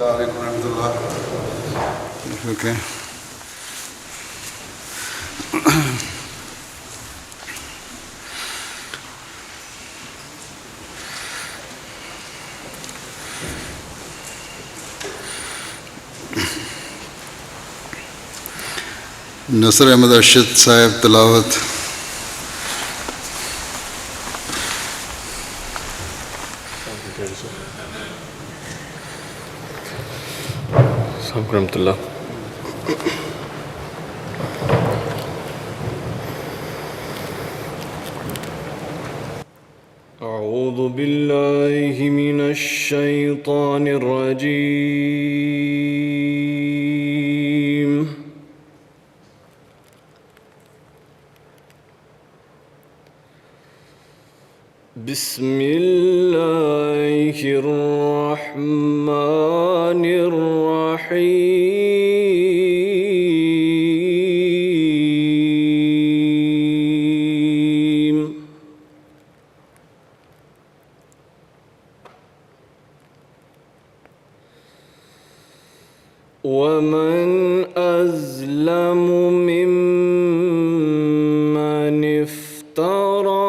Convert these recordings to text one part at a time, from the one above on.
السلام علیکم ورحمۃ اللہ. Okay. نصر احمد ارشد صاحب تلاوت. السلام ورحمۃ اللہ. اعوذ باللہ من الشیطان الرجیم. بسم اللہ الرحمن الرحیم. ومن أظلم ممن افترى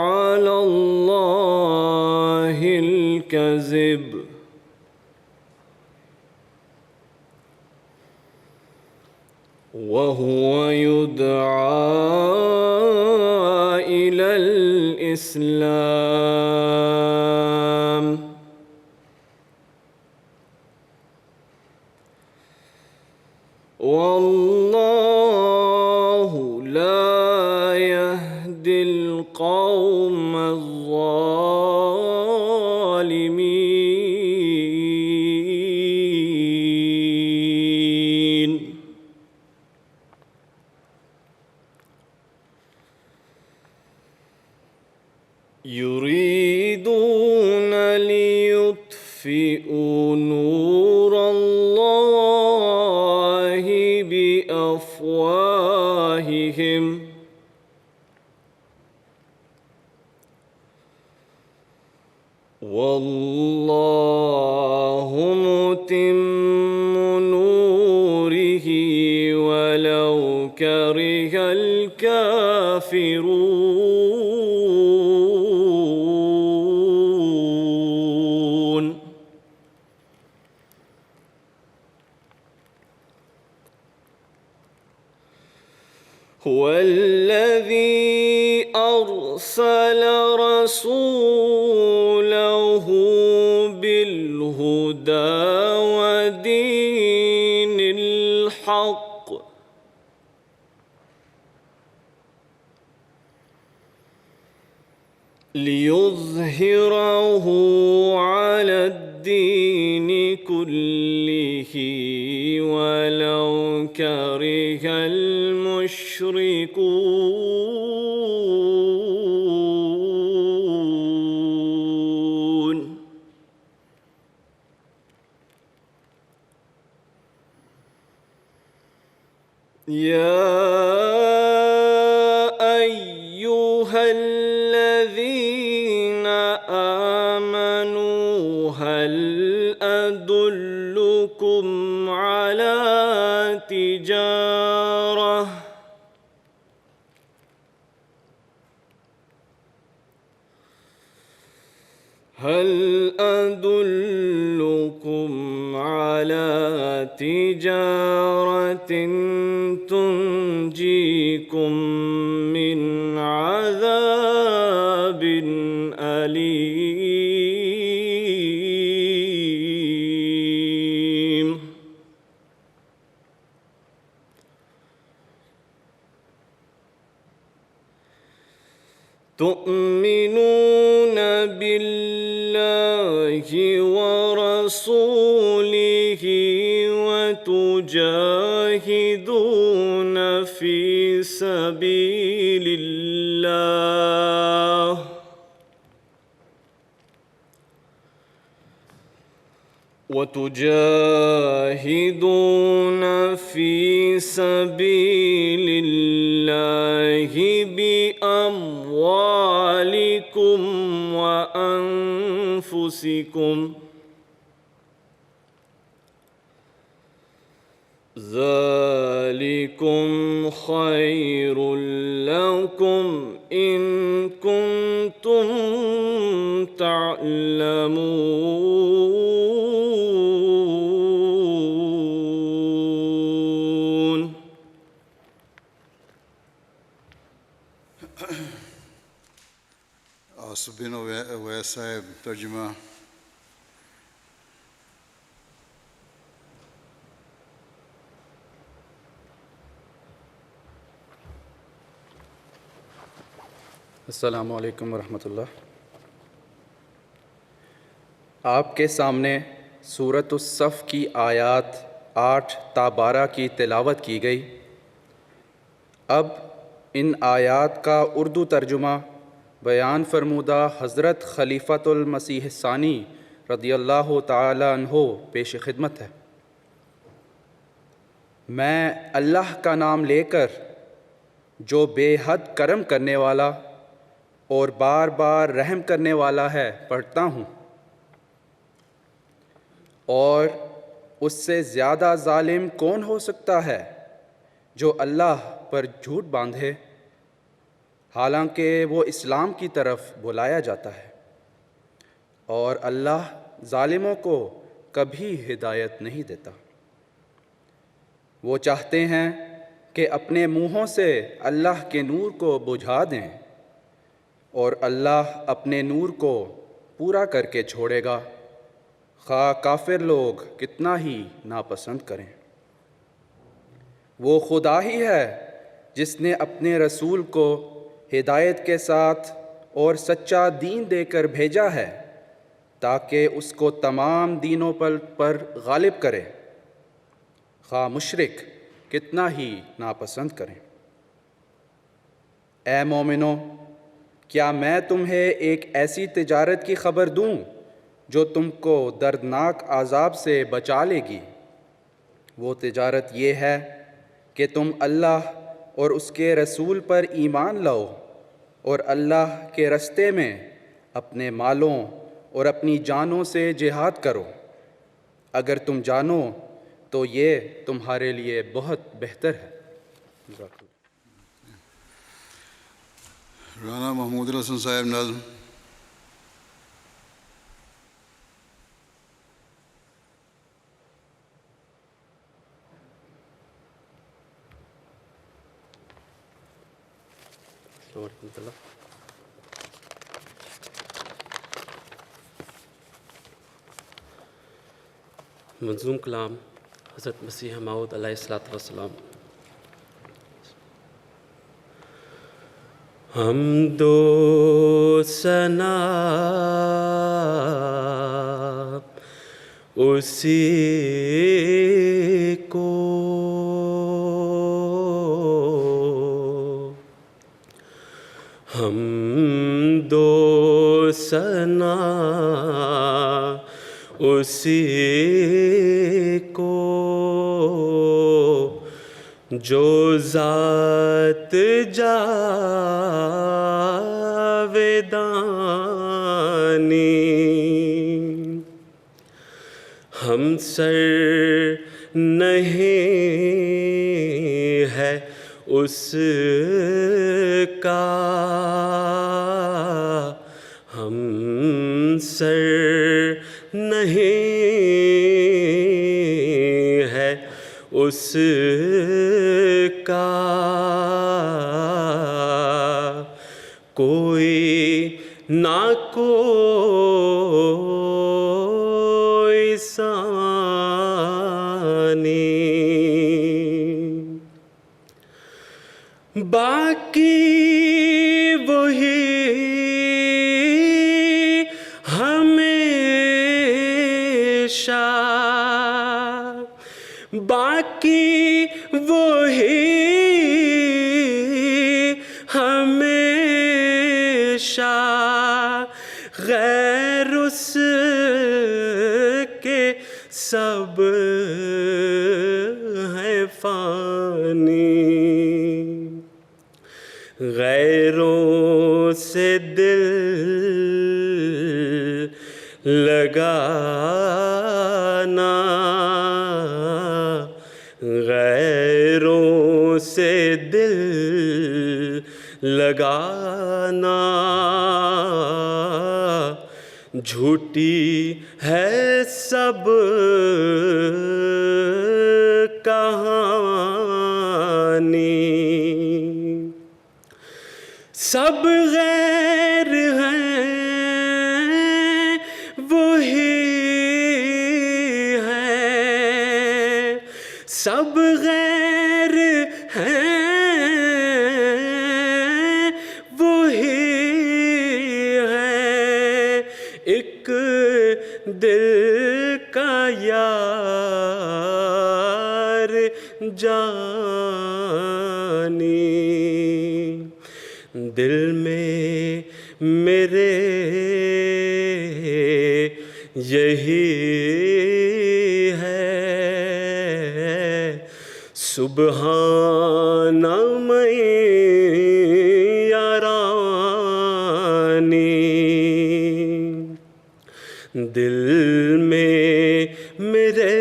على الله الكذب وهو يدعى إلى الإسلام والله لا يهدي القوم الظالمين. يريدون ليطفئوا نور الله بأفواههم والله متم نوره ولو كره الكافرون. هو الذي أرسل رسوله بالهدى ودين الحق ليظهره على الدين كله ولو كره المشركون. يا أيها الذين آمنوا هل أدلكم على تجارة تنجيكم من عذاب أليم. تؤمنون بالله ورسوله وتجاهدون في سبيل الله بأموالكم وأنفسكم ذلكم خير لكم إن كنتم تعلمون. آصف بن اویس صاحب ترجمہ. السلام علیکم ورحمۃ اللہ. آپ کے سامنے سورۃ الصف کی آیات 8 تا 12 کی تلاوت کی گئی. اب ان آیات کا اردو ترجمہ بیان فرمودہ حضرت خلیفۃ المسیح الثانی رضی اللہ تعالی عنہ پیش خدمت ہے. میں اللہ کا نام لے کر جو بے حد کرم کرنے والا اور بار بار رحم کرنے والا ہے پڑھتا ہوں. اور اس سے زیادہ ظالم کون ہو سکتا ہے جو اللہ پر جھوٹ باندھے حالانکہ وہ اسلام کی طرف بلایا جاتا ہے. اور اللہ ظالموں کو کبھی ہدایت نہیں دیتا. وہ چاہتے ہیں کہ اپنے منہوں سے اللہ کے نور کو بجھا دیں اور اللہ اپنے نور کو پورا کر کے چھوڑے گا خواہ کافر لوگ کتنا ہی ناپسند کریں. وہ خدا ہی ہے جس نے اپنے رسول کو ہدایت کے ساتھ اور سچا دین دے کر بھیجا ہے تاکہ اس کو تمام دینوں پر غالب کرے خواہ مشرک کتنا ہی ناپسند کریں. اے مومنو، کیا میں تمہیں ایک ایسی تجارت کی خبر دوں جو تم کو دردناک عذاب سے بچا لے گی؟ وہ تجارت یہ ہے کہ تم اللہ اور اس کے رسول پر ایمان لاؤ اور اللہ کے رستے میں اپنے مالوں اور اپنی جانوں سے جہاد کرو. اگر تم جانو تو یہ تمہارے لیے بہت بہتر ہے. رانا محمود الحسن صاحب نظم. منظوم کلام حضرت مسیح موعود علیہ الصلوۃ والسلام. حمد و ثنا اسی کو، حمد و ثنا اسی کو جو ذات جاویدانی ہم سر نہیں ہے اس کا، ہم سر نہیں ہے اس کا، کوئی نہ کوئی ثانی، باقی وہی ہمیشہ، باقی وہی ہمیشہ، غیر اس کے سب ہے فانی، غیروں سے دل لگانا غیروں سے دل لگانا جھوٹی ہے سب کہانی، سب غیر ہیں وہی ہے، سب غیر ہیں وہی ہے، ایک دل کا یار جانی، دل میں میرے یہی ہے، سبحان میں یارانی، دل میں میرے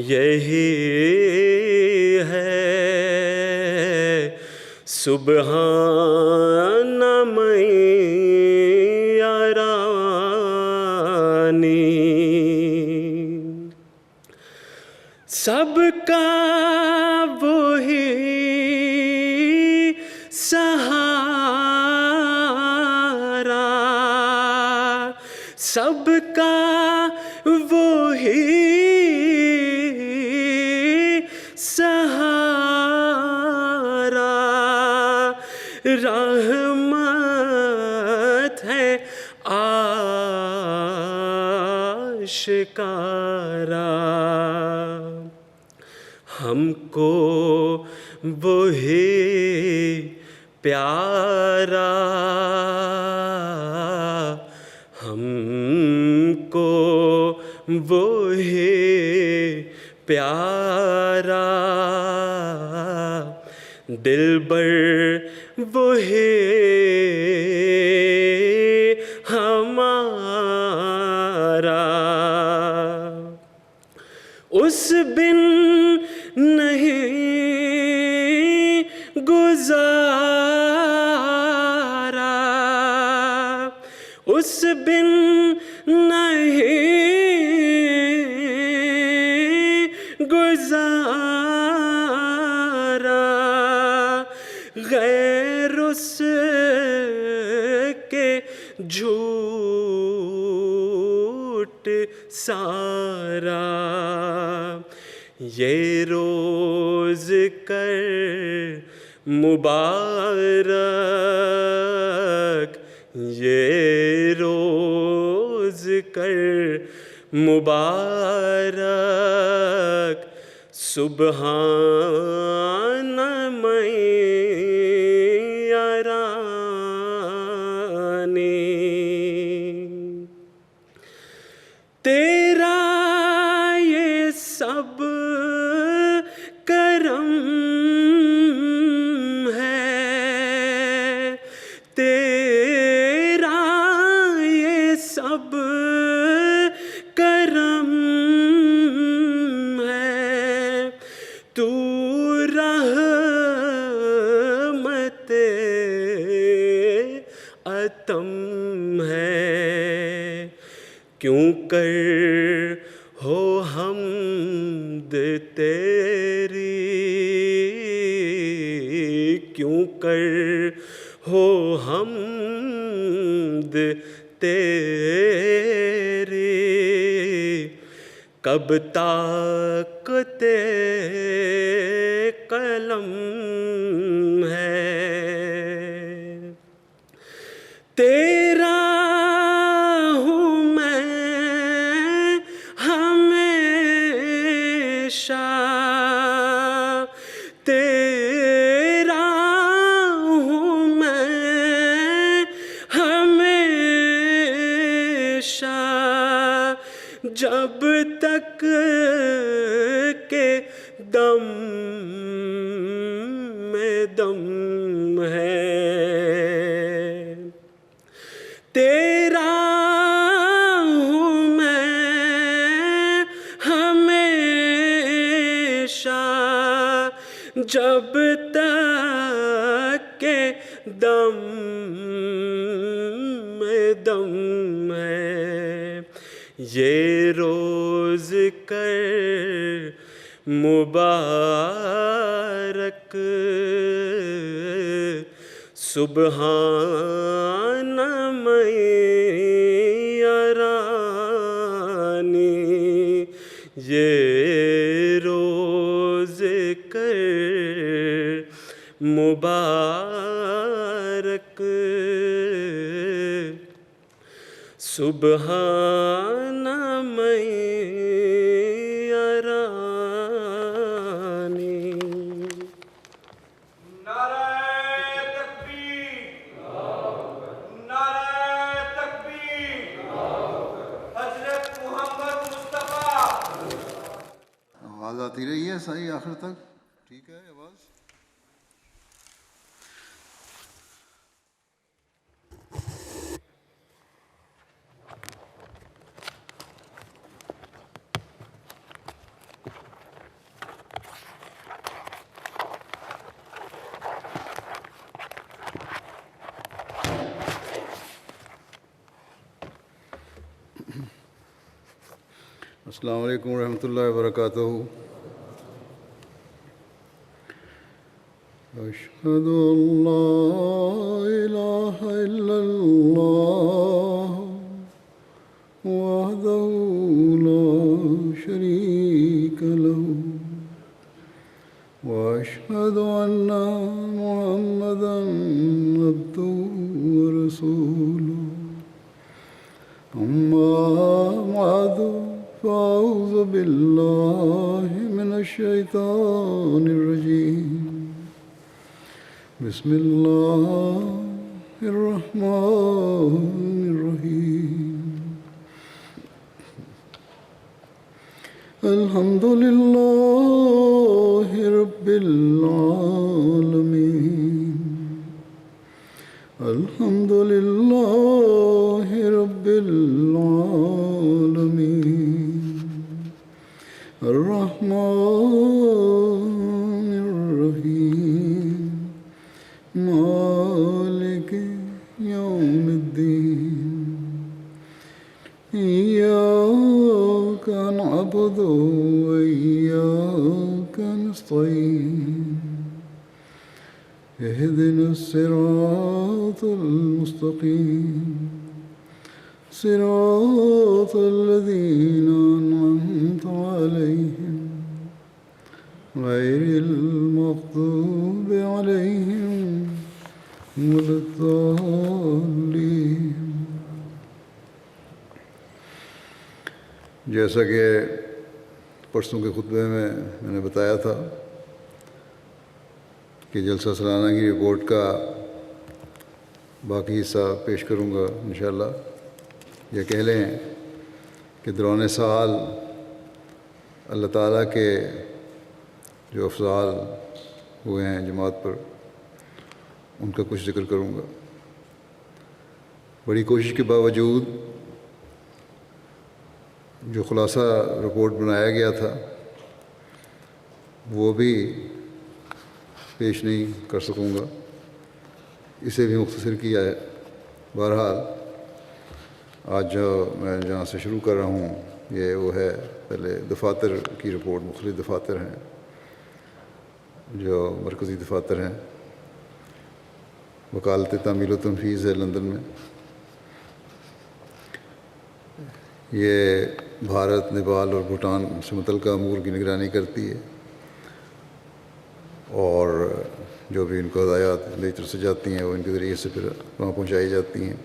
یہی ہے، سبحان میں یارانی، سب کا وہی سہارا، سب کا وہی سہارا، رحمت ہے آشکارا، ہم کو وہی پیارا، ہم کو وہی پیارا، دلبر وہی ہمارا، اس بن نہیں گزارا، اس بن نہیں گزارا، غیر اس کے جھوٹ سارا، یہ روز کر مبارک، یہ روز کر مبارک، سبحان میں یارانی، تیرا یہ سب کرم ہے، تیرا یہ سب کرم ہے، تو رحمت عتم ہے، کیوں کر ہو حمد تیری، کیوں کر ہو حمد تیری، کب تک قلم ہے، تیرا ہوں میں ہمیشہ، تیرا ہوں میں ہمیشہ، جب تک کہ دم میں دم ہے، تیرا ہوں میں ہمیشہ، جب تک کہ دم میں دم ہے، یہ روز کر مبارک سبحان من یرانی، یہ روز کر مبارک سبحان من یرانی۔ آواز آتی رہی ہے صحیح آخر تک؟ ٹھیک ہے آواز؟ السلام علیکم ورحمۃ اللہ وبرکاتہ۔ اشہد ان لا الہ الا اللہ وحدہ لا شریک لہ واشہد ان محمدا عبدہ ورسولہ۔ اما بعد فأعوذ باللہ من الشیطان الرجیم، بسم اللہ الرحمن الرحیم۔ الحمد للہ رب العالمین، الحمد للہ رب العالمین، الرحمن الرحیم، مالک یوم الدین۔ ایاک نعبد وإیاک نستعین، اهدنا الصراط المستقیم، صراط الذین أنعمت علیہم غیر المغضوب علیہم ولا الضالین۔ جیسا کہ پرسوں کے خطبے میں نے بتایا تھا کہ جلسہ سالانہ کی رپورٹ کا باقی حصہ پیش کروں گا انشاءاللہ۔ یہ کہہ لیں کہ دوران سال اللہ تعالیٰ کے جو افضال ہوئے ہیں جماعت پر، ان کا کچھ ذکر کروں گا۔ بڑی کوشش کے باوجود جو خلاصہ رپورٹ بنایا گیا تھا وہ بھی پیش نہیں کر سکوں گا، اسے بھی مختصر کیا ہے۔ بہرحال آج جو میں جہاں سے شروع کر رہا ہوں یہ وہ ہے پہلے دفاتر کی رپورٹ۔ مختلف دفاتر ہیں جو مرکزی دفاتر ہیں، وکالت تعمیل و تنفیذ ہے لندن میں، یہ بھارت، نیپال اور بھوٹان سے متعلقہ امور کی نگرانی کرتی ہے، اور جو بھی ان کو ہدایات میری طرف سے جاتی ہیں وہ ان کے ذریعے سے پھر وہاں پہنچائی جاتی ہیں۔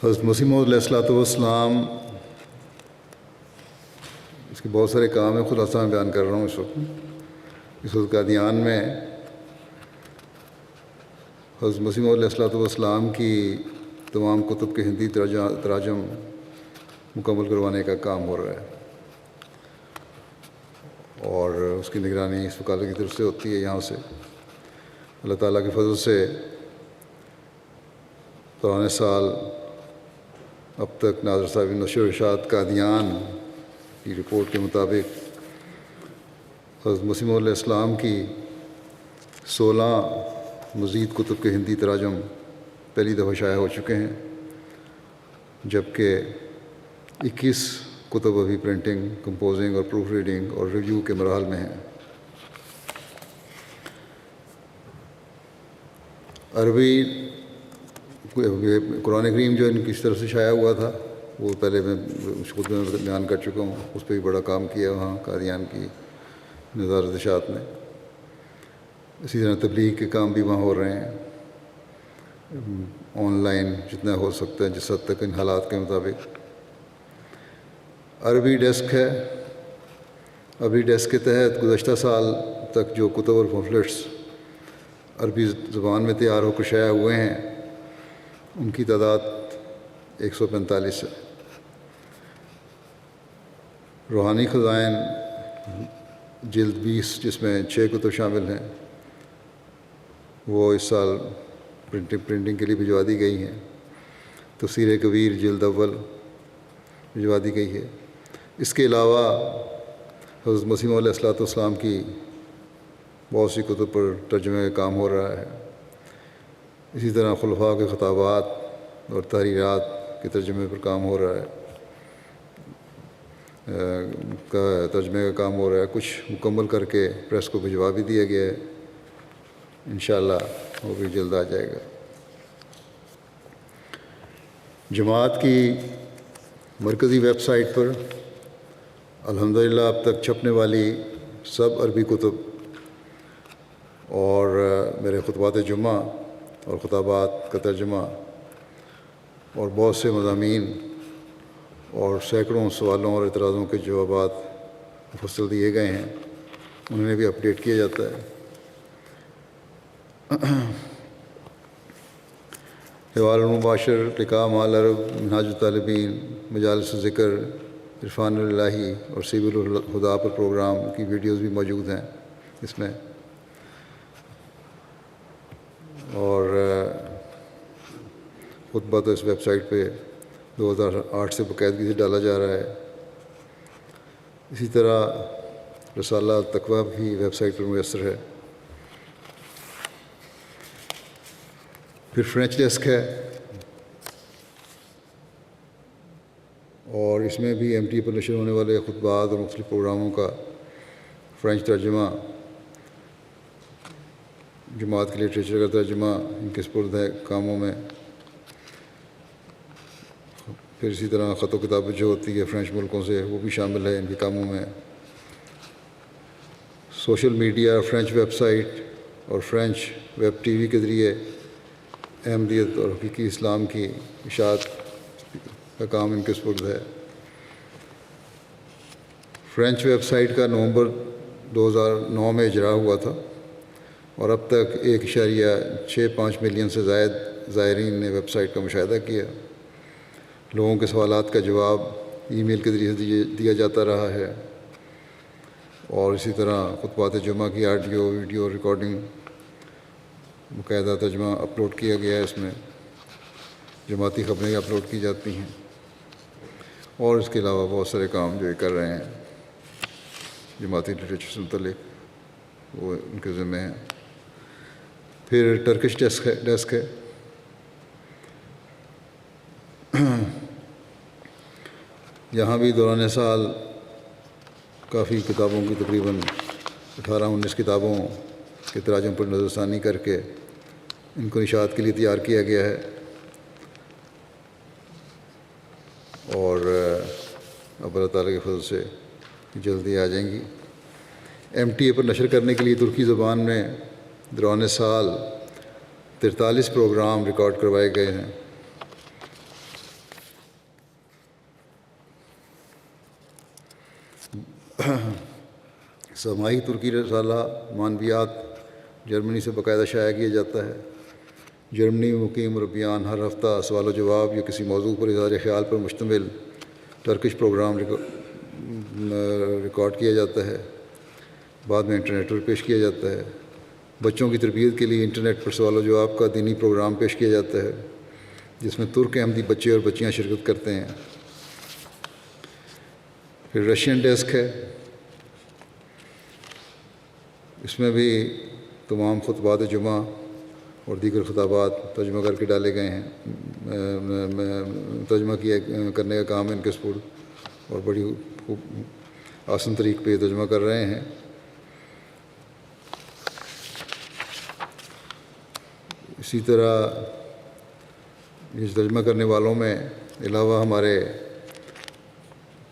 حضرت مسیح موعود علیہ الصلوۃ والسلام، اس کے بہت سارے کام ہیں، خلاصہ میں بیان کر رہا ہوں اس وقت قادیان میں حضرت مسیح موعود علیہ الصلوۃ والسلام کی تمام کتب کے ہندی تراجم مکمل کروانے کا کام ہو رہا ہے، اور اس کی نگرانی اس وکالت کی طرف سے ہوتی ہے یہاں سے۔ اللہ تعالیٰ کے فضل سے پرانے سال اب تک ناظر صاحب نشر و ارشاد قادیان کی رپورٹ کے مطابق حضرت مسیح موعود علیہ السلام کی 16 مزید کتب کے ہندی تراجم پہلی دفعہ شائع ہو چکے ہیں، جبکہ 21 کتب ابھی پرنٹنگ، کمپوزنگ اور پروف ریڈنگ اور ریویو کے مراحل میں ہیں۔ عربی قرآن کریم جو ان کی طرف سے شائع ہوا تھا وہ پہلے میں اس خطبے میں بیان کر چکا ہوں، اس پہ بھی بڑا کام کیا وہاں قادیان کی نظارت اشاعت نے۔ اسی طرح تبلیغ کے کام بھی وہاں ہو رہے ہیں، آن لائن جتنا ہو سکتا ہے جس حد تک ان حالات کے مطابق۔ عربی ڈیسک ہے، عربی ڈیسک کے تحت گزشتہ سال تک جو کتب اور پمفلٹس عربی زبان میں تیار ہو کر شائع ہوئے ہیں ان کی تعداد 145 ہے۔ روحانی خزائن جلد 20 جس میں 6 کتب شامل ہیں وہ اس سال پرنٹنگ کے لیے بھجوا دی گئی ہیں۔ تفسیر کبیر جلد اول بھجوا دی گئی ہے۔ اس کے علاوہ حضرت مسیح موعود علیہ السلام کی بہت سی کتب پر ترجمے کا کام ہو رہا ہے۔ اسی طرح خلفاء کے خطابات اور تحریرات کے ترجمے پر کام ہو رہا ہے، ترجمے کا کام ہو رہا ہے۔ کچھ مکمل کر کے پریس کو بھجوا بھی دیا گیا ہے، انشاءاللہ وہ بھی جلد آ جائے گا۔ جماعت کی مرکزی ویب سائٹ پر الحمدللہ اب تک چھپنے والی سب عربی کتب اور میرے خطبات جمعہ اور خطابات کا ترجمہ اور بہت سے مضامین اور سینکڑوں سوالوں اور اعتراضوں کے جوابات مفصل دیے گئے ہیں، انہیں بھی اپڈیٹ کیا جاتا ہے۔ حوار المباشر، لقاء مع العرب، منہاج الطالبین، مجالس ذکر، عرفان الہی اور سبیل الہدیٰ پر پروگرام کی ویڈیوز بھی موجود ہیں اس میں، اور خطبہ تو اس ویب سائٹ پہ 2008 سے باقاعدگی سے ڈالا جا رہا ہے۔ اسی طرح رسالہ التقویٰ بھی ویب سائٹ پر میسر ہے۔ پھر فرینچ ڈیسک ہے اور اس میں بھی ایم ٹی پر نشر ہونے والے خطبات اور مختلف پروگراموں کا فرینچ ترجمہ، جماعت کے لٹریچر کا ترجمہ ان کے سپرد ہے کاموں میں۔ پھر اسی طرح خط و کتابت جو ہوتی ہے فرینچ ملکوں سے وہ بھی شامل ہے ان کے کاموں میں۔ Social media, French website اور فرینچ ویب ٹی وی کے ذریعے احمدیت اور حقیقی اسلام کی اشاعت کا کام ان کے سپرد ہے۔ فرینچ ویب سائٹ کا نومبر 2009 میں اجرا ہوا تھا اور اب تک 1.65 ملین سے زائد زائرین نے ویب سائٹ کا مشاہدہ کیا۔ لوگوں کے سوالات کا جواب ای میل کے ذریعے سے دیا جاتا رہا ہے، اور اسی طرح خطبات جمعہ کی آڈیو ویڈیو ریکارڈنگ باقاعدہ ترجمہ اپلوڈ کیا گیا ہے، اس میں جماعتی خبریں اپلوڈ کی جاتی ہیں، اور اس کے علاوہ بہت سارے کام جو یہ کر رہے ہیں جماعتی لٹریچر سے متعلق وہ ان کے ذمہ ہیں۔ پھر ٹرکش ڈیسک ہے۔ یہاں بھی دوران سال کافی کتابوں کی تقریباً 18-19 کتابوں کے تراجم پر نظر ثانی کر کے ان کو اشاعت کے لیے تیار کیا گیا ہے، اور اب اللہ تعالیٰ کے فضل سے جلدی آ جائیں گی۔ ایم ٹی اے پر نشر کرنے کے لیے ترکی زبان میں دوران سال 43 پروگرام ریکارڈ کروائے گئے ہیں۔ سماعی ترکی رسالہ معنویات جرمنی سے باقاعدہ شائع کیا جاتا ہے۔ جرمنی میں مقیم مربیان ہر ہفتہ سوال و جواب یا کسی موضوع پر اظہار خیال پر مشتمل ٹرکش پروگرام ریکارڈ کیا جاتا ہے، بعد میں انٹرنیٹ پر پیش کیا جاتا ہے۔ بچوں کی تربیت کے لیے انٹرنیٹ پر سوال و جواب کا دینی پروگرام پیش کیا جاتا ہے جس میں ترک احمدی بچے اور بچیاں شرکت کرتے ہیں۔ پھر رشین ڈیسک ہے۔ اس میں بھی تمام خطبات جمعہ اور دیگر خطابات ترجمہ کر کے ڈالے گئے ہیں. ترجمہ کرنے کا کام ان کے سپرد اور بڑی خوب آسان طریق پہ ترجمہ کر رہے ہیں. اسی طرح یہ ترجمہ کرنے والوں میں علاوہ ہمارے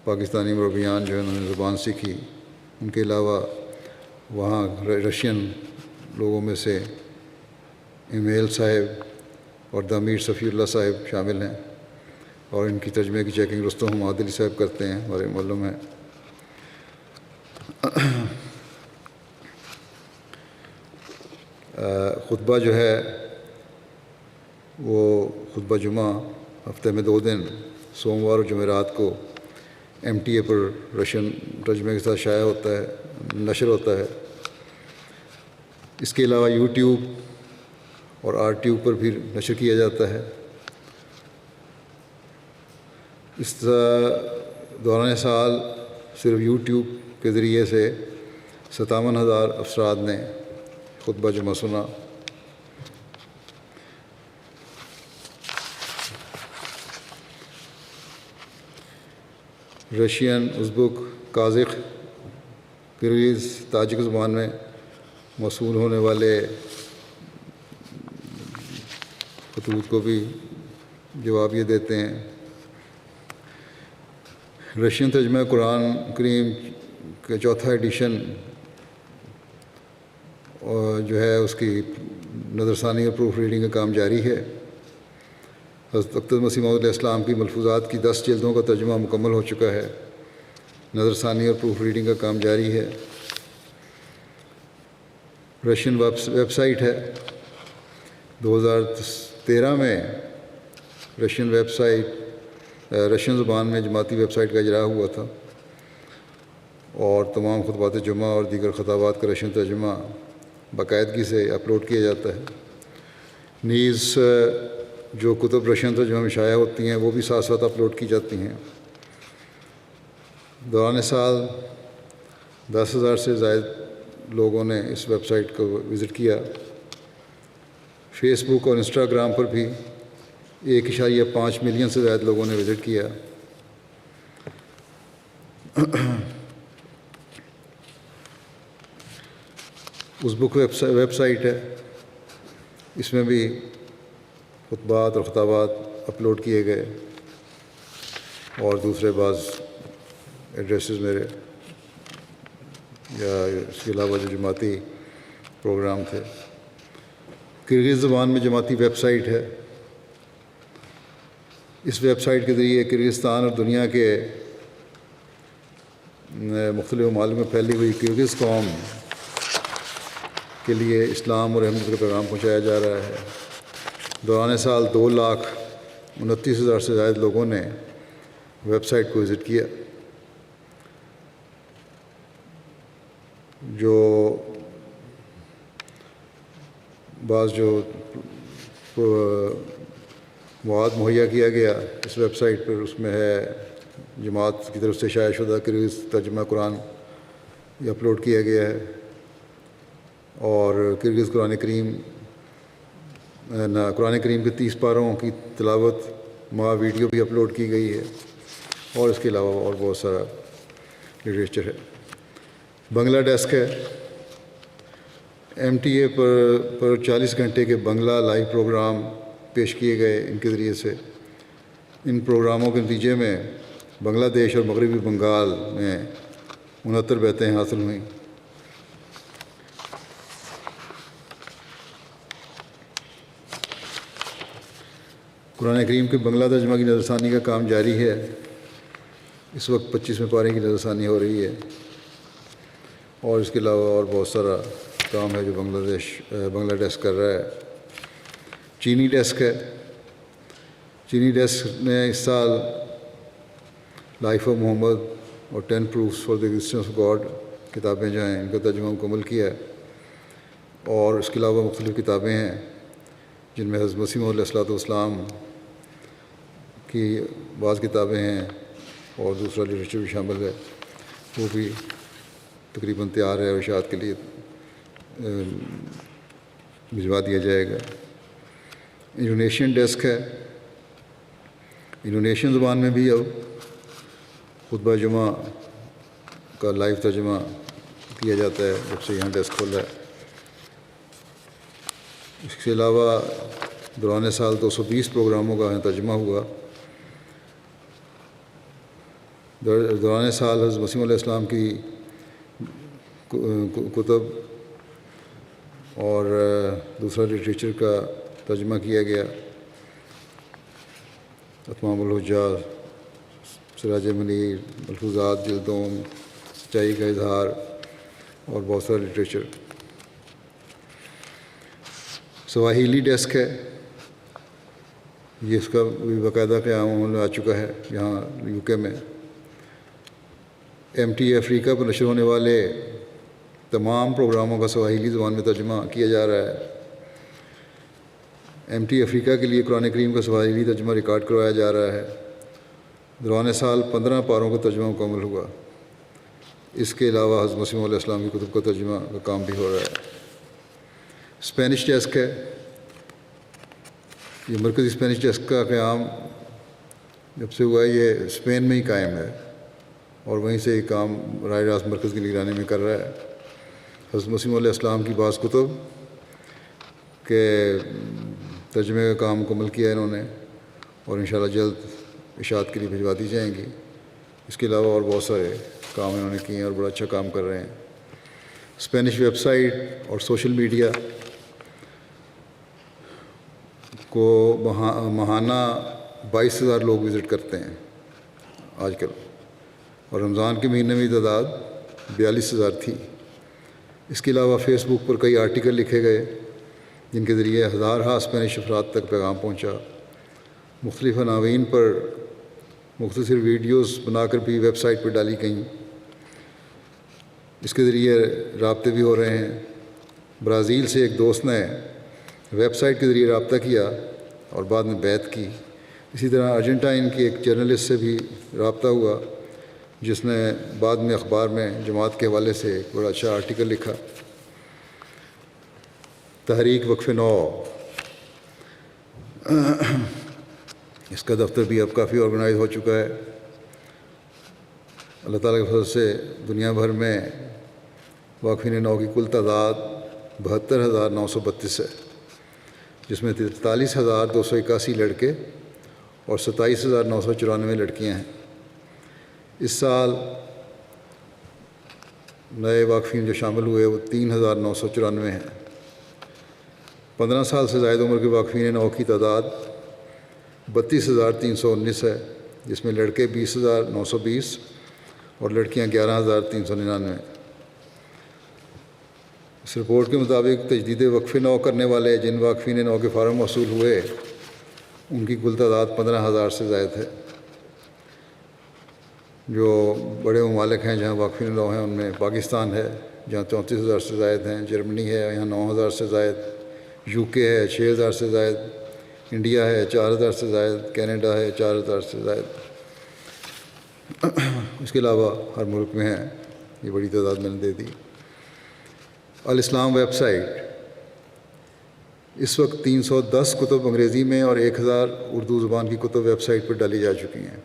پاکستانی مربیان جو انہوں نے زبان سیکھی، ان کے علاوہ وہاں رشین لوگوں میں سے ایمیل صاحب اور دامیر صفی اللہ صاحب شامل ہیں، اور ان کی ترجمے کی چیکنگ رستم حماد علی صاحب کرتے ہیں، ہمارے معلوم ہے. خطبہ جو ہے وہ خطبہ جمعہ ہفتے میں 2 دن سوموار اور جمعرات کو MTA پر رشین ترجمے کے ساتھ شائع ہوتا ہے، نشر ہوتا ہے. اس کے علاوہ YouTube اور RTube پر بھی نشر کیا جاتا ہے. اس دوران سال صرف YouTube کے ذریعے سے 57,000 افراد نے خطبہ جمعہ سنا. رشین، ازبک، قازق، کرغیز، تاجک زبان میں موصول ہونے والے خطوط کو بھی جواب یہ دیتے ہیں. رشین ترجمہ قرآن کریم کا 4تھا ایڈیشن جو ہے اس کی نظر ثانی اور پروف ریڈنگ کا کام جاری ہے. حضرت اقدس مسیح موعود علیہ السلام کی ملفوظات کی 10 جلدوں کا ترجمہ مکمل ہو چکا ہے. نظر ثانی اور پروف ریڈنگ کا کام جاری ہے. رشین ویب سائٹ ہے. 2013 میں رشین ویب سائٹ رشین زبان میں جماعتی ویب سائٹ کا اجرا ہوا تھا، اور تمام خطبات جمعہ اور دیگر خطابات کا رشین ترجمہ باقاعدگی سے اپلوڈ کیا جاتا ہے. نیز جو کتب رشین ترجمہ میں شائع ہوتی ہیں وہ بھی ساتھ ساتھ اپلوڈ کی جاتی ہیں. دوران سال 10,000 سے زائد لوگوں نے اس ویب سائٹ کو وزٹ کیا. فیس بک اور انسٹاگرام پر بھی 1.5 ملین سے زائد لوگوں نے وزٹ کیا. ازبک ویب سائٹ ہے. اس میں بھی خطبات اور خطابات اپلوڈ کیے گئے، اور دوسرے بعض ایڈریسز میرے، یا اس کے علاوہ جو جماعتی پروگرام تھے. کرغیز زبان میں جماعتی ویب سائٹ ہے. اس ویب سائٹ کے ذریعے کرغزستان اور دنیا کے مختلف ممالک میں پھیلی ہوئی کرغز قوم کے لیے اسلام اور احمد کا پیغام پہنچایا جا رہا ہے. دوران سال 2,29,000 سے زائد لوگوں نے ویب سائٹ کو وزٹ کیا. جو بعض جو مواد مہیا کیا گیا اس ویب سائٹ پر، اس میں ہے جماعت کی طرف سے شائع شدہ کرغز ترجمہ قرآن یہ اپلوڈ کیا گیا ہے، اور کرغز قرآن کریم کے 30 پاروں کی تلاوت مع ویڈیو بھی اپلوڈ کی گئی ہے، اور اس کے علاوہ اور بہت سارا لٹریچر ہے. بنگلہ ڈیسک ہے. MTA پر 40 گھنٹے کے بنگلہ لائیو پروگرام پیش کیے گئے ان کے ذریعے سے. ان پروگراموں کے نتیجے میں بنگلہ دیش اور مغربی بنگال میں 69 بیعتیں حاصل ہوئیں. قرآن کریم کے بنگلہ ترجمہ کی نظر ثانی کا کام جاری ہے. اس وقت 25ویں پارے کی نظر ثانی ہو رہی ہے، اور اس کے علاوہ اور بہت سارا کام ہے جو بنگلہ ڈیسک کر رہا ہے. چینی ڈیسک ہے. چینی ڈیسک نے اس سال لائف آف محمد اور 10 proofs for the existence of God کتابیں جو ہیں ان کا ترجمہ مکمل کیا ہے، اور اس کے علاوہ مختلف کتابیں ہیں جن میں حضرت مسیح موعود علیہ السلام کی بعض کتابیں ہیں، اور دوسرا لٹریچر بھی شامل ہے، وہ بھی تقریباً تیار ہے اور اشاعت کے لیے بھجوا دیا جائے گا۔ انڈونیشین ڈیسک ہے، انڈونیشین زبان میں بھی اب خطبہ جمعہ کا لائیو ترجمہ کیا جاتا ہے جب سے یہاں ڈیسک کھولا ہے۔ اس کے علاوہ دوران سال 220 پروگراموں کا ترجمہ ہوا۔ دوران سال حضرت مسیح علیہ السلام کی کتب اور دوسرا لٹریچر کا ترجمہ کیا گیا۔ اتمام الحجہ، سراج منیر، ملفوظات جلدوم، سچائی کا اظہار اور بہت سارا لٹریچر۔ سواحیلی ڈیسک ہے، یہ اس کا بھی باقاعدہ قیام عمل آ چکا ہے یہاں یو کے میں۔ MT افریقہ پر نشر ہونے والے تمام پروگراموں کا سواحیلی زبان میں ترجمہ کیا جا رہا ہے۔ MT افریقہ کے لیے قرآن کریم کا سواحیلی ترجمہ ریکارڈ کروایا جا رہا ہے۔ دوران سال 15 پاروں کا ترجمہ مکمل ہوا۔ اس کے علاوہ حضرت مسیح علیہ السلام کی کتب کا ترجمہ کا کام بھی ہو رہا ہے۔ اسپینش ڈیسک ہے، یہ مرکزی اسپینش ڈیسک کا قیام جب سے ہوا ہے یہ اسپین میں ہی قائم ہے اور وہیں سے یہ کام براہ راست مرکز کی نگرانی میں کر رہا ہے۔ حضرت مسیح علیہ السلام کی بعض کتب کے ترجمے کا کام مکمل کیا ہے انہوں نے، اور انشاءاللہ جلد اشاعت کے لیے بھجوا دی جائیں گی۔ اس کے علاوہ اور بہت سارے کام انہوں نے کیے ہیں اور بڑا اچھا کام کر رہے ہیں۔ اسپینش ویب سائٹ اور سوشل میڈیا کو ماہانہ 22,000 لوگ وزٹ کرتے ہیں آج کل، اور رمضان کے مہینے میں تعداد 42,000 تھی۔ اس کے علاوہ فیس بک پر کئی آرٹیکل لکھے گئے جن کے ذریعے ہزارہا اسپینش افراد تک پیغام پہنچا۔ مختلف عناوین پر مختصر ویڈیوز بنا کر بھی ویب سائٹ پر ڈالی گئیں۔ اس کے ذریعے رابطے بھی ہو رہے ہیں۔ برازیل سے ایک دوست نے ویب سائٹ کے ذریعے رابطہ کیا اور بعد میں بیعت کی۔ اسی طرح ارجنٹائن کی ایک جرنلسٹ سے بھی رابطہ ہوا جس نے بعد میں اخبار میں جماعت کے حوالے سے ایک بڑا اچھا آرٹیکل لکھا۔ تحریک وقف نو، اس کا دفتر بھی اب کافی آرگنائز ہو چکا ہے۔ اللہ تعالیٰ کے فضل سے دنیا بھر میں واقفین نو کی کل تعداد 72,932 ہے، جس میں 43,281 لڑکے اور 27,994 لڑکیاں ہیں۔ اس سال نئے واقفین جو شامل ہوئے وہ 3,994 ہیں۔ 15 سال سے زائد عمر کے واقفین نو کی تعداد 32,319 ہے، جس میں لڑکے 20,920 اور لڑکیاں 11,399۔ اس رپورٹ کے مطابق تجدید وقف نو کرنے والے جن واقفین نو کے فارم موصول ہوئے ان کی کل تعداد 15,000 سے زائد ہے۔ جو بڑے ممالک ہیں جہاں واقفین نو ہیں ان میں پاکستان ہے جہاں 34,000 سے زائد ہیں، جرمنی ہے یہاں 9,000 سے زائد، UK ہے 6,000 سے زائد، انڈیا ہے 4,000 سے زائد، کینیڈا ہے 4,000 سے زائد۔ اس کے علاوہ ہر ملک میں ہیں، یہ بڑی تعداد میں نے دے دی۔ الاسلام ویب سائٹ، اس وقت 310 کتب انگریزی میں اور 1,000 اردو زبان کی کتب ویب سائٹ پر ڈالی جا چکی ہیں۔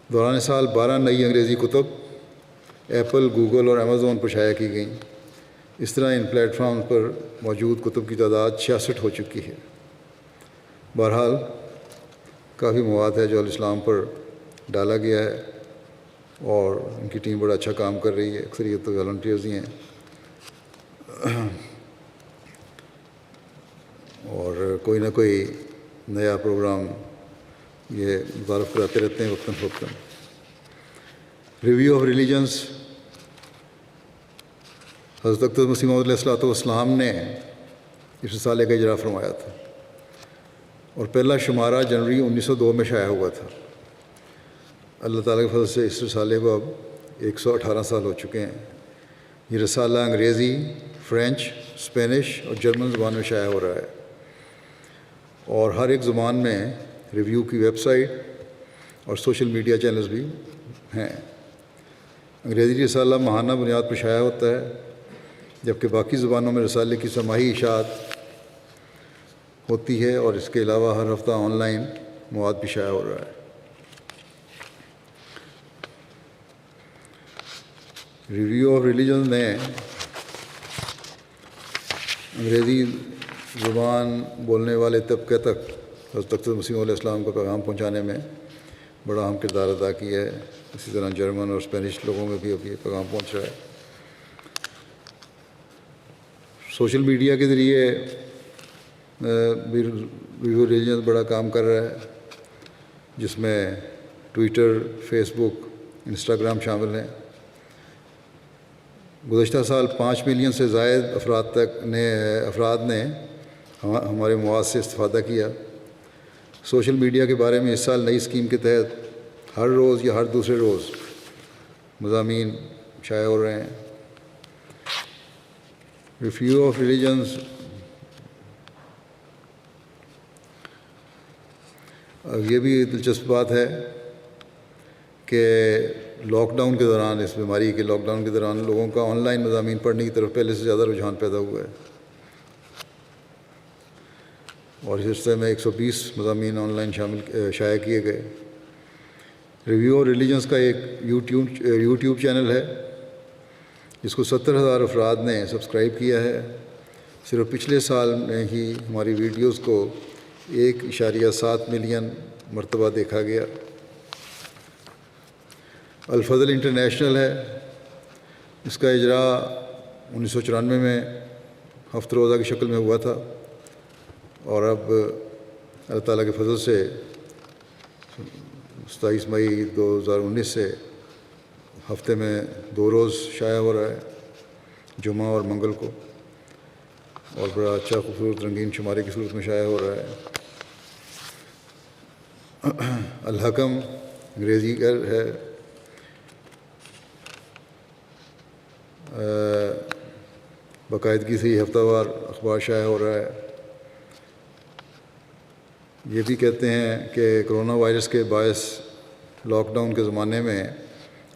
دوران سال 12 نئی انگریزی کتب ایپل، گوگل اور امیزون پر شائع کی گئیں۔ اس طرح ان پلیٹ فارمز پر موجود کتب کی تعداد 66 ہو چکی ہے۔ بہرحال کافی مواد ہے جو الاسلام پر ڈالا گیا ہے اور ان کی ٹیم بڑا اچھا کام کر رہی ہے، اکثریت تو والنٹیئرز ہی ہیں، اور کوئی نہ کوئی نیا پروگرام یہ متعارف کراتے رہتے ہیں وقتاً فوقتاً۔ ریویو آف ریلیجنس، حضرت اقدس مسیح موعود علیہ السلام نے اس رسالے کا اجرا فرمایا تھا اور پہلا شمارہ جنوری 1902 میں شائع ہوا تھا۔ اللہ تعالیٰ کے فضل سے اس رسالے کو اب 118 سال ہو چکے ہیں۔ یہ رسالہ انگریزی، فرینچ، اسپینش اور جرمن زبان میں شائع ہو رہا ہے، اور ہر ایک زبان میں ریویو کی ویب سائٹ اور سوشل میڈیا چینلز بھی ہیں۔ انگریزی رسالہ ماہانہ بنیاد پر شائع ہوتا ہے جبکہ باقی زبانوں میں رسالے کی سماعی اشاعت ہوتی ہے اور اس کے علاوہ ہر ہفتہ آن لائن مواد بھی شائع ہو رہا ہے۔ ریویو آف ریلیجن نے انگریزی زبان بولنے والے طبقے تک حضرت اقدس مسیح علیہ السلام کا پیغام پہنچانے میں بڑا اہم کردار ادا کیا ہے۔ اسی طرح جرمن اور اسپینش لوگوں میں بھی اب یہ پیغام پہنچ رہا ہے۔ سوشل میڈیا کے ذریعے ریویو ریلیجن بڑا کام کر رہا ہے، جس میں ٹویٹر، فیس بک، انسٹاگرام شامل ہیں۔ گزشتہ سال 5 ملین سے زائد افراد نے ہمارے مواد سے استفادہ کیا۔ سوشل میڈیا کے بارے میں اس سال نئی اسکیم کے تحت ہر روز یا ہر دوسرے روز مضامین شائع ہو رہے ہیں۔ ریویو آف ریلیجنز یہ بھی دلچسپ بات ہے کہ لاک ڈاؤن کے دوران، اس بیماری کے لاک ڈاؤن کے دوران لوگوں کا آن لائن مضامین پڑھنے کی طرف پہلے سے زیادہ رجحان پیدا ہوا ہے، اور اس سلسلے میں 120 مضامین آن لائن شائع کیے گئے۔ ریویو آف ریلیجنز کا ایک یوٹیوب چینل ہے جس کو 70,000 افراد نے سبسکرائب کیا ہے۔ صرف پچھلے سال میں ہی ہماری ویڈیوز کو 1.7 ملین مرتبہ دیکھا گیا۔ الفضل انٹرنیشنل ہے، اس کا اجراء 1994 میں ہفتہ روزہ کی شکل میں ہوا تھا، اور اب اللہ تعالیٰ کے فضل سے 27 مئی 2019 سے ہفتے میں 2 روز شائع ہو رہا ہے، جمعہ اور منگل کو، اور بڑا اچھا خوبصورت رنگین شمارے کی صورت میں شائع ہو رہا ہے۔ الحکم انگریزی ہے، باقاعدگی سے یہ ہفتہ وار اخبار شائع ہو رہا ہے۔ یہ بھی کہتے ہیں کہ کرونا وائرس کے باعث لاک ڈاؤن کے زمانے میں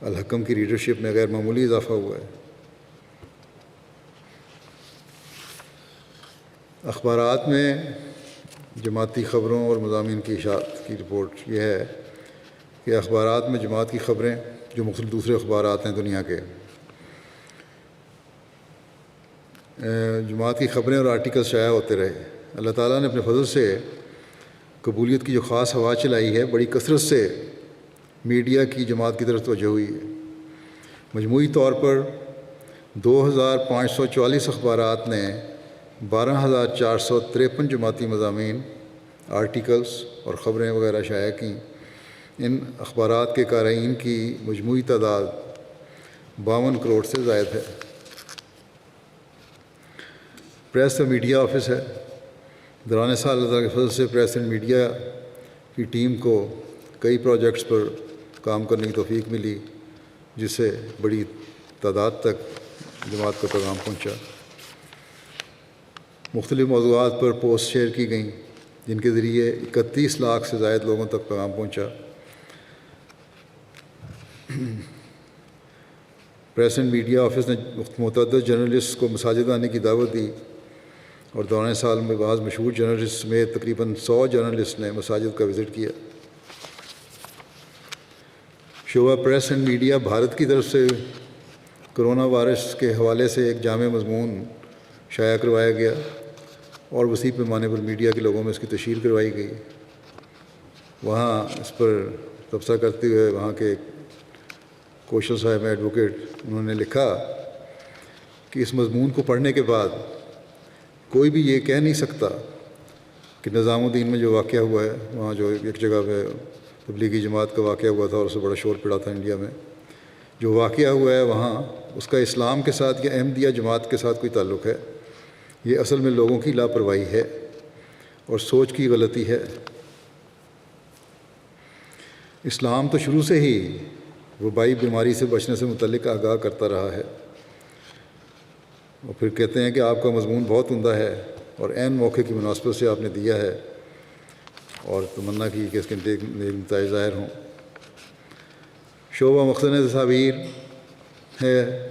الحکم کی ریڈرشپ میں غیر معمولی اضافہ ہوا ہے۔ اخبارات میں جماعتی خبروں اور مضامین کی اشاعت کی رپورٹ یہ ہے کہ اخبارات میں جماعت کی خبریں، جو مختلف دوسرے اخبارات ہیں دنیا کے، جماعت کی خبریں اور آرٹیکل شائع ہوتے رہے۔ اللہ تعالیٰ نے اپنے فضل سے قبولیت کی جو خاص ہوا چلائی ہے، بڑی کثرت سے میڈیا کی جماعت کی طرف توجہ ہوئی ہے۔ مجموعی طور پر 2544 اخبارات نے 12,453 جماعتی مضامین، آرٹیکلز اور خبریں وغیرہ شائع کیں۔ ان اخبارات کے قارئین کی مجموعی تعداد 52 کروڑ سے زائد ہے۔ پریس اور میڈیا آفس ہے۔ دوران سال اللہ تعالیٰ کے فضل سے پریس اینڈ میڈیا کی ٹیم کو کئی پروجیکٹس پر کام کرنے کی توفیق ملی، جس سے بڑی تعداد تک جماعت کا پیغام پہنچا۔ مختلف موضوعات پر پوسٹ شیئر کی گئیں، جن کے ذریعے 31 لاکھ سے زائد لوگوں تک پیغام پہنچا۔ پریس اینڈ میڈیا آفس نے متعدد جرنلسٹ کو مساجد آنے کی دعوت دی، اور دوران سال میں بعض مشہور جرنلسٹ سمیت تقریباً 100 جرنلسٹ نے مساجد کا وزٹ کیا۔ شعبہ پریس اینڈ میڈیا بھارت کی طرف سے کرونا وائرس کے حوالے سے ایک جامع مضمون شائع کروایا گیا، اور وسیع پیمانے پر میڈیا کے لوگوں میں اس کی تشہیر کروائی گئی۔ وہاں اس پر تبصرہ کرتے ہوئے وہاں کے کوشل صاحب ایڈوکیٹ، انہوں نے لکھا کہ اس مضمون کو پڑھنے کے بعد کوئی بھی یہ کہہ نہیں سکتا کہ نظام الدین میں جو واقعہ ہوا ہے، وہاں جو ایک جگہ پہ تبلیغی جماعت کا واقعہ ہوا تھا اور اس سے بڑا شور پڑا تھا انڈیا میں، جو واقعہ ہوا ہے وہاں اس کا اسلام کے ساتھ یا احمدیہ جماعت کے ساتھ کوئی تعلق ہے۔ یہ اصل میں لوگوں کی لاپرواہی ہے اور سوچ کی غلطی ہے۔ اسلام تو شروع سے ہی وبائی بیماری سے بچنے سے متعلق آگاہ کرتا رہا ہے، اور پھر کہتے ہیں کہ آپ کا مضمون بہت عمدہ ہے اور عین موقع کی مناسبت سے آپ نے دیا ہے، اور تمنا کی کہ اس کے نتائج ظاہر ہوں۔ شعبہ مخزن تصاویر ہے،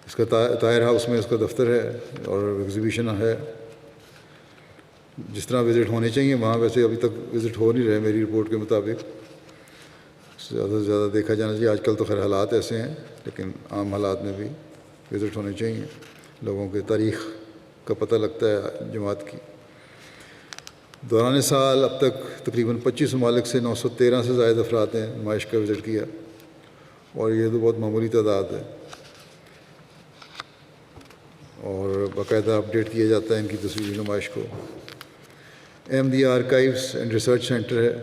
اس کا طاہر ہاؤس میں اس کا دفتر ہے اور ایگزیبیشن ہے. جس طرح وزٹ ہونے چاہیے وہاں ویسے ابھی تک وزٹ ہو نہیں رہے میری رپورٹ کے مطابق. زیادہ سے زیادہ دیکھا جانا چاہیے. آج کل تو خیر حالات ایسے ہیں لیکن عام حالات میں بھی وزٹ ہونے چاہیے. لوگوں کے تاریخ کا پتہ لگتا ہے جماعت کی. دوران سال اب تک تقریباً 25 ممالک سے 913 سے زائد افراد نے نمائش کا وزٹ کیا اور یہ تو بہت معمولی تعداد ہے اور باقاعدہ اپڈیٹ کیا جاتا ہے ان کی تصویری نمائش کو. Ahmadiyya archives and research centre ہے.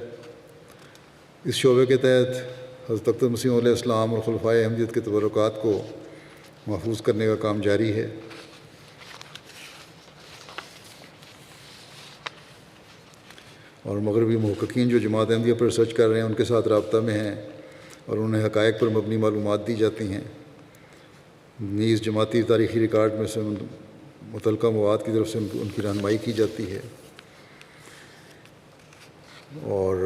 اس شعبے کے تحت حضرت اکتر مسیح علیہ السلام اور خلفائے احمدیت کے تبرکات کو محفوظ کرنے کا کام جاری ہے. اور مغربی محققین جو جماعت احمدیہ پر ریسرچ کر رہے ہیں ان کے ساتھ رابطہ میں ہیں اور انہیں حقائق پر مبنی معلومات دی جاتی ہیں. نیز جماعتی تاریخی ریکارڈ میں سے متعلقہ مواد کی طرف سے ان کی رہنمائی کی جاتی ہے اور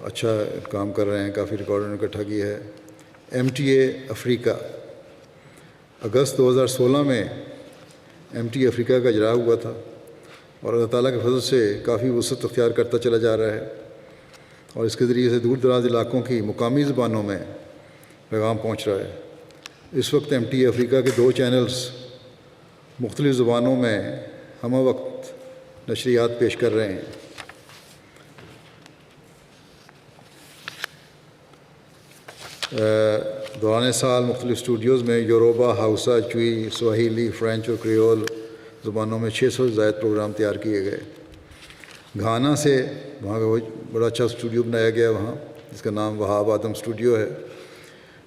اچھا کام کر رہے ہیں. کافی ریکارڈ نے اکٹھا کیا ہے. MTA افریقہ اگست 2016 میں MTA افریقہ کا اجرا ہوا تھا اور اللہ تعالیٰ کے فضل سے کافی وسعت اختیار کرتا چلا جا رہا ہے اور اس کے ذریعے سے دور دراز علاقوں کی مقامی زبانوں میں پیغام پہنچ رہا ہے. اس وقت MTA افریقہ کے 2 چینلز مختلف زبانوں میں ہمہ وقت نشریات پیش کر رہے ہیں. دوران سال مختلف اسٹوڈیوز میں یوروبا، ہاؤسا، چوئی، سواہیلی، فرینچ اور کریول زبانوں میں 600 سے زائد پروگرام تیار کیے گئے. گھانا سے وہاں کا بڑا اچھا اسٹوڈیو بنایا گیا وہاں جس کا نام وہاب آدم اسٹوڈیو ہے.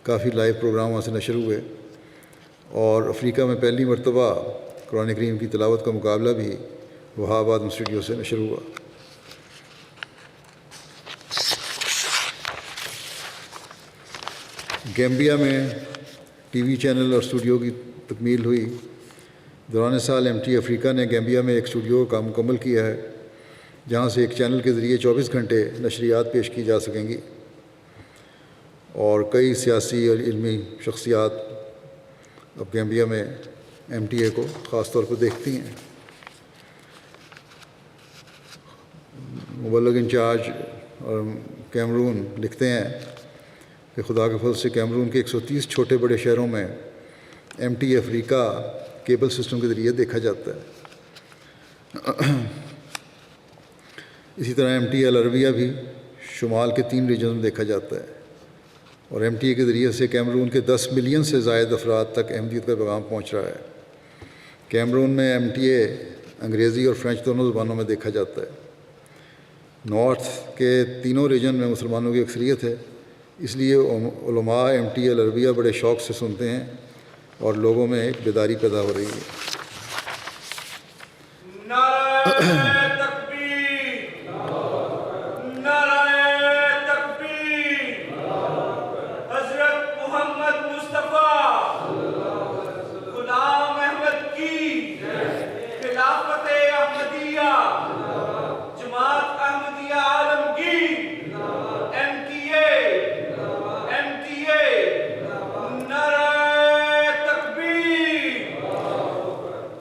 کافی لائیو پروگرام وہاں سے نشر ہوئے. اور افریقہ میں پہلی مرتبہ قرآن کریم کی تلاوت کا مقابلہ بھی وہاب آدم اسٹوڈیو سے نشر ہوا. گیمبیا میں TV چینل اور اسٹوڈیو کی تکمیل ہوئی. دوران سال MTA افریقہ نے گیمبیا میں ایک اسٹوڈیو کا مکمل کیا ہے جہاں سے ایک چینل کے ذریعے 24 گھنٹے نشریات پیش کی جا سکیں گی اور کئی سیاسی اور علمی شخصیات اب گیمبیا میں MTA کو خاص طور پر دیکھتی ہیں. مبلغ انچارج اور کیمرون لکھتے ہیں کہ خدا کے فضل سے کیمرون کے 130 چھوٹے بڑے شہروں میں MTA افریقہ کیبل سسٹم کے ذریعے دیکھا جاتا ہے. اسی طرح MTA العربیہ بھی شمال کے 3 ریجنز میں دیکھا جاتا ہے اور MTA کے ذریعے سے کیمرون کے 10 ملین سے زائد افراد تک احمدیت کا پیغام پہنچ رہا ہے. کیمرون میں MTA انگریزی اور فرینچ دونوں زبانوں میں دیکھا جاتا ہے. نارتھ کے تینوں ریجن میں مسلمانوں کی اکثریت ہے اس لیے علماء MTA العربیہ بڑے شوق سے سنتے ہیں اور لوگوں میں ایک بیداری پیدا ہو رہی ہے.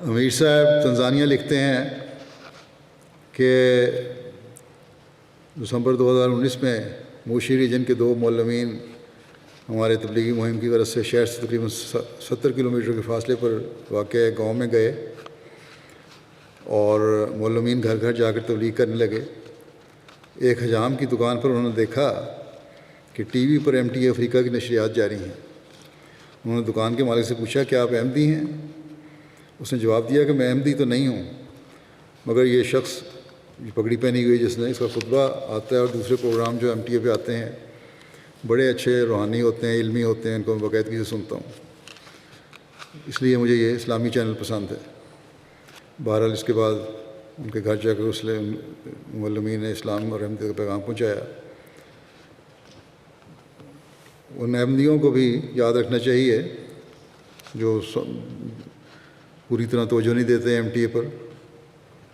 امیر صاحب تنزانیہ لکھتے ہیں کہ دسمبر 2019 میں موشی ریجن کے 2 معلمین ہمارے تبلیغی مہم کی غرض سے شہر سے تقریباً 70 کلومیٹر کے فاصلے پر واقع گاؤں میں گئے اور معلمین گھر گھر جا کر تبلیغ کرنے لگے. ایک حجام کی دکان پر انہوں نے دیکھا کہ TV پر MTA افریقہ کی نشریات جاری ہیں. انہوں نے دکان کے مالک سے پوچھا کہ آپ احمدی ہیں؟ اس نے جواب دیا کہ میں احمدی تو نہیں ہوں مگر یہ شخص پگڑی پہنی ہوئی جس نے اس کا خطبہ آتا ہے اور دوسرے پروگرام جو MTA پہ آتے ہیں بڑے اچھے روحانی ہوتے ہیں، علمی ہوتے ہیں، ان کو میں باقاعدگی سے سنتا ہوں. اس لیے مجھے یہ اسلامی چینل پسند ہے. بہرحال اس کے بعد ان کے گھر جا کر اس معلمین نے اسلام اور احمدیت کا پیغام پہنچایا. ان احمدیوں کو بھی یاد رکھنا چاہیے جو پوری طرح توجہ نہیں دیتے MTA پر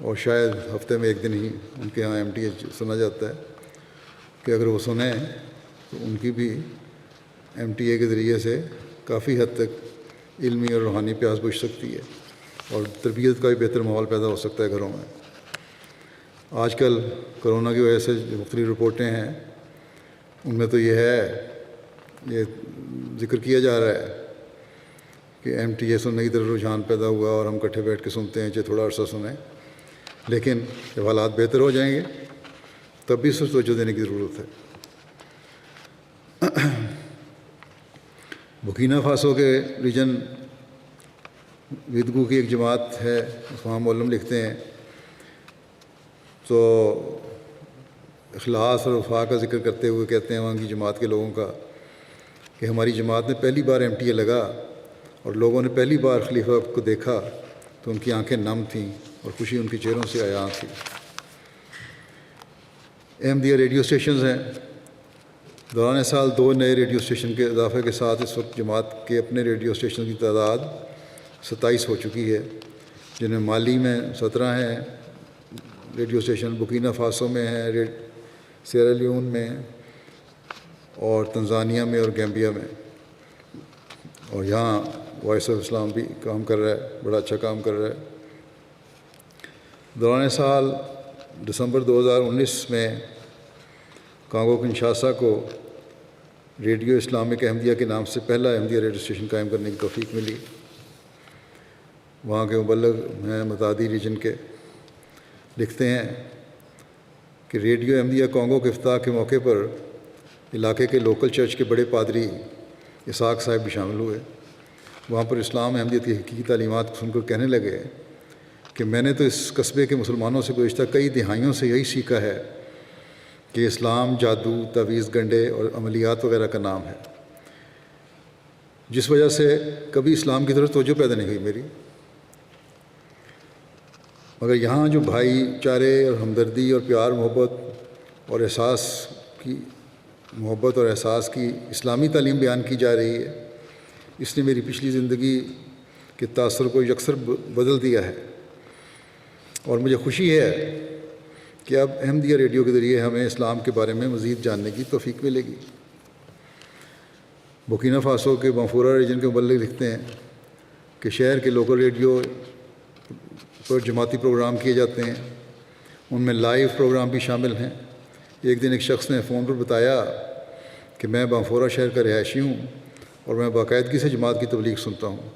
اور شاید ہفتے میں 1 دن ہی ان کے ہاں MTA سنا جاتا ہے کہ اگر وہ سنیں تو ان کی بھی MTA کے ذریعے سے کافی حد تک علمی اور روحانی پیاس بجھ سکتی ہے اور تربیت کا بھی بہتر ماحول پیدا ہو سکتا ہے گھروں میں۔ آج کل کرونا کی وجہ سے جو مختلف رپورٹیں ہیں ان میں تو یہ ذکر کیا جا رہا ہے کہ MTA سننے کی طرف رجحان پیدا ہوا اور ہم اکٹھے بیٹھ کے سنتے ہیں، چاہے تھوڑا عرصہ سنیں، لیکن جب حالات بہتر ہو جائیں گے تب بھی اس پر توجہ دینے کی ضرورت ہے۔ برکینا فاسو کے ریجن ویدگو کی ایک جماعت ہے، عثمان مولم لکھتے ہیں، تو اخلاص اور وفا کا ذکر کرتے ہوئے کہتے ہیں وہاں کی جماعت کے لوگوں کا کہ ہماری جماعت نے پہلی بار MTA لگا اور لوگوں نے پہلی بار خلیفہ کو دیکھا تو ان کی آنکھیں نم تھیں اور خوشی ان کے چہروں سے عیاں تھی۔ احمدیہ ریڈیو اسٹیشنز ہیں۔ دوران سال 2 نئے ریڈیو اسٹیشن کے اضافے کے ساتھ اس وقت جماعت کے اپنے ریڈیو اسٹیشن کی تعداد 27 ہو چکی ہے، جن میں مالی میں 17 ہیں ریڈیو اسٹیشن، برکینا فاسو میں ہیں، سیرا لیون میں اور تنزانیہ میں اور گیمبیا میں، اور یہاں وائس آف اسلام بھی کام کر رہا ہے، بڑا اچھا کام کر رہا ہے۔ دوران سال دسمبر 2019 میں کانگو کنشاسا کو ریڈیو اسلامک احمدیہ کے نام سے پہلا احمدیہ ریڈیو اسٹیشن قائم کرنے کی توفیق ملی۔ وہاں کے مبلغ ہیں متعدی ریجن کے، لکھتے ہیں کہ ریڈیو احمدیہ کانگو کے افتتاح کے موقع پر علاقے کے لوکل چرچ کے بڑے پادری اسحاق صاحب بھی شامل ہوئے۔ وہاں پر اسلام احمدیت کی حقیقی تعلیمات کو سن کر کہنے لگے کہ میں نے تو اس قصبے کے مسلمانوں سے گزشتہ کئی دہائیوں سے یہی سیکھا ہے کہ اسلام جادو، تعویذ گنڈے اور عملیات وغیرہ کا نام ہے، جس وجہ سے کبھی اسلام کی طرف توجہ پیدا نہیں ہوئی میری، مگر یہاں جو بھائی چارے اور ہمدردی اور پیار محبت اور احساس کی اسلامی تعلیم بیان کی جا رہی ہے، اس نے میری پچھلی زندگی کے تاثر کو یکسر بدل دیا ہے، اور مجھے خوشی ہے کہ اب احمدیہ ریڈیو کے ذریعے ہمیں اسلام کے بارے میں مزید جاننے کی توفیق ملے گی۔ برکینا فاسو کے بنفورا ریجن کے مبلغ لکھتے ہیں کہ شہر کے لوکل ریڈیو پر جماعتی پروگرام کیے جاتے ہیں، ان میں لائیو پروگرام بھی شامل ہیں۔ ایک دن ایک شخص نے فون پر بتایا کہ میں بنفورا شہر کا رہائشی ہوں اور میں باقاعدگی سے جماعت کی تبلیغ سنتا ہوں،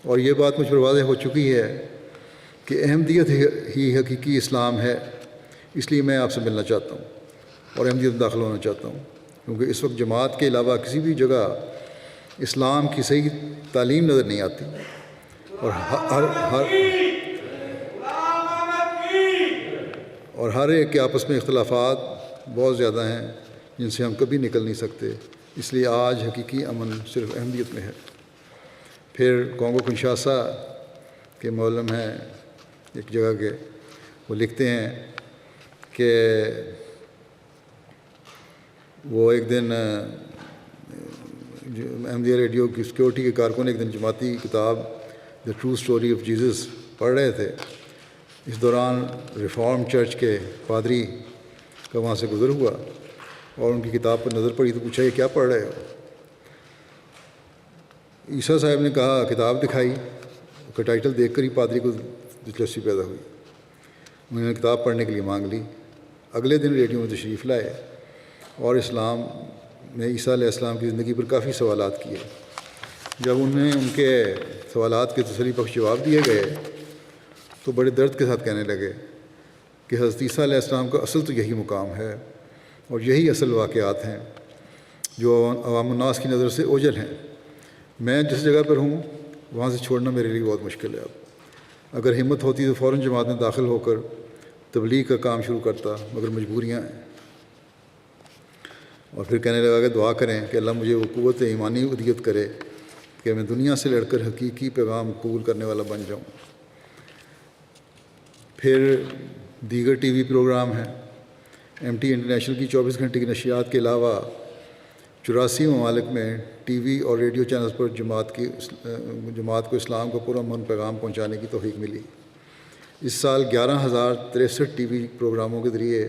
اور یہ بات مجھ پر واضح ہو چکی ہے کہ احمدیت ہی حقیقی اسلام ہے، اس لیے میں آپ سے ملنا چاہتا ہوں اور احمدیت میں داخل ہونا چاہتا ہوں، کیونکہ اس وقت جماعت کے علاوہ کسی بھی جگہ اسلام کی صحیح تعلیم نظر نہیں آتی، اور ہر ایک کے آپس میں اختلافات بہت زیادہ ہیں جن سے ہم کبھی نکل نہیں سکتے، اس لیے آج حقیقی امن صرف احمدیت میں ہے۔ پھر کانگو کنشاسا کے مولم ہیں ایک جگہ کے، وہ لکھتے ہیں کہ وہ ایک دن احمدیہ ریڈیو کی سیکورٹی کے کارکن ایک دن جماعتی کتاب the true story of Jesus پڑھ رہے تھے۔ اس دوران ریفارم چرچ کے پادری کا وہاں سے گزر ہوا اور ان کی کتاب پر نظر پڑی تو پوچھا یہ کیا پڑھ رہے ہو؟ عیسیٰ صاحب نے کہا، کتاب دکھائی، اس کا ٹائٹل دیکھ کر ہی پادری کو دلچسپی پیدا ہوئی، انہوں نے کتاب پڑھنے کے لیے مانگ لی۔ اگلے دن ریڈیو میں تشریف لائے اور اسلام میں عیسیٰ علیہ السلام کی زندگی پر کافی سوالات کیے۔ جب انہیں ان کے سوالات کے تسلی بخش جواب دیے گئے تو بڑے درد کے ساتھ کہنے لگے کہ حضرت عیسیٰ علیہ السلام کا اصل تو یہی مقام ہے اور یہی اصل واقعات ہیں جو عوام الناس کی نظر سے اوجھل ہیں۔ میں جس جگہ پر ہوں وہاں سے چھوڑنا میرے لیے بہت مشکل ہے۔ اب اگر ہمت ہوتی تو فوراً جماعت میں داخل ہو کر تبلیغ کا کام شروع کرتا، مگر مجبوریاں ہیں۔ اور پھر کہنے لگا کہ دعا کریں کہ اللہ مجھے وہ قوت ایمانی عطیت کرے کہ میں دنیا سے لڑ کر حقیقی پیغام قبول کرنے والا بن جاؤں۔ پھر دیگر ٹی وی پروگرام ہیں۔ MT انٹرنیشنل کی 24 گھنٹے کی نشریات کے علاوہ 84 ممالک میں ٹی وی اور ریڈیو چینلز پر جماعت کو اسلام کو پرامن پیغام پہنچانے کی توفیق ملی۔ اس سال 11,063 ٹی وی پروگراموں کے ذریعے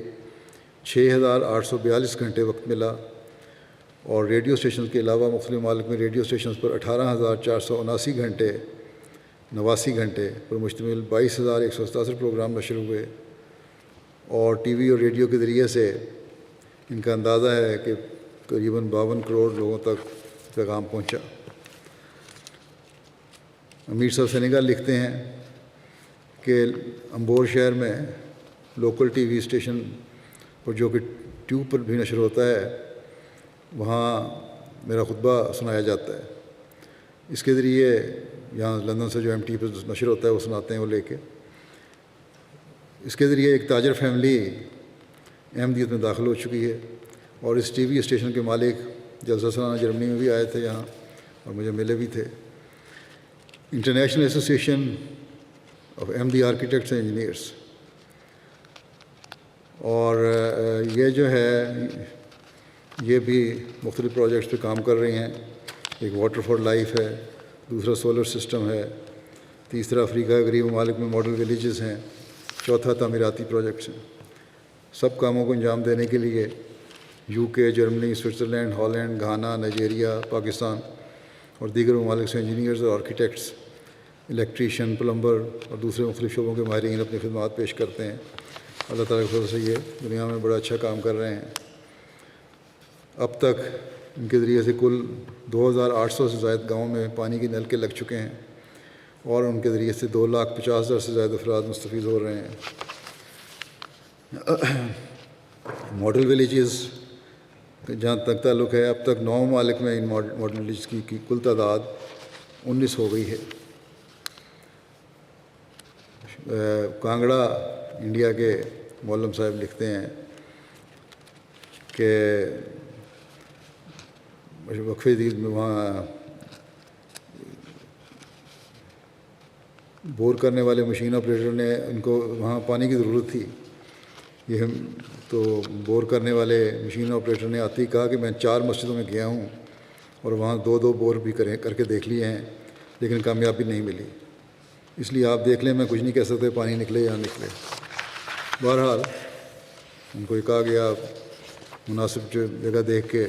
6,842 گھنٹے وقت ملا اور ریڈیو اسٹیشن کے علاوہ مختلف ممالک میں ریڈیو اسٹیشنز پر 18,479 گھنٹے 89 گھنٹے پر مشتمل 22,177 پروگرام نشر ہوئے، اور ٹی وی اور ریڈیو کے ذریعے سے ان کا اندازہ ہے کہ قریباً 52 کروڑ لوگوں تک پیغام پہنچا۔ امیر صاحب سینیگال لکھتے ہیں کہ امبور شہر میں لوکل ٹی وی اسٹیشن پر جو کہ ٹیوب پر بھی نشر ہوتا ہے، وہاں میرا خطبہ سنایا جاتا ہے۔ اس کے ذریعے یہاں لندن سے جو ایم ٹی پر نشر ہوتا ہے وہ سناتے ہیں وہ لے کے۔ اس کے ذریعے ایک تاجر فیملی احمدیت میں داخل ہو چکی ہے، اور اس ٹی وی اسٹیشن کے مالک جلسہ سالانہ جرمنی میں بھی آئے تھے یہاں، اور مجھے ملے بھی تھے۔ International association of Ahmadi architects and engineers, اور یہ جو ہے یہ بھی مختلف پروجیکٹس پہ کام کر رہی ہیں۔ ایک واٹر فار لائف ہے، دوسرا سولر سسٹم ہے، تیسرا افریقہ کے غریب ممالک میں ماڈل ولیجز ہیں، چوتھا تعمیراتی پروجیکٹس ہیں۔ سب کاموں کو انجام دینے کے لیے یو کے، Germany, Switzerland, Holland, Ghana, Nigeria, Pakistan اور دیگر ممالک سے انجینئرز اور آرکیٹیکٹس، الیکٹریشین، پلمبر اور دوسرے مختلف شعبوں کے ماہرین اپنی خدمات پیش کرتے ہیں۔ اللہ تعالیٰ کی فضل سے یہ دنیا میں بڑا اچھا کام کر رہے ہیں۔ اب تک ان کے ذریعے سے کل 2,800 سے زائد گاؤں میں پانی کے نلکے لگ چکے ہیں، اور ان کے ذریعے سے 2,50,000 سے زائد افراد مستفید ہو رہے ہیں۔ ماڈل ولیجز جہاں تک تعلق ہے، اب تک 9 ممالک میں ان ماڈل ولیجز کی کل تعداد 19 ہو گئی ہے۔ کانگڑا انڈیا کے مولم صاحب لکھتے ہیں کہ وقفے عید میں وہاں بور کرنے والے مشین آپریٹر نے ان کو وہاں پانی کی ضرورت تھی، یہ تو بور کرنے والے مشین آپریٹر نے آتے ہی کہا کہ میں 4 مسجدوں میں گیا ہوں اور وہاں 2 بور بھی کر کے دیکھ لیے ہیں، لیکن کامیابی نہیں ملی، اس لیے آپ دیکھ لیں، میں کچھ نہیں کہہ سکتے پانی نکلے یا نکلے۔ بہرحال ان کو یہ کہا گیا مناسب جگہ دیکھ کے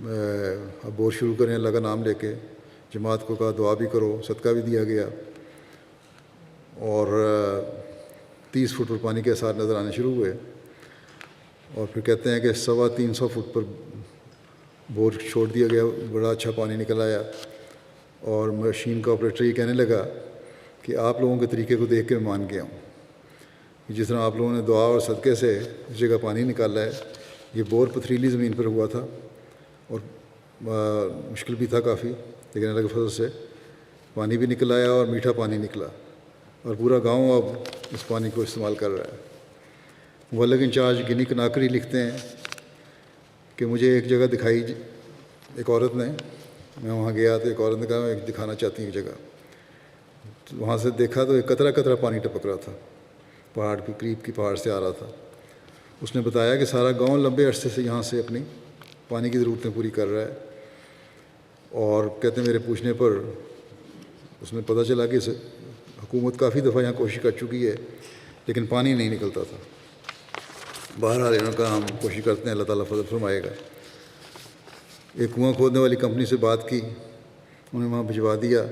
اب بور شروع کریں اللہ کا نام لے کے۔ جماعت کو کہا دعا بھی کرو، صدقہ بھی دیا گیا، اور 30 فٹ پر پانی کے اثار نظر آنے شروع ہوئے، اور پھر کہتے ہیں کہ 350 فٹ پر بور چھوڑ دیا گیا، بڑا اچھا پانی نکل آیا، اور مشین کا آپریٹر یہ کہنے لگا کہ آپ لوگوں کے طریقے کو دیکھ کے میں مان گیا ہوں، جس طرح آپ لوگوں نے دعا اور صدقے سے اس جگہ پانی نکالا ہے۔ یہ بور پتھریلی زمین پر ہوا تھا اور مشکل بھی تھا کافی، لیکن اللہ کے فضل سے پانی بھی نکل آیا اور میٹھا پانی نکلا، اور پورا گاؤں اب اس پانی کو استعمال کر رہا ہے۔ مبلغ انچارج گنی کناکری لکھتے ہیں کہ مجھے ایک جگہ دکھائی ایک عورت نے، میں وہاں گیا تو ایک عورت نے کہا میں ایک دکھانا چاہتی ہوں ایک جگہ، تو وہاں سے دیکھا تو ایک قطرہ قطرہ پانی ٹپک رہا تھا، پہاڑ کے قریب کی پہاڑ سے آ رہا تھا۔ اس نے بتایا کہ سارا گاؤں لمبے عرصے سے یہاں سے اپنی پانی کی ضرورتیں پوری کر رہا ہے، اور کہتے ہیں میرے پوچھنے پر اس میں پتہ چلا کہ حکومت کافی دفعہ یہاں کوشش کر چکی ہے لیکن پانی نہیں نکلتا تھا۔ بہرحال انہوں نے کہا ہم کوشش کرتے ہیں، اللہ تعالیٰ فضل فرمائے گا۔ ایک کنواں کھودنے والی کمپنی سے بات کی، انہیں وہاں بھجوا دیا،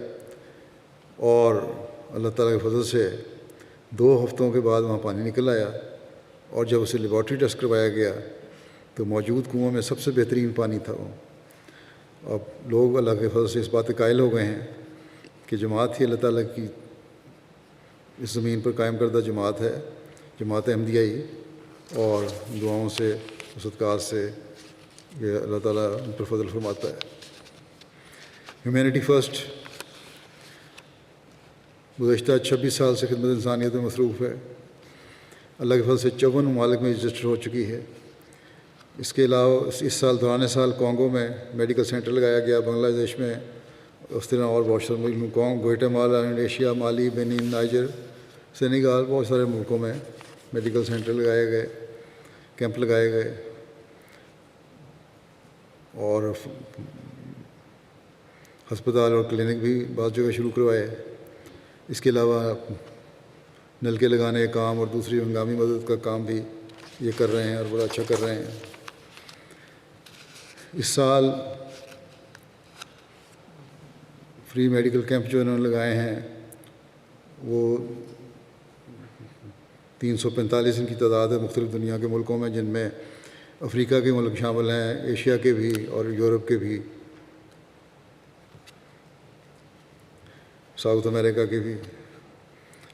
اور اللہ تعالیٰ کے فضل سے 2 ہفتوں کے بعد وہاں پانی نکل آیا، اور جب اسے لیبارٹری ٹیسٹ کروایا گیا تو موجود کنووں میں سب سے بہترین پانی تھا وہ۔ اب لوگ اللہ کے فضل سے اس بات کے قائل ہو گئے ہیں کہ جماعت ہی اللہ تعالیٰ کی اس زمین پر قائم کردہ جماعت ہے، جماعت احمدیہ ہی، اور دعاؤں سے صدقات سے یہ اللہ تعالیٰ ان پر فضل فرماتا ہے۔ ہیومینٹی فرسٹ گزشتہ 26 سال سے خدمت انسانیت میں مصروف ہے، اللہ کے فضل سے 54 ممالک میں رجسٹر ہو چکی ہے۔ اس کے علاوہ اس سال دوران سال کانگو میں میڈیکل سینٹر لگایا گیا، بنگلہ دیش میں اس طرح اور بہت سارے ملکوں، گوئٹمالا، انڈونیشیا، مالی، بینن، نائجر، سینیگال، بہت سارے ملکوں میں میڈیکل سینٹر لگائے گئے، کیمپ لگائے گئے، اور ہسپتال اور کلینک بھی بعض جگہ شروع کروائے۔ اس کے علاوہ نلکے لگانے کا کام اور دوسری ہنگامی مدد کا کام بھی یہ کر رہے ہیں، اور بڑا اچھا کر رہے ہیں۔ اس سال فری میڈیکل کیمپ جو انہوں نے لگائے ہیں وہ 345 ان کی تعداد ہے مختلف دنیا کے ملکوں میں، جن میں افریقہ کے ملک شامل ہیں، ایشیا کے بھی اور یورپ کے بھی، ساؤتھ امریکہ کے بھی۔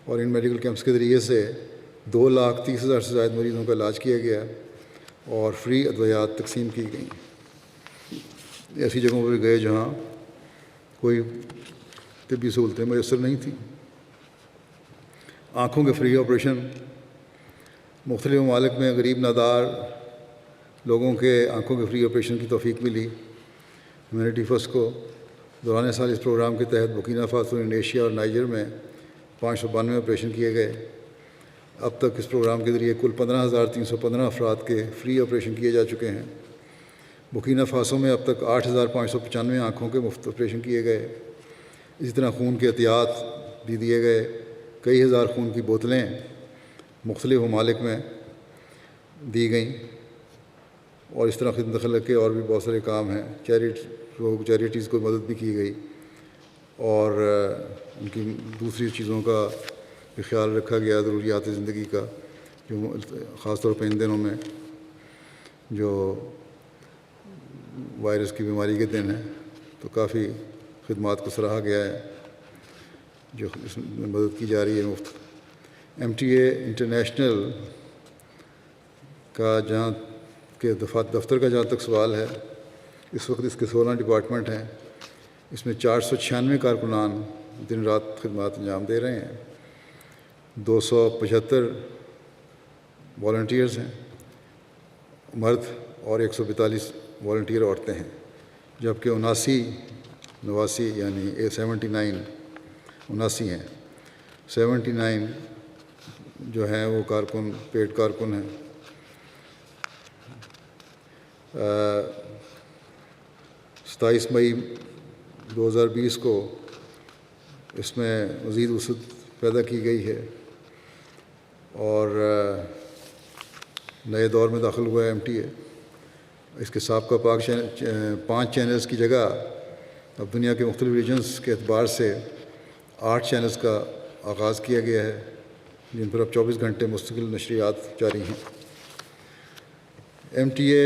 اور ان میڈیکل کیمپس کے ذریعے سے 2,30,000 سے زائد مریضوں کا علاج کیا گیا اور فری ادویات تقسیم کی گئیں۔ ایسی جگہوں پر گئے جہاں کوئی طبی سہولتیں میسر نہیں تھیں۔ آنکھوں کے فری آپریشن، مختلف ممالک میں غریب نادار لوگوں کے آنکھوں کے فری آپریشن کی توفیق ملی۔ ہیومینٹی فرسٹ کو دوران سال اس پروگرام کے تحت بورکینا فاسو، انڈونیشیا اور نائجر میں 592 آپریشن کیے گئے۔ اب تک اس پروگرام کے ذریعے کل 15,315 افراد کے فری آپریشن کیے جا چکے ہیں۔ بورکینا فاسو میں اب تک 8,595 آنکھوں کے مفت آپریشن کیے گئے۔ اسی طرح خون کے احتیاط بھی دیے گئے۔ کئی ہزار خون کی بوتلیں مختلف ممالک میں دی گئیں، اور اس طرح خدمت خلق کے اور بھی بہت سارے کام ہیں۔ چیریٹیز کو مدد بھی کی گئی، اور ان کی دوسری چیزوں کا بھی خیال رکھا گیا، ضروریات زندگی کا، جو خاص طور پہ ان دنوں میں جو وائرس کی بیماری کے دن ہیں، تو کافی خدمات کو سراہا گیا ہے جو اس میں مدد کی جا رہی ہے مفت۔ MTA انٹرنیشنل کا جہاں کے دفتر کا جہاں تک سوال ہے، اس وقت اس کے 16 ڈپارٹمنٹ ہیں۔ اس میں 496 کارکنان دن رات خدمات انجام دے رہے ہیں۔ 275 والنٹیئرز ہیں مرد، اور 142 والنٹیئر عورتیں ہیں، جبکہ 79 یعنی 79 ہیں۔ 79 جو ہیں وہ کارکن، پیڈ کارکن ہیں۔ 27 مئی 2020 کو اس میں مزید وسعت پیدا کی گئی ہے، اور نئے دور میں داخل ہوا ہے MTA۔ اس کے سابقہ 5 چینلز کی جگہ اب دنیا کے مختلف ریجنز کے اعتبار سے 8 چینلز کا آغاز کیا گیا ہے، جن پر اب 24 گھنٹے مستقل نشریات جاری ہیں۔ MTA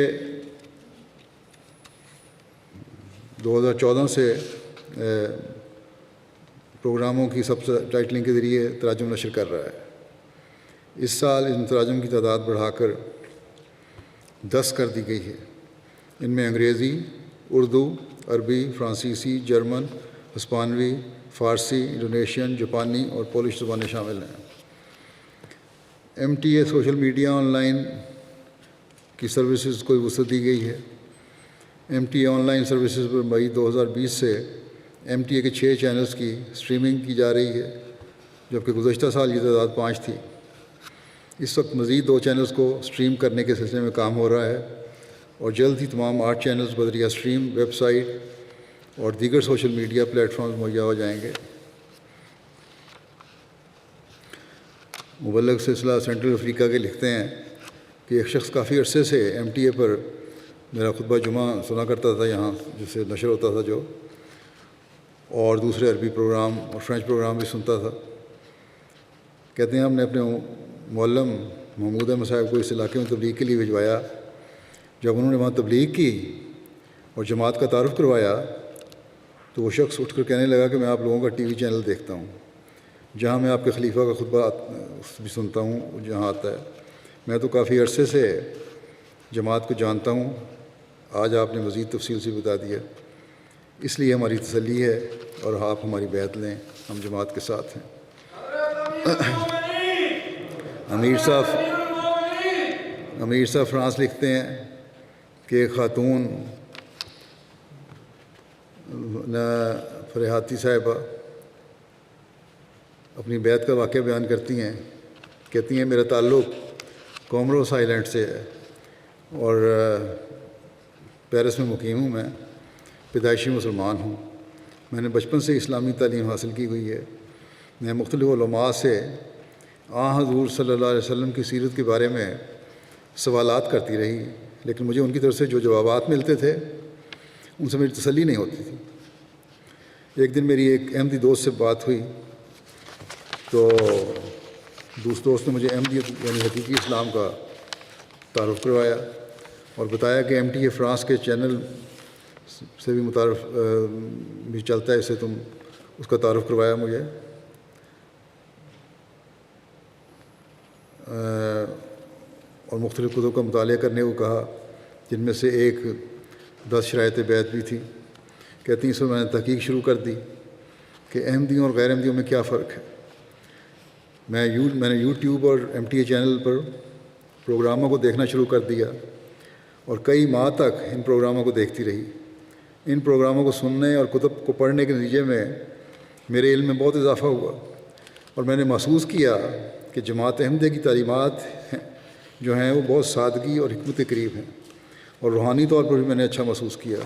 2014 سے پروگراموں کی سب ٹائٹلنگ کے ذریعے تراجم نشر کر رہا ہے۔ اس سال ان تراجم کی تعداد بڑھا کر 10 کر دی گئی ہے۔ ان میں انگریزی، اردو، عربی، فرانسیسی، جرمن، ہسپانوی، فارسی، انڈونیشین، جاپانی اور پولش زبانیں شامل ہیں۔ MTA social media on line کی سروسز کو وسعت دی گئی ہے۔ MTA آن لائن سروسز پر مئی 2020 سے MTA کے 6 چینلز کی اسٹریمنگ کی جا رہی ہے، جبکہ گزشتہ سال یہ تعداد 5 تھی۔ اس وقت مزید 2 چینلز کو اسٹریم کرنے کے سلسلے میں کام ہو رہا ہے، اور جلد ہی تمام 8 چینلز بذریعہ اسٹریم، ویب سائٹ اور دیگر سوشل میڈیا پلیٹ فارمز مہیا ہو جائیں گے۔ مبلغ سلسلہ سینٹرل افریقہ کے لکھتے ہیں کہ ایک شخص کافی عرصے سے MTA پر میرا خطبہ جمعہ سنا کرتا تھا، یہاں جس سے نشر ہوتا تھا جو، اور دوسرے عربی پروگرام اور فرینچ پروگرام بھی سنتا تھا۔ کہتے ہیں ہم نے اپنے معلم محمود احمد صاحب کو اس علاقے میں تبلیغ کے لیے بھجوایا۔ جب انہوں نے وہاں تبلیغ کی اور جماعت کا تعارف کروایا تو وہ شخص اٹھ کر کہنے لگا کہ میں آپ لوگوں کا TV چینل دیکھتا ہوں، جہاں میں آپ کے خلیفہ کا خطبہ بھی سنتا ہوں، جہاں آتا ہے۔ میں تو کافی عرصے سے جماعت کو جانتا ہوں، آج آپ نے مزید تفصیل سے بتا دیا، اس لیے ہماری تسلی ہے اور آپ ہماری بیعت لیں، ہم جماعت کے ساتھ ہیں۔ امیر صاحب فرانس لکھتے ہیں کہ ایک خاتون فریحاتی صاحبہ اپنی بیعت کا واقعہ بیان کرتی ہیں۔ کہتی ہیں میرا تعلق کوموروس آئی لینڈ سے ہے اور پیرس میں مقیم ہوں۔ میں پیدائشی مسلمان ہوں۔ میں نے بچپن سے اسلامی تعلیم حاصل کی ہوئی ہے۔ میں مختلف علماء سے حضور صلی اللہ علیہ وسلم کی سیرت کے بارے میں سوالات کرتی رہی، لیکن مجھے ان کی طرف سے جو جوابات ملتے تھے ان سے میری تسلی نہیں ہوتی تھی۔ ایک دن میری ایک احمدی دوست سے بات ہوئی تو دوست نے مجھے احمدیت یعنی حقیقی اسلام کا تعارف کروایا اور بتایا کہ MTA فرانس کے چینل سے بھی متعارف بھی چلتا ہے، اسے تم اس کا تعارف کروایا مجھے، اور مختلف کتب کا مطالعہ کرنے کو کہا، جن میں سے ایک 10 شرائط بیعت بھی تھی۔ کہتی ہیں اس میں میں نے تحقیق شروع کر دی کہ احمدیوں اور غیر احمدیوں میں کیا فرق ہے۔ میں نے یوٹیوب اور MTA چینل پر پروگراموں کو دیکھنا شروع کر دیا اور کئی ماہ تک ان پروگراموں کو دیکھتی رہی۔ ان پروگراموں کو سننے اور کتب کو پڑھنے کے نتیجے میں میرے علم میں بہت اضافہ ہوا اور میں نے محسوس کیا کہ جماعت احمدیہ کی تعلیمات جو ہیں وہ بہت سادگی اور حکمت کے قریب ہیں، اور روحانی طور پر بھی میں نے اچھا محسوس کیا،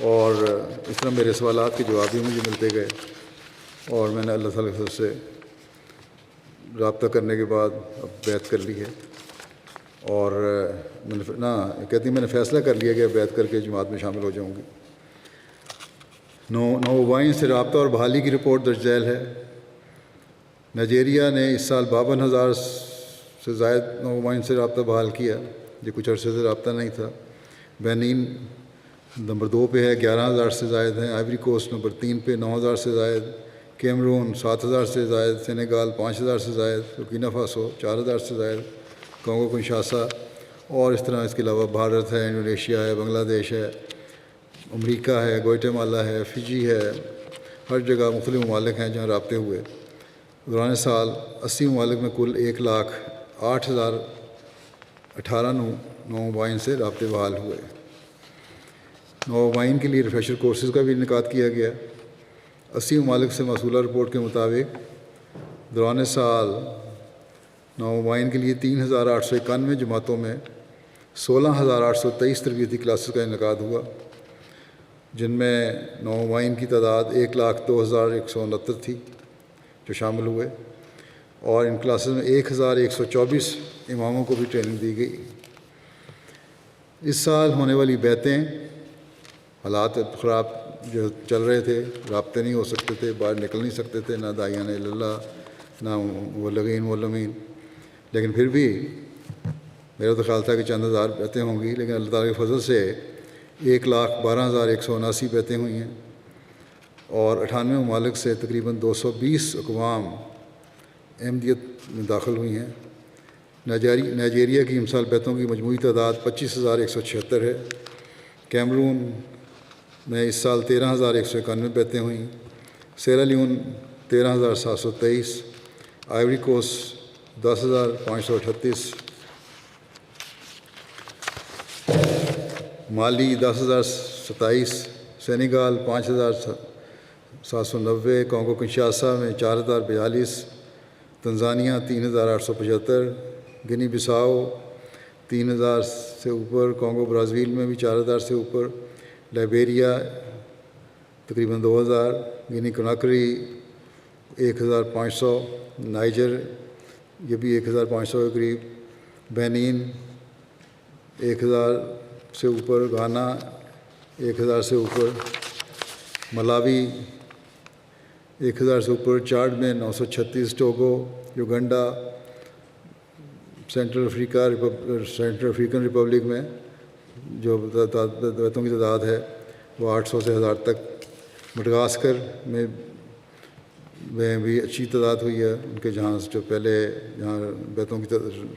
اور اس طرح میرے سوالات کے جواب بھی مجھے ملتے گئے، اور میں نے اللہ تعالیٰ کی طرف سے رابطہ کرنے کے بعد اب بیعت کر لی ہے، اور میں نے فیصلہ کر لیا کہ اب بیعت کر کے جماعت میں شامل ہو جاؤں گی۔ نووبائن سے رابطہ اور بحالی کی رپورٹ درج ذیل ہے۔ نائجیریا نے اس سال 52,000 سے زائد نووبائن سے رابطہ بحال کیا، یہ کچھ عرصے سے رابطہ نہیں تھا۔ بینین نمبر 2 پہ ہے، 11,000 سے زائد ہیں۔ آئیوری کوسٹ نمبر 3 پہ 9,000 سے زائد۔ کیمرون 7,000 سے زائد۔ سینیگال 5,000 سے زائد۔ برکینا فاسو 4,000 سے زائد۔ کانگو کنشاسا، اور اس طرح اس کے علاوہ بھارت ہے، انڈونیشیا ہے، بنگلہ دیش ہے، امریکہ ہے، گوئٹےمالا ہے، فجی ہے، ہر جگہ مختلف ممالک ہیں جہاں رابطے ہوئے۔ دوران سال 80 ممالک میں کل 1,08,018 نووبائن سے رابطے بحال ہوئے۔ نووبائن کے لیے ریفریشر کورسز کا بھی انعقاد کیا گیا۔ 80 ممالک سے موصولہ رپورٹ کے مطابق دوران سال نووبائن کے لیے 3,891 جماعتوں میں 16,823 تربیتی کلاسز کا انعقاد ہوا، جن میں نووبائن کی تعداد 1,02,169 تھی جو شامل ہوئے، اور ان کلاسز میں 1,124 اماموں کو بھی ٹریننگ دی گئی۔ اس سال ہونے والی بیعتیں، حالات خراب جو چل رہے تھے، رابطے نہیں ہو سکتے تھے، باہر نکل نہیں سکتے تھے، نہ داعیان اللہ نہ مبلغین معلمین، لیکن پھر بھی میرا تو خیال تھا کہ چند ہزار بیعتیں ہوں گی، لیکن اللہ تعالیٰ کے فضل سے 1,12,179 بیعتیں ہوئی ہیں، اور 98 ممالک سے تقریباً 220 اقوام احمدیت میں داخل ہوئی ہیں۔ نائجیریا کی امسال بیعتوں کی مجموعی تعداد 25,176 ہے۔ کیمرون میں اس سال 13,191 بیعتیں ہوئیں۔ Sierra Leone 13,723۔ Ivory Coast 10,538۔ Mali 10,027۔ Senegal 5,790۔ Congo کنشاسا میں 4,042۔ تنزانیہ 3,875۔ گنی بساؤ 3,000 سے اوپر۔ کانگو برازیل میں بھی 4,000 سے اوپر۔ لائبیریا تقریباً 2,000۔ گنی کناکری 1,500۔ نائجر یہ بھی 1,500 کے قریب۔ بینین 1,000 سے اوپر۔ گانا 1,000 سے اوپر۔ ملاوی 1,000 سے اوپر۔ چاڈ میں 936۔ Togo, Uganda, central African republic میں جو بیعتوں کی تعداد ہے وہ 800 سے 1,000 تک۔ مڈغاسکر میں بھی اچھی تعداد ہوئی ہے، ان کے جہاں جو پہلے جہاں بیعتوں کی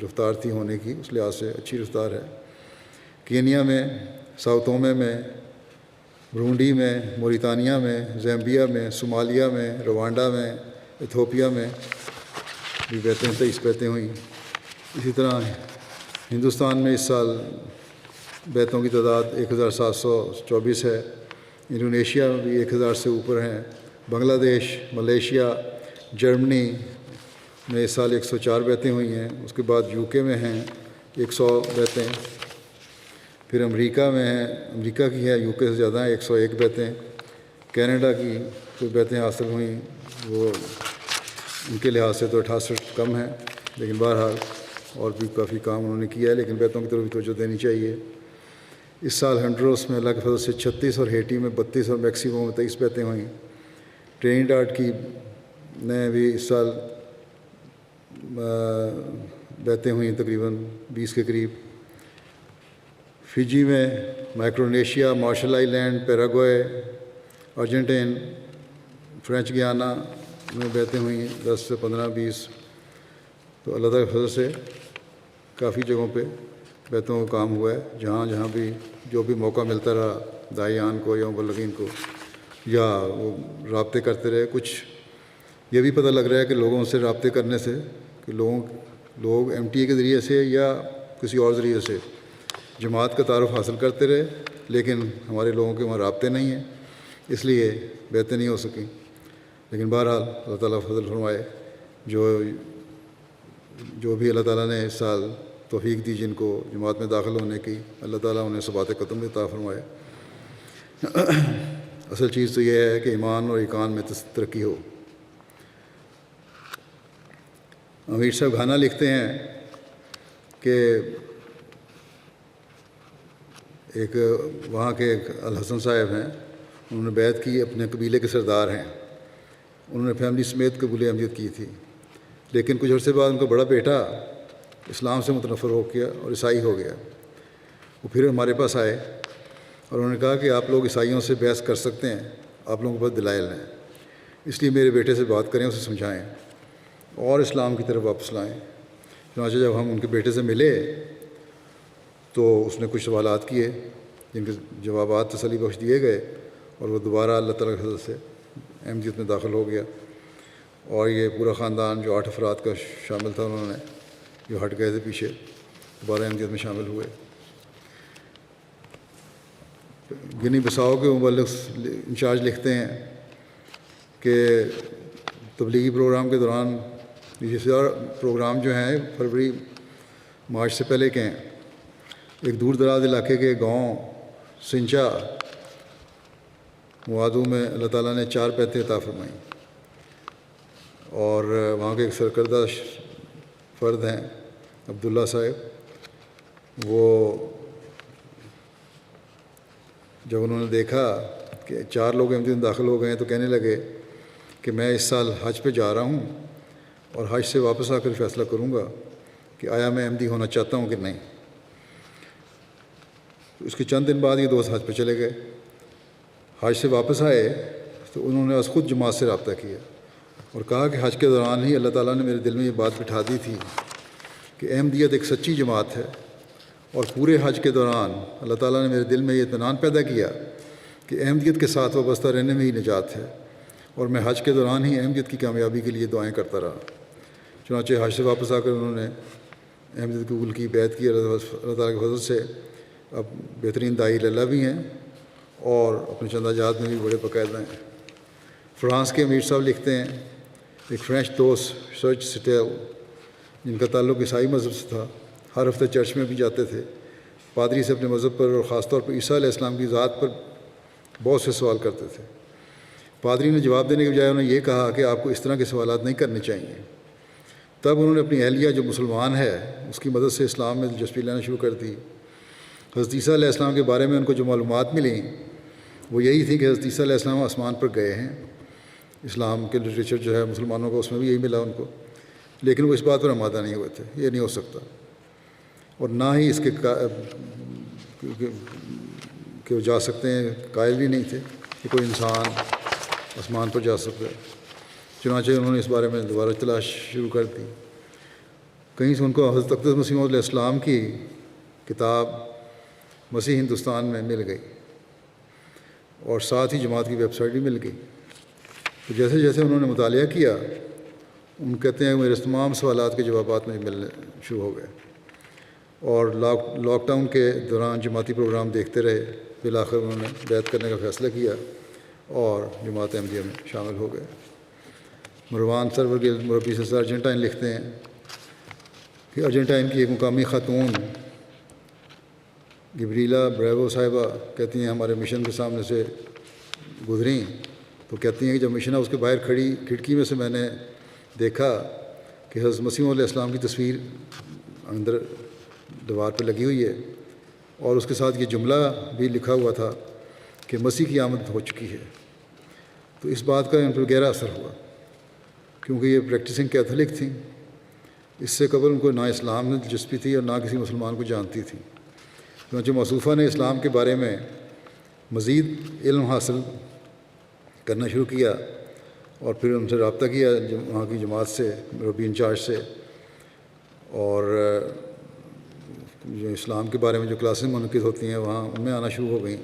رفتار تھی ہونے کی، اس لحاظ سے اچھی رفتار ہے۔ کینیا میں، ساؤ تومے میں، برونڈی میں، موریتانیہ میں، زیمبیا میں، صومالیہ میں، روانڈا میں، ایتھوپیا میں بھی 23 بیعتیں ہوئیں۔ اسی طرح ہندوستان میں اس سال بیعتوں کی تعداد 1,724 ہے۔ انڈونیشیا میں بھی 1,000 سے اوپر ہیں۔ بنگلہ دیش، ملیشیا، جرمنی میں اس سال 104 بیعتیں ہوئی ہیں۔ اس کے بعد UK میں ہیں 100 بیعتیں۔ پھر امریکہ میں ہیں، امریکہ کی ہے UK سے زیادہ ہیں 101 بیعتیں۔ کینیڈا کی کوئی بیعتیں حاصل ہوئیں وہ ان کے لحاظ سے تو 68 کم ہیں، لیکن بہرحال اور بھی کافی کام انہوں نے کیا ہے، لیکن بیتوں کی طرف بھی توجہ دینی چاہیے۔ اس سال ہنڈروس میں اللہ کے فضل سے 36 اور ہیٹی میں 32 اور میکسیکو میں 23 بیتیں ہوئیں۔ ٹرینیڈاڈ کی نے بھی اس سال بیتیں ہوئیں تقریباً 20 کے قریب۔ فجی میں، Micronesia, Marshall island, Paraguay, Argentine, French Guiana میں بیتیں ہوئیں 10 سے 15 20۔ تو اللہ تعالیٰ کے فضل سے کافی جگہوں پہ بیتوں کا کام ہوا ہے، جہاں جہاں بھی جو بھی موقع ملتا رہا داعیان کو یا مبلغین کو، یا وہ رابطے کرتے رہے۔ کچھ یہ بھی پتہ لگ رہا ہے کہ لوگوں سے رابطے کرنے سے کہ لوگ MTA کے ذریعے سے یا کسی اور ذریعے سے جماعت کا تعارف حاصل کرتے رہے، لیکن ہمارے لوگوں کے وہاں رابطے نہیں ہیں، اس لیے بیتیں نہیں ہو سکیں۔ لیکن بہرحال اللہ تعالیٰ فضل فرمائے، جو بھی اللہ تعالیٰ نے اس سال توفیق دی جن کو جماعت میں داخل ہونے کی، اللہ تعالیٰ انہیں ثبات قدم عطا فرمائے۔ اصل چیز تو یہ ہے کہ ایمان اور ایقان میں ترقی ہو۔ امیر صاحب گھانا لکھتے ہیں کہ ایک وہاں کے الحسن صاحب ہیں، انہوں نے بیعت کی، اپنے قبیلے کے سردار ہیں، انہوں نے فیملی سمیت قبول احمدیت کی تھی، لیکن کچھ عرصے بعد ان کا بڑا بیٹا اسلام سے متنفر ہو گیا اور عیسائی ہو گیا۔ وہ پھر ہمارے پاس آئے اور انہوں نے کہا کہ آپ لوگ عیسائیوں سے بحث کر سکتے ہیں، آپ لوگوں کے پاس دلائل ہیں، اس لیے میرے بیٹے سے بات کریں، اسے سمجھائیں اور اسلام کی طرف واپس لائیں۔ چنانچہ جب ہم ان کے بیٹے سے ملے تو اس نے کچھ سوالات کیے جن کے جوابات تسلی بخش دیے گئے، اور وہ دوبارہ اللہ تعالیٰ کے فضل سے احمدیت میں داخل ہو گیا۔ اور یہ پورا خاندان جو 8 افراد کا شامل تھا، انہوں نے جو ہٹ گئے تھے پیچھے، دوبارہ احمدیت میں شامل ہوئے۔ گنی بساؤ کے مبلغ انچارج لکھتے ہیں کہ تبلیغی پروگرام کے دوران یہ سارے پروگرام جو ہیں فروری مارچ سے پہلے کے ہیں، ایک دور دراز علاقے کے گاؤں سنچا موادو میں اللہ تعالیٰ نے 4 بیتیں عطا فرمائیں، اور وہاں کے ایک سرکردہ فرد ہیں عبداللہ صاحب، وہ جب انہوں نے دیکھا کہ 4 لوگ احمدیت میں داخل ہو گئے ہیں تو کہنے لگے کہ میں اس سال حج پہ جا رہا ہوں اور حج سے واپس آ کر فیصلہ کروں گا کہ آیا میں احمدی ہونا چاہتا ہوں کہ نہیں۔ اس کے چند دن بعد یہ دوست حج پہ چلے گئے۔ حج سے واپس آئے تو انہوں نے خود جماعت سے رابطہ کیا اور کہا کہ حج کے دوران ہی اللہ تعالیٰ نے میرے دل میں یہ بات بٹھا دی تھی کہ احمدیت ایک سچی جماعت ہے، اور پورے حج کے دوران اللہ تعالیٰ نے میرے دل میں یہ اطمینان پیدا کیا کہ احمدیت کے ساتھ وابستہ رہنے میں ہی نجات ہے، اور میں حج کے دوران ہی احمدیت کی کامیابی کے لیے دعائیں کرتا رہا۔ چنانچہ حج سے واپس آ کر انہوں نے احمدیت قبول کی، بیعت کی، اللہ تعالیٰ کے فضل سے اب بہترین داعی اللہ بھی ہیں اور اپنے چندہ جات میں بھی بڑے باقاعدہ ہیں۔ فرانس کے امیر صاحب لکھتے ہیں، ایک فرینچ دوست سرچ سٹیل جن کا تعلق عیسائی مذہب سے تھا، ہر ہفتے چرچ میں بھی جاتے تھے، پادری سے اپنے مذہب پر اور خاص طور پر عیسیٰ علیہ السلام کی ذات پر بہت سے سوال کرتے تھے۔ پادری نے جواب دینے کے بجائے انہیں یہ کہا کہ آپ کو اس طرح کے سوالات نہیں کرنے چاہیے۔ تب انہوں نے اپنی اہلیہ جو مسلمان ہے اس کی مدد سے اسلام میں دلچسپی لینا شروع کر دی۔ حضرت عیسیٰ علیہ السلام کے بارے میں ان کو جو معلومات ملیں وہ یہی تھی کہ حضرت عیسیٰ علیہ السلام آسمان پر گئے ہیں۔ اسلام کے لٹریچر جو ہے مسلمانوں کو، اس میں بھی یہی ملا ان کو، لیکن وہ اس بات پر آمادہ نہیں ہوئے تھے، یہ نہیں ہو سکتا، اور نہ ہی اس کے کہ وہ جا سکتے ہیں، قائل بھی نہیں تھے کہ کوئی انسان آسمان پر جا سکتا ہے۔ چنانچہ انہوں نے اس بارے میں دوبارہ تلاش شروع کر دی۔ کہیں سے ان کو حضرت اقدس مسیح علیہ السلام کی کتاب مسیح ہندوستان میں مل گئی، اور ساتھ ہی جماعت کی ویب سائٹ بھی مل گئی۔ تو جیسے جیسے انہوں نے مطالعہ کیا، ان کہتے ہیں میرے تمام سوالات کے جوابات مجھے ملنے شروع ہو گئے، اور لاک ڈاؤن کے دوران جماعتی پروگرام دیکھتے رہے۔ بالآخر انہوں نے بیعت کرنے کا فیصلہ کیا اور جماعت احمدیہ میں شامل ہو گئے۔ مروان سرور گل مربی سے ارجنٹائن لکھتے ہیں کہ ارجنٹائن کی ایک مقامی خاتون گبریلا بریوو صاحبہ کہتی ہیں ہمارے مشن کے سامنے سے گزریں تو کہتی ہیں کہ جب مشن ہاؤس کے باہر کھڑی کھڑکی میں سے میں نے دیکھا کہ حضرت مسیح علیہ السلام کی تصویر اندر دیوار پہ لگی ہوئی ہے، اور اس کے ساتھ یہ جملہ بھی لکھا ہوا تھا کہ مسیح کی آمد ہو چکی ہے۔ تو اس بات کا ان پر گہرا اثر ہوا، کیونکہ یہ پریکٹسنگ کیتھولک تھیں۔ اس سے قبل ان کو نہ اسلام میں دلچسپی تھی اور نہ کسی مسلمان کو جانتی تھی۔ چنانچہ موصوفہ نے اسلام کے بارے میں مزید علم حاصل کرنا شروع کیا، اور پھر ان سے رابطہ کیا وہاں کی جماعت سے، ربی انچارج سے، اور جو اسلام کے بارے میں جو کلاسیں منعقد ہوتی ہیں وہاں ان میں آنا شروع ہو گئیں۔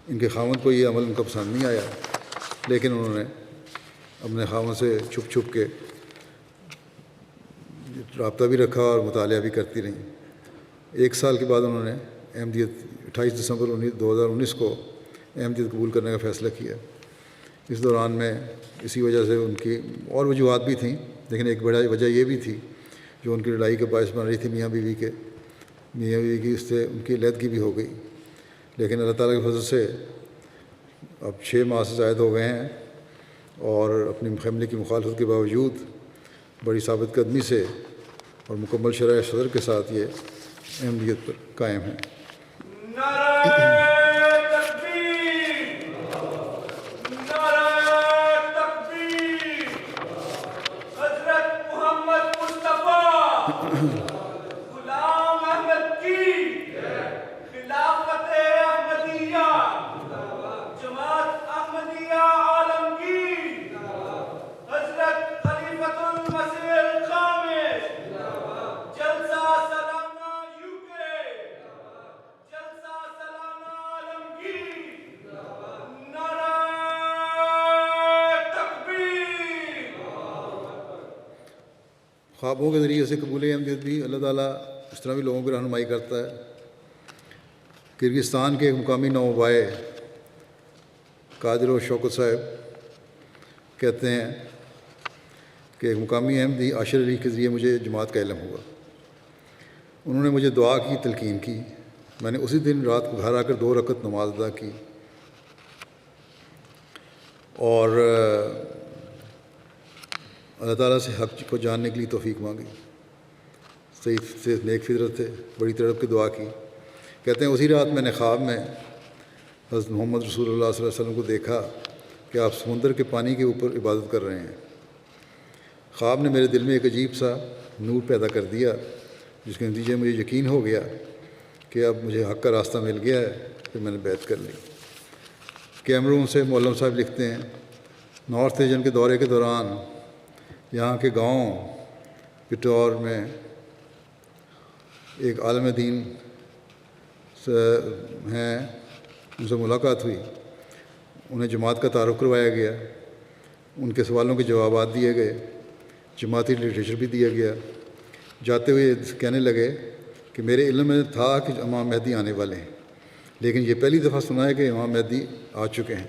ان کے خاوند کو یہ عمل ان کا پسند نہیں آیا، لیکن انہوں نے اپنے خاوند سے چھپ چھپ کے رابطہ بھی رکھا اور مطالعہ بھی کرتی رہیں۔ 1 سال کے بعد انہوں نے احمدیت 28 دسمبر 2019 کو احمدیت قبول کرنے کا فیصلہ کیا۔ اس دوران میں اسی وجہ سے ان کی اور وجوہات بھی تھیں، لیکن ایک بڑا وجہ یہ بھی تھی جو ان کی لڑائی کا باعث بن رہی تھی میاں بیوی کی، اس سے ان کی علیحدگی بھی ہو گئی۔ لیکن اللہ تعالیٰ کے فضل سے اب 6 ماہ سے زائد ہو گئے ہیں، اور اپنی فیملی کی مخالفت کے باوجود بڑی ثابت قدمی سے اور مکمل شرح صدر کے ساتھ یہ احمدیت پر قائم ہیں۔ غلام احمد کی خلافت احمدیہ، جماعت احمدیہ عالم کی، حضرت خلیفۃ المسیح الخامس، جلسہ سالانہ UK، جلسہ سالانہ عالمگیر، نعرہ تکبیر۔ خوابوں کے ذریعے سے قبول احمدیت بھی اللہ تعالیٰ اس طرح بھی لوگوں کی رہنمائی کرتا ہے۔ کرگستان کے ایک مقامی نوبائے قادر و شوکت صاحب کہتے ہیں کہ ایک مقامی احمدی عاشر علی کے ذریعے مجھے جماعت کا علم ہوا۔ انہوں نے مجھے دعا کی تلقین کی۔ میں نے اسی دن رات کو گھر آ کر 2 رکعت نماز ادا کی، اور اللہ تعالیٰ سے حق کو جاننے کے لیے توفیق مانگی۔ صحیح سے نیک فطرت تھے، بڑی تڑپ کی دعا کی۔ کہتے ہیں اسی رات میں نے خواب میں حضرت محمد رسول اللہ صلی اللہ علیہ وسلم کو دیکھا کہ آپ سمندر کے پانی کے اوپر عبادت کر رہے ہیں۔ خواب نے میرے دل میں ایک عجیب سا نور پیدا کر دیا، جس کے نتیجے میں مجھے یقین ہو گیا کہ اب مجھے حق کا راستہ مل گیا ہے۔ پھر میں نے بیعت کر لی۔ کیمرون سے معلم صاحب لکھتے ہیں، نارتھ ایجن کے دورے کے دوران یہاں کے گاؤں پٹور میں ایک عالم دین ہیں، ان سے ملاقات ہوئی۔ انہیں جماعت کا تعارف کروایا گیا، ان کے سوالوں کے جوابات دیے گئے، جماعتی لٹریچر بھی دیا گیا۔ جاتے ہوئے کہنے لگے کہ میرے علم میں تھا کہ امام مہدی آنے والے ہیں، لیکن یہ پہلی دفعہ سنا ہے کہ امام مہدی آ چکے ہیں۔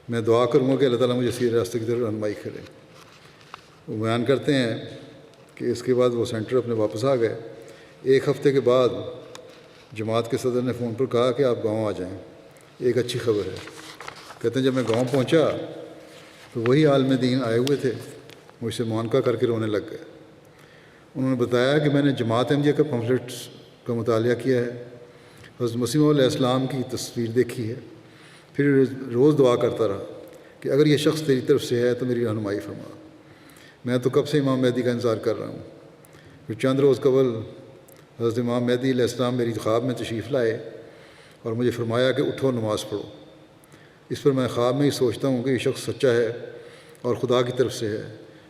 میں دعا کروں گا کہ اللہ تعالیٰ مجھے سیدھے راستے کی طرف رہنمائی کرے۔ وہ بیان کرتے ہیں کہ اس کے بعد وہ سینٹر اپنے واپس آ گئے۔ 1 ہفتے کے بعد جماعت کے صدر نے فون پر کہا کہ آپ گاؤں آ جائیں، ایک اچھی خبر ہے۔ کہتے ہیں جب میں گاؤں پہنچا تو وہی عالم دین آئے ہوئے تھے، مجھ سے معانقہ کر کے رونے لگ گئے۔ انہوں نے بتایا کہ میں نے جماعت احمدیہ کا پمفلٹس کا مطالعہ کیا ہے، حضرت مسیح علیہ السلام کی تصویر دیکھی ہے، پھر روز دعا کرتا رہا کہ اگر یہ شخص تیری طرف سے ہے تو میری رہنمائی فرما۔ میں تو کب سے امام مہدی کا انتظار کر رہا ہوں۔ پھر چند روز قبل حضرت امام مہدی علیہ السلام میری خواب میں تشریف لائے اور مجھے فرمایا کہ اٹھو نماز پڑھو۔ اس پر میں خواب میں ہی سوچتا ہوں کہ یہ شخص سچا ہے اور خدا کی طرف سے ہے۔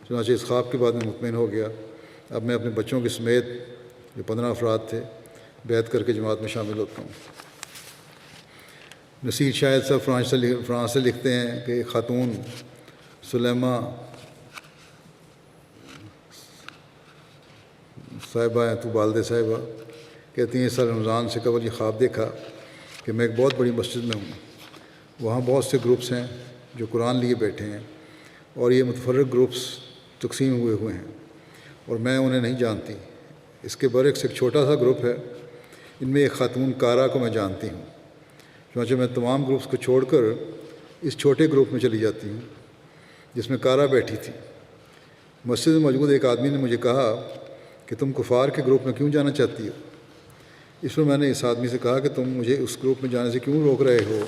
چنانچہ اس خواب کے بعد میں مطمئن ہو گیا۔ اب میں اپنے بچوں کے سمیت جو 15 افراد تھے بیعت کر کے جماعت میں شامل ہوتا ہوں۔ نصیر شاہد صاحب فرانس سے لکھتے ہیں کہ ایک خاتون سلیمہ صاحبہ ہیں، تو والدہ صاحبہ کہتی ہیں، اس سال رمضان سے قبل یہ خواب دیکھا کہ میں ایک بہت بڑی مسجد میں ہوں، وہاں بہت سے گروپس ہیں جو قرآن لیے بیٹھے ہیں، اور یہ متفرق گروپس تقسیم ہوئے ہیں اور میں انہیں نہیں جانتی۔ اس کے برعکس ایک چھوٹا سا گروپ ہے، ان میں ایک خاتون کارا کو میں جانتی ہوں۔ چنانچہ میں تمام گروپس کو چھوڑ کر اس چھوٹے گروپ میں چلی جاتی ہوں جس میں کارا بیٹھی تھی۔ مسجد میں موجود ایک آدمی نے مجھے کہا کہ تم کفار کے گروپ میں کیوں جانا چاہتی ہو؟ اس پر میں نے اس آدمی سے کہا کہ تم مجھے اس گروپ میں جانے سے کیوں روک رہے ہو؟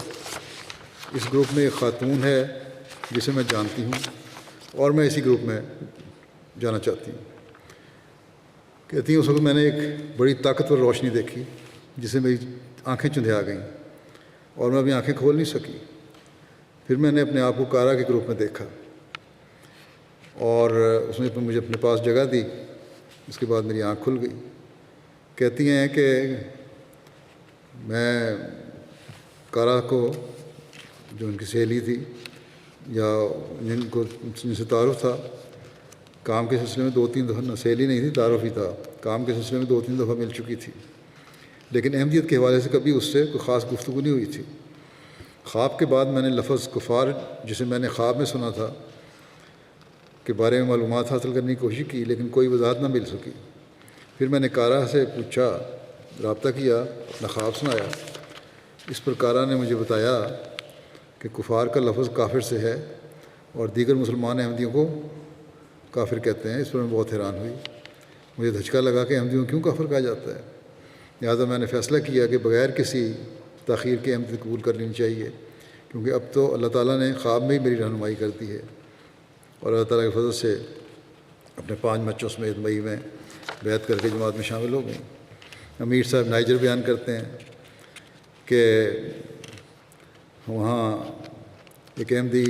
اس گروپ میں ایک خاتون ہے جسے میں جانتی ہوں اور میں اسی گروپ میں جانا چاہتی ہوں۔ کہتی ہیں اس وقت میں نے ایک بڑی طاقتور روشنی دیکھی جسے میری آنکھیں چندھیا گئیں اور میں اپنی آنکھیں کھول نہیں سکی۔ پھر میں نے اپنے آپ کو کارا کے گروپ میں دیکھا اور اس نے مجھے اپنے پاس جگہ دی۔ اس کے بعد میری آنکھ کھل گئی۔ کہتی ہیں کہ میں کارا کو، جو ان کی سہیلی تھی یا جن سے تعارف تھا، کام کے سلسلے میں 2-3 دفعہ، سہیلی نہیں تھی، تعارف ہی تھا، کام کے سلسلے میں 2-3 دفعہ مل چکی تھی، لیکن احمدیت کے حوالے سے کبھی اس سے کوئی خاص گفتگو نہیں ہوئی تھی۔ خواب کے بعد میں نے لفظ کفار، جسے میں نے خواب میں سنا تھا، کے بارے میں معلومات حاصل کرنے کی کوشش کی، لیکن کوئی وضاحت نہ مل سکی۔ پھر میں نے کارا سے پوچھا، رابطہ کیا، اپنا خواب سنایا۔ اس پر کارا نے مجھے بتایا کہ کفار کا لفظ کافر سے ہے اور دیگر مسلمان احمدیوں کو کافر کہتے ہیں۔ اس پر میں بہت حیران ہوئی۔ مجھے دھچکا لگا کہ احمدیوں کیوں کافر کہا جاتا ہے۔ لہٰذا میں نے فیصلہ کیا کہ بغیر کسی تاخیر کے احمدیت قبول کر لینی چاہیے، کیونکہ اب تو اللہ تعالیٰ نے خواب میں ہی میری رہنمائی کر دی ہے، اور اللہ تعالیٰ کے فضل سے اپنے 5 بچوں سمیت مئی میں بیعت کر کے جماعت میں شامل ہو گئیں۔ امیر صاحب نائجر بیان کرتے ہیں کہ وہاں ایک احمدی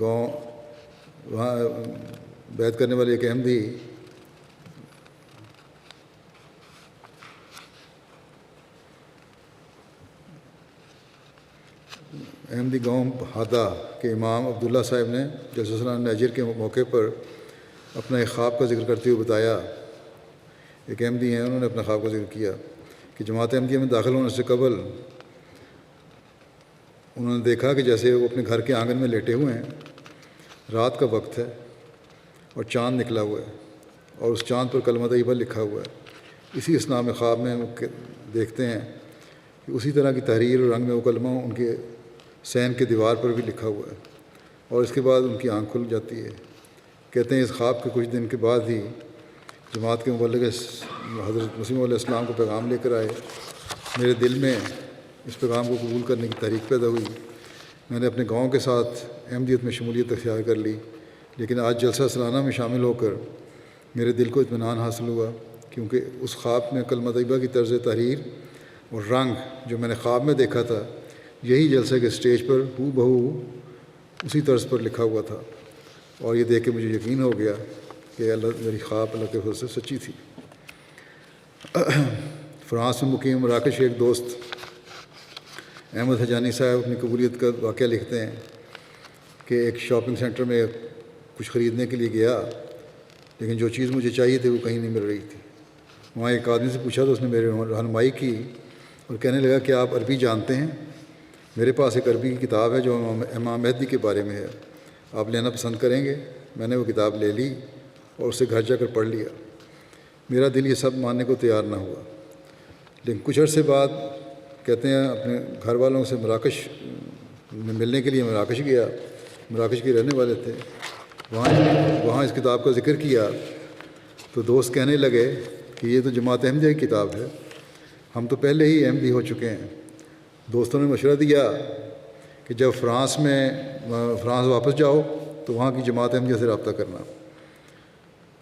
گاؤں، وہاں بیعت کرنے والے ایک احمدی گاؤں ہادا کے امام عبداللہ صاحب نے جلسہ سالانہ نائجر کے موقع پر اپنا ایک خواب کا ذکر کرتے ہوئے بتایا، ایک احمدی ہیں، انہوں نے اپنا خواب کا ذکر کیا کہ جماعت احمدیہ میں داخل ہونے سے قبل انہوں نے دیکھا کہ جیسے وہ اپنے گھر کے آنگن میں لیٹے ہوئے ہیں، رات کا وقت ہے اور چاند نکلا ہوا ہے اور اس چاند پر کلمہ طیبہ لکھا ہوا ہے۔ اسی اسنا میں خواب میں دیکھتے ہیں کہ اسی طرح کی تحریر اور رنگ میں وہ کلمہ ان کے سین کے دیوار پر بھی لکھا ہوا ہے، اور اس کے بعد ان کی آنکھ کھل جاتی ہے۔ کہتے ہیں اس خواب کے کچھ دن کے بعد ہی جماعت کے مبلغ حضرت مسیح علیہ السلام کو پیغام لے کر آئے۔ میرے دل میں اس پیغام کو قبول کرنے کی تحریک پیدا ہوئی۔ میں نے اپنے گاؤں کے ساتھ احمدیت میں شمولیت اختیار کر لی، لیکن آج جلسہ سالانہ میں شامل ہو کر میرے دل کو اطمینان حاصل ہوا، کیونکہ اس خواب میں کلمہ طیبہ کی طرز تحریر اور رنگ جو میں نے خواب میں دیکھا تھا، یہی جلسے کے اسٹیج پر ہو بہو اسی طرز پر لکھا ہوا تھا، اور یہ دیکھ کے مجھے یقین ہو گیا کہ میری خواب اللہ کے فضل سے سچی تھی۔ فرانس میں مقیم مراکش کے ایک دوست احمد حجانی صاحب اپنی قبولیت کا واقعہ لکھتے ہیں کہ ایک شاپنگ سینٹر میں کچھ خریدنے کے لیے گیا، لیکن جو چیز مجھے چاہیے تھی وہ کہیں نہیں مل رہی تھی۔ وہاں ایک آدمی سے پوچھا تو اس نے میری رہنمائی کی اور کہنے لگا کہ آپ عربی جانتے ہیں؟ میرے پاس ایک عربی کی کتاب ہے جو امام مہدی کے بارے میں ہے، آپ لینا پسند کریں گے؟ میں نے وہ کتاب لے لی اور اسے گھر جا کر پڑھ لیا۔ میرا دل یہ سب ماننے کو تیار نہ ہوا، لیکن کچھ عرصے بعد کہتے ہیں اپنے گھر والوں سے مراکش میں ملنے کے لیے مراکش گیا، مراکش کے رہنے والے تھے، وہاں اس کتاب کا ذکر کیا تو دوست کہنے لگے کہ یہ تو جماعت احمدیہ کی کتاب ہے، ہم تو پہلے ہی احمدی ہو چکے ہیں۔ دوستوں نے مشورہ دیا کہ جب فرانس واپس جاؤ تو وہاں کی جماعت احمدیہ سے رابطہ کرنا۔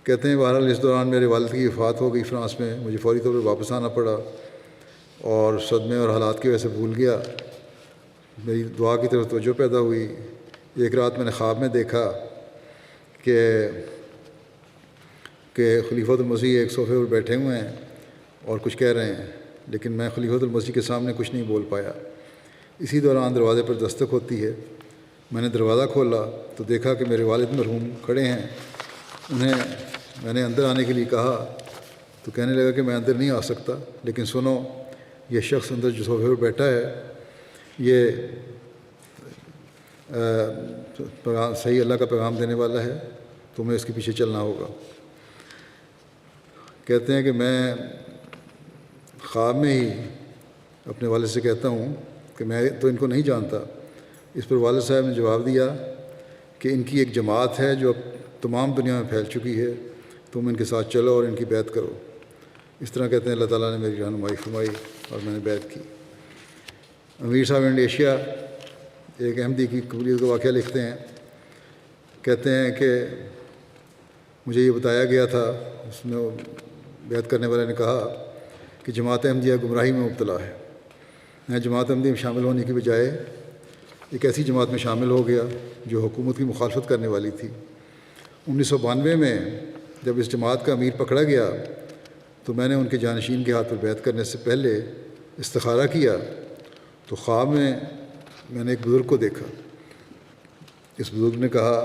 کہتے ہیں بہرحال اس دوران میرے والد کی وفات ہو گئی فرانس میں، مجھے فوری طور پر واپس آنا پڑا اور صدمے اور حالات کی وجہ سے بھول گیا۔ میری دعا کی طرف توجہ پیدا ہوئی۔ ایک رات میں نے خواب میں دیکھا کہ خلیفۃ المسیح ایک صوفے پر بیٹھے ہوئے ہیں اور کچھ کہہ رہے ہیں، لیکن میں خلیفۃ المسیح کے سامنے کچھ نہیں بول پایا۔ اسی دوران دروازے پر دستک ہوتی ہے، میں نے دروازہ کھولا تو دیکھا کہ میرے والد مرحوم کھڑے ہیں۔ انہیں میں نے اندر آنے کے لیے کہا تو کہنے لگا کہ میں اندر نہیں آ سکتا، لیکن سنو، یہ شخص اندر جو صوفے پر بیٹھا ہے یہ صحیح اللہ کا پیغام دینے والا ہے، تمہیں اس کے پیچھے چلنا ہوگا۔ کہتے ہیں کہ میں خواب میں ہی اپنے والد سے کہتا ہوں کہ میں تو ان کو نہیں جانتا۔ اس پر والد صاحب نے جواب دیا کہ ان کی ایک جماعت ہے جو اب تمام دنیا میں پھیل چکی ہے، تم ان کے ساتھ چلو اور ان کی بیعت کرو۔ اس طرح کہتے ہیں اللہ تعالیٰ نے میری رہنمائی فرمائی اور میں نے بیعت کی۔ امیر صاحب انڈونیشیا ایک احمدی کی قبولیت کا واقعہ لکھتے ہیں، کہتے ہیں کہ مجھے یہ بتایا گیا تھا، اس میں بیعت کرنے والے نے کہا کہ جماعت احمدیہ گمراہی میں مبتلا ہے۔ میں جماعت احمدیہ میں شامل ہونے کی بجائے ایک ایسی جماعت میں شامل ہو گیا جو حکومت کی مخالفت کرنے والی تھی۔ 1992 میں جب اس جماعت کا امیر پکڑا گیا تو میں نے ان کے جانشین کے ہاتھ پر بیعت کرنے سے پہلے استخارہ کیا تو خواب میں نے ایک بزرگ کو دیکھا۔ اس بزرگ نے کہا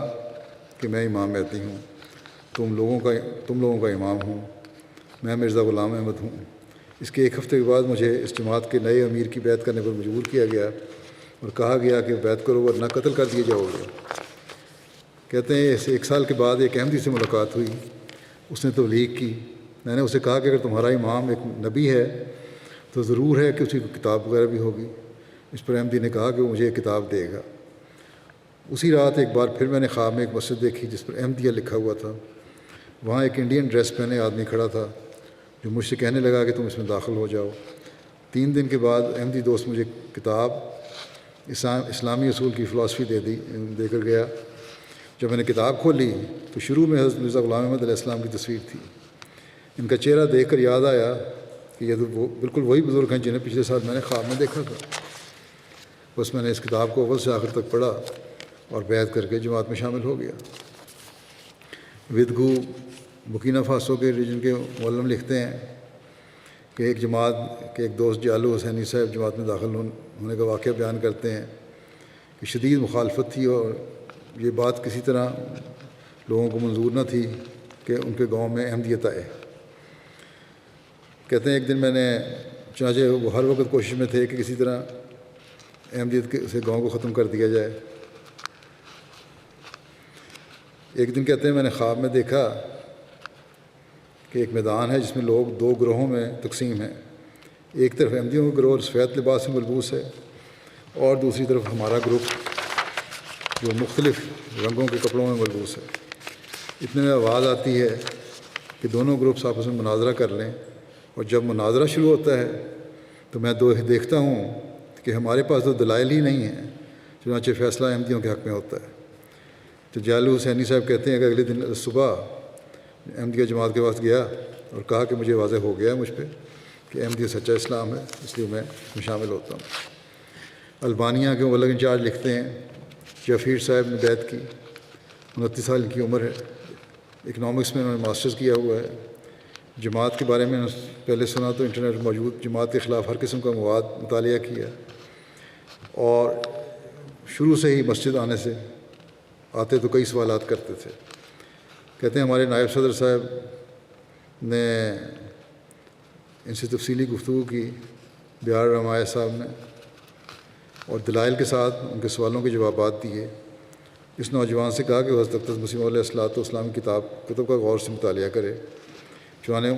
کہ میں امام مہدی ہوں، تم لوگوں کا امام ہوں، میں مرزا غلام احمد ہوں۔ اس کے ایک ہفتے کے بعد مجھے اس جماعت کے نئے امیر کی بیعت کرنے پر مجبور کیا گیا اور کہا گیا کہ بیعت کرو ورنہ قتل کر دیے جاؤ گے۔ کہتے ہیں اس 1 سال کے بعد ایک احمدی سے ملاقات ہوئی، اس نے تبلیغ کی۔ میں نے اسے کہا کہ اگر تمہارا امام ایک نبی ہے تو ضرور ہے کہ اسی کو کتاب وغیرہ بھی ہوگی۔ اس پر احمدی نے کہا کہ وہ مجھے ایک کتاب دے گا۔ اسی رات ایک بار پھر میں نے خواب میں ایک مسجد دیکھی جس پر احمدیہ لکھا ہوا تھا۔ وہاں ایک انڈین ڈریس پہنے آدمی کھڑا تھا جو مجھ سے کہنے لگا کہ تم اس میں داخل ہو جاؤ۔ 3 دن کے بعد احمدی دوست مجھے کتاب اسلامی اصول کی فلاسفی دے کر گیا۔ جب میں نے کتاب کھولی تو شروع میں حضرت مرزا غلام احمد علیہ السلام کی تصویر تھی۔ ان کا چہرہ دیکھ کر یاد آیا کہ یہ تو بالکل وہی بزرگ ہیں جنہیں پچھلے سال میں نے خواب میں دیکھا تھا۔ بس میں نے اس کتاب کو اول سے آخر تک پڑھا اور بیعت کر کے جماعت میں شامل ہو گیا۔ ودگو بکینا فاسو کے ریجن کے معلم لکھتے ہیں کہ ایک جماعت کے ایک دوست جالو حسینی صاحب جماعت میں داخل ہونے کا واقعہ بیان کرتے ہیں کہ شدید مخالفت تھی اور یہ بات کسی طرح لوگوں کو منظور نہ تھی کہ ان کے گاؤں میں احمدیت آئے۔ کہتے ہیں ایک دن میں نے چنانچہ وہ ہر وقت کوشش میں تھے کہ کسی طرح احمدیت سے گاؤں کو ختم کر دیا جائے۔ ایک دن کہتے ہیں میں نے خواب میں دیکھا کہ ایک میدان ہے جس میں لوگ 2 گروہوں میں تقسیم ہیں۔ ایک طرف احمدیوں کا گروہ سفید لباس میں ملبوس ہے اور دوسری طرف ہمارا گروپ جو مختلف رنگوں کے کپڑوں میں ملبوس ہے۔ اتنے میں آواز آتی ہے کہ دونوں گروپس آپس میں مناظرہ کر لیں، اور جب مناظرہ شروع ہوتا ہے تو میں دیکھتا ہوں کہ ہمارے پاس تو دلائل ہی نہیں ہیں، چنانچہ فیصلہ احمدیوں کے حق میں ہوتا ہے۔ تو جالو حسینی صاحب کہتے ہیں کہ اگلے دن صبح احمدیہ جماعت کے پاس گیا اور کہا کہ مجھے واضح ہو گیا مجھ پہ کہ احمدیہ سچا اسلام ہے، اس لیے میں شامل ہوتا ہوں۔ البانیہ کے مبلغ انچارج لکھتے ہیں جفیر صاحب نے بیعت کی، 29 سال کی عمر ہے، اکنامکس میں انہوں نے ماسٹرز کیا ہوا ہے۔ جماعت کے بارے میں پہلے سنا تو انٹرنیٹ پر موجود جماعت کے خلاف ہر قسم کا مواد مطالعہ کیا اور شروع سے ہی مسجد آتے تو کئی سوالات کرتے تھے۔ کہتے ہیں ہمارے نائب صدر صاحب نے ان سے تفصیلی گفتگو کی، بیار رمایہ صاحب نے، اور دلائل کے ساتھ ان کے سوالوں کے جوابات دیے۔ اس نوجوان سے کہا کہ وہ حضرت مسیح علیہ الصلوۃ والسلام کی کتب کا غور سے مطالعہ کرے۔ چنانچہ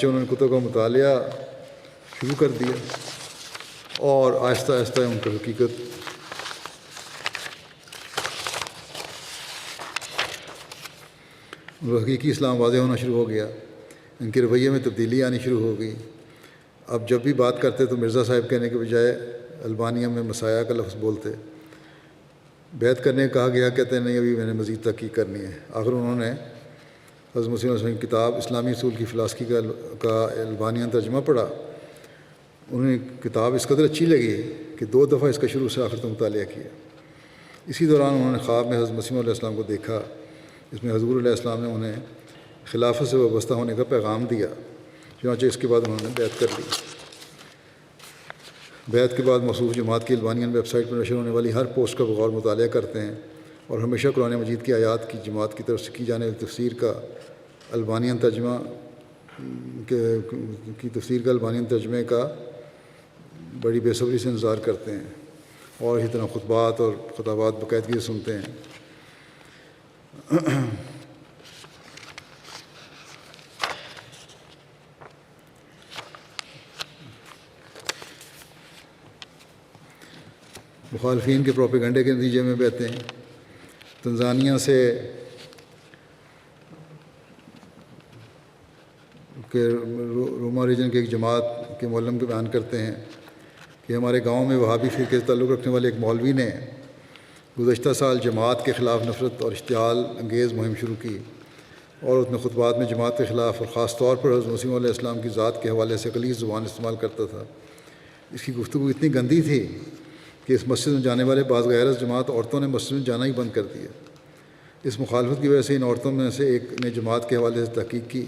انہوں نے کتب کا مطالعہ شروع کر دیا اور آہستہ آہستہ ان کی حقیقی اسلام واضح ہونا شروع ہو گیا۔ ان کے رویے میں تبدیلی آنی شروع ہو گئی۔ اب جب بھی بات کرتے تو مرزا صاحب کہنے کے بجائے البانیہ میں مسایہ کا لفظ بولتے۔ بیعت کرنے کہا گیا، کہتے ہیں نہیں ابھی میں نے مزید تحقیق کرنی ہے۔ آخر انہوں نے حضرت مسیح علیہ السلام کی کتاب اسلامی اصول کی فلاسفی کا البانیہ ترجمہ پڑھا۔ انہیں کتاب اس قدر اچھی لگی کہ 2 دفعہ اس کا شروع سے آخر تک مطالعہ کیا۔ اسی دوران انہوں نے خواب میں حضرت مسیح علیہ السلام کو دیکھا، اس میں حضور علیہ السلام نے انہیں خلافت سے وابستہ ہونے کا پیغام دیا۔ چنانچہ اس کے بعد انہوں نے بیعت کر لی۔ بیعت کے بعد مخصوص جماعت کی البانین ویب سائٹ پر نشر ہونے والی ہر پوسٹ کا بغور مطالعہ کرتے ہیں اور ہمیشہ قرآن مجید کی آیات کی جماعت کی طرف سے کی جانے والی تفسیر کا البانین ترجمہ کی تفسیر کا البانین ترجمے کا بڑی بے صبری سے انتظار کرتے ہیں اور اسی طرح خطبات اور خطابات باقاعدگی سے سنتے ہیں۔ مخالفین کے پروپیگنڈے کے نتیجے میں بہتے ہیں۔ تنزانیہ سے کہ روما ریجن کے ایک جماعت کے مولم کے بیان کرتے ہیں کہ ہمارے گاؤں میں وہابی فرقے سے تعلق رکھنے والے ایک مولوی نے گزشتہ سال جماعت کے خلاف نفرت اور اشتعال انگیز مہم شروع کی اور اس میں خطبات میں جماعت کے خلاف اور خاص طور پر حضرت مسیح علیہ السلام کی ذات کے حوالے سے غلیظ زبان استعمال کرتا تھا۔ اس کی گفتگو اتنی گندی تھی کہ اس مسجد میں جانے والے بعض غیر جماعت عورتوں نے مسجد میں جانا ہی بند کر دیا۔ اس مخالفت کی وجہ سے ان عورتوں میں سے ایک نے جماعت کے حوالے سے تحقیق کی